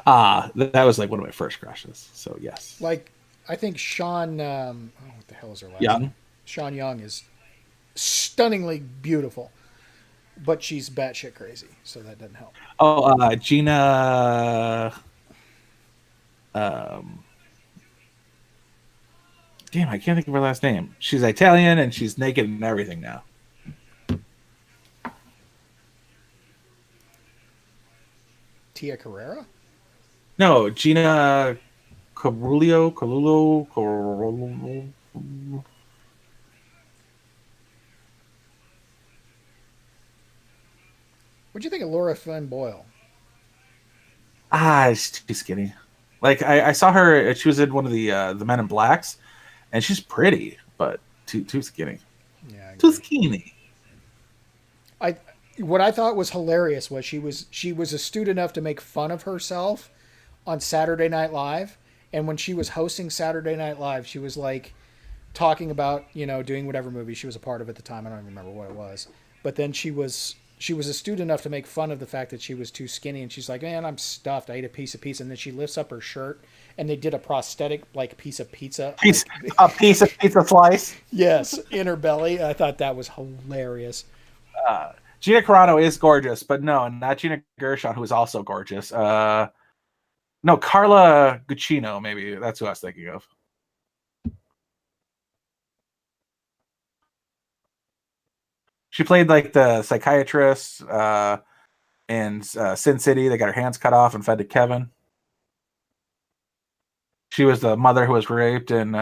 That was like one of my first crushes. So yes. Like, I think Sean, what the hell is her last Young. name? Sean Young is stunningly beautiful, but she's batshit crazy, so that doesn't help. Oh, Gina. Um, Damn, I can't think of her last name. She's Italian and she's naked and everything now. Tia Carrera? No, Gina Carullo. What'd you think of Laura Flynn Boyle? It's too skinny. Like I saw her. She was in one of the Men in Blacks, and she's pretty, but too skinny. Yeah, I Too agree. skinny. I what I thought was hilarious was she was astute enough to make fun of herself on Saturday Night Live, and when she was hosting Saturday Night Live, she was like talking about doing whatever movie she was a part of at the time. I don't even remember what it was, but then she was astute enough to make fun of the fact that she was too skinny, and she's like, "Man, I'm stuffed. I ate a piece of pizza," and then she lifts up her shirt, and they did a prosthetic like piece of pizza, A piece of pizza slice. yes, in her belly. I thought that was hilarious. Gina Carano is gorgeous, but no, not Gina Gershon, who is also gorgeous. No, Carla Gugino, maybe that's who I was thinking of. She played like the psychiatrist in Sin City. They got her hands cut off and fed to Kevin. She was the mother who was raped in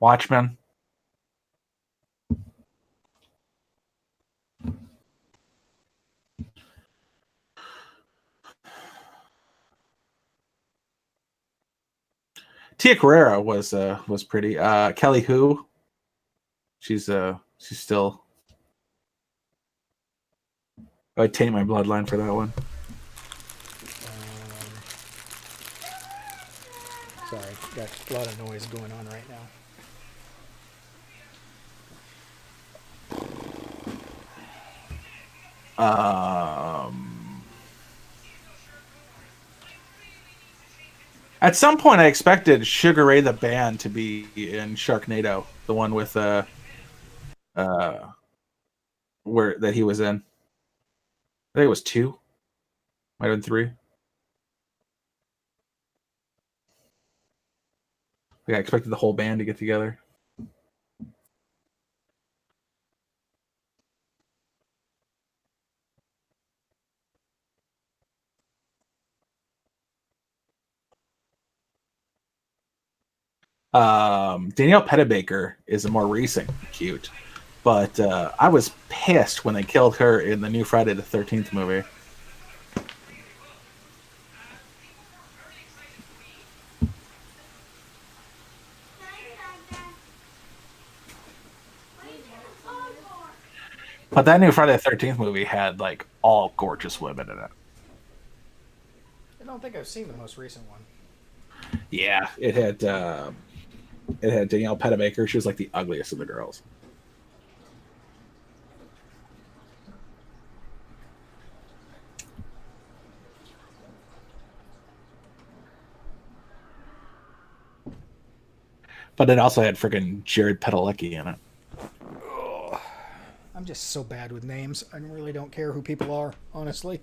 Watchmen. Tia Carrera was pretty. Kelly Hu, she's still. I taint my bloodline for that one. Sorry, got a lot of noise going on right now. At some point, I expected Sugar Ray the band to be in Sharknado, the one with where that he was in. I think it was 2, might have been 3. Yeah, I expected the whole band to get together. Danielle Pettibaker is a more recent cute, but I was pissed when they killed her in the new Friday the 13th movie. But that new Friday the 13th movie had like all gorgeous women in it. I don't think I've seen the most recent one. Yeah, it had Danielle Pettibaker. She was like the ugliest of the girls. But it also had freaking Jared Padalecki in it. I'm just so bad with names. I really don't care who people are, honestly.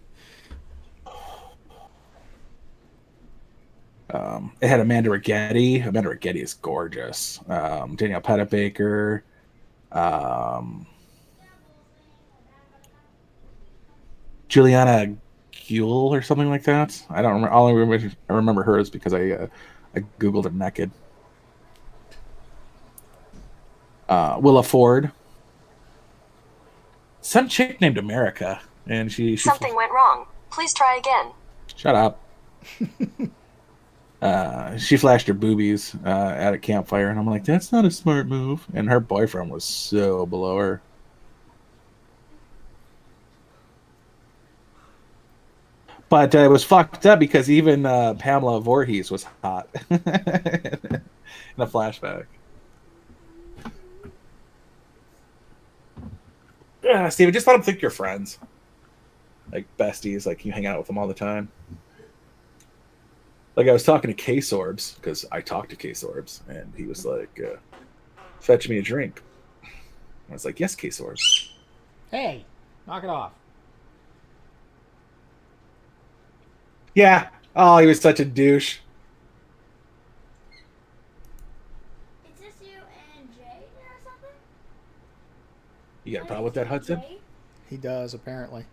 It had Amanda Rigetti. Amanda Rigetti is gorgeous. Danielle Pettibaker. Juliana Guel or something like that. I don't remember. All I remember her is because I googled her naked. Willa Ford. Some chick named America, and she Something went wrong. Please try again. Shut up. She flashed her boobies at a campfire, and I'm like, that's not a smart move. And her boyfriend was so below her. But it was fucked up because even Pamela Voorhees was hot. in a flashback. Yeah, Steven, just let them think you're friends. Like besties, like you hang out with them all the time. Like I was talking to K-Sorbs, because I talked to K-Sorbs, and he was like, fetch me a drink. I was like, yes, K-Sorbs. Hey, knock it off. Yeah. Oh, he was such a douche. Is this you and Jay or something? You got a problem with that, Hudson? Jay? He does, apparently.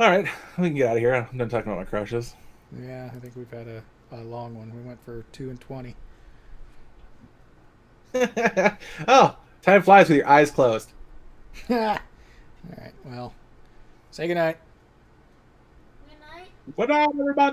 All right, we can get out of here. I'm done talking about my crushes. Yeah, I think we've had a long one. We went for 2 and 20. Oh, time flies with your eyes closed. All right, well, say goodnight. Good night. What up, everybody?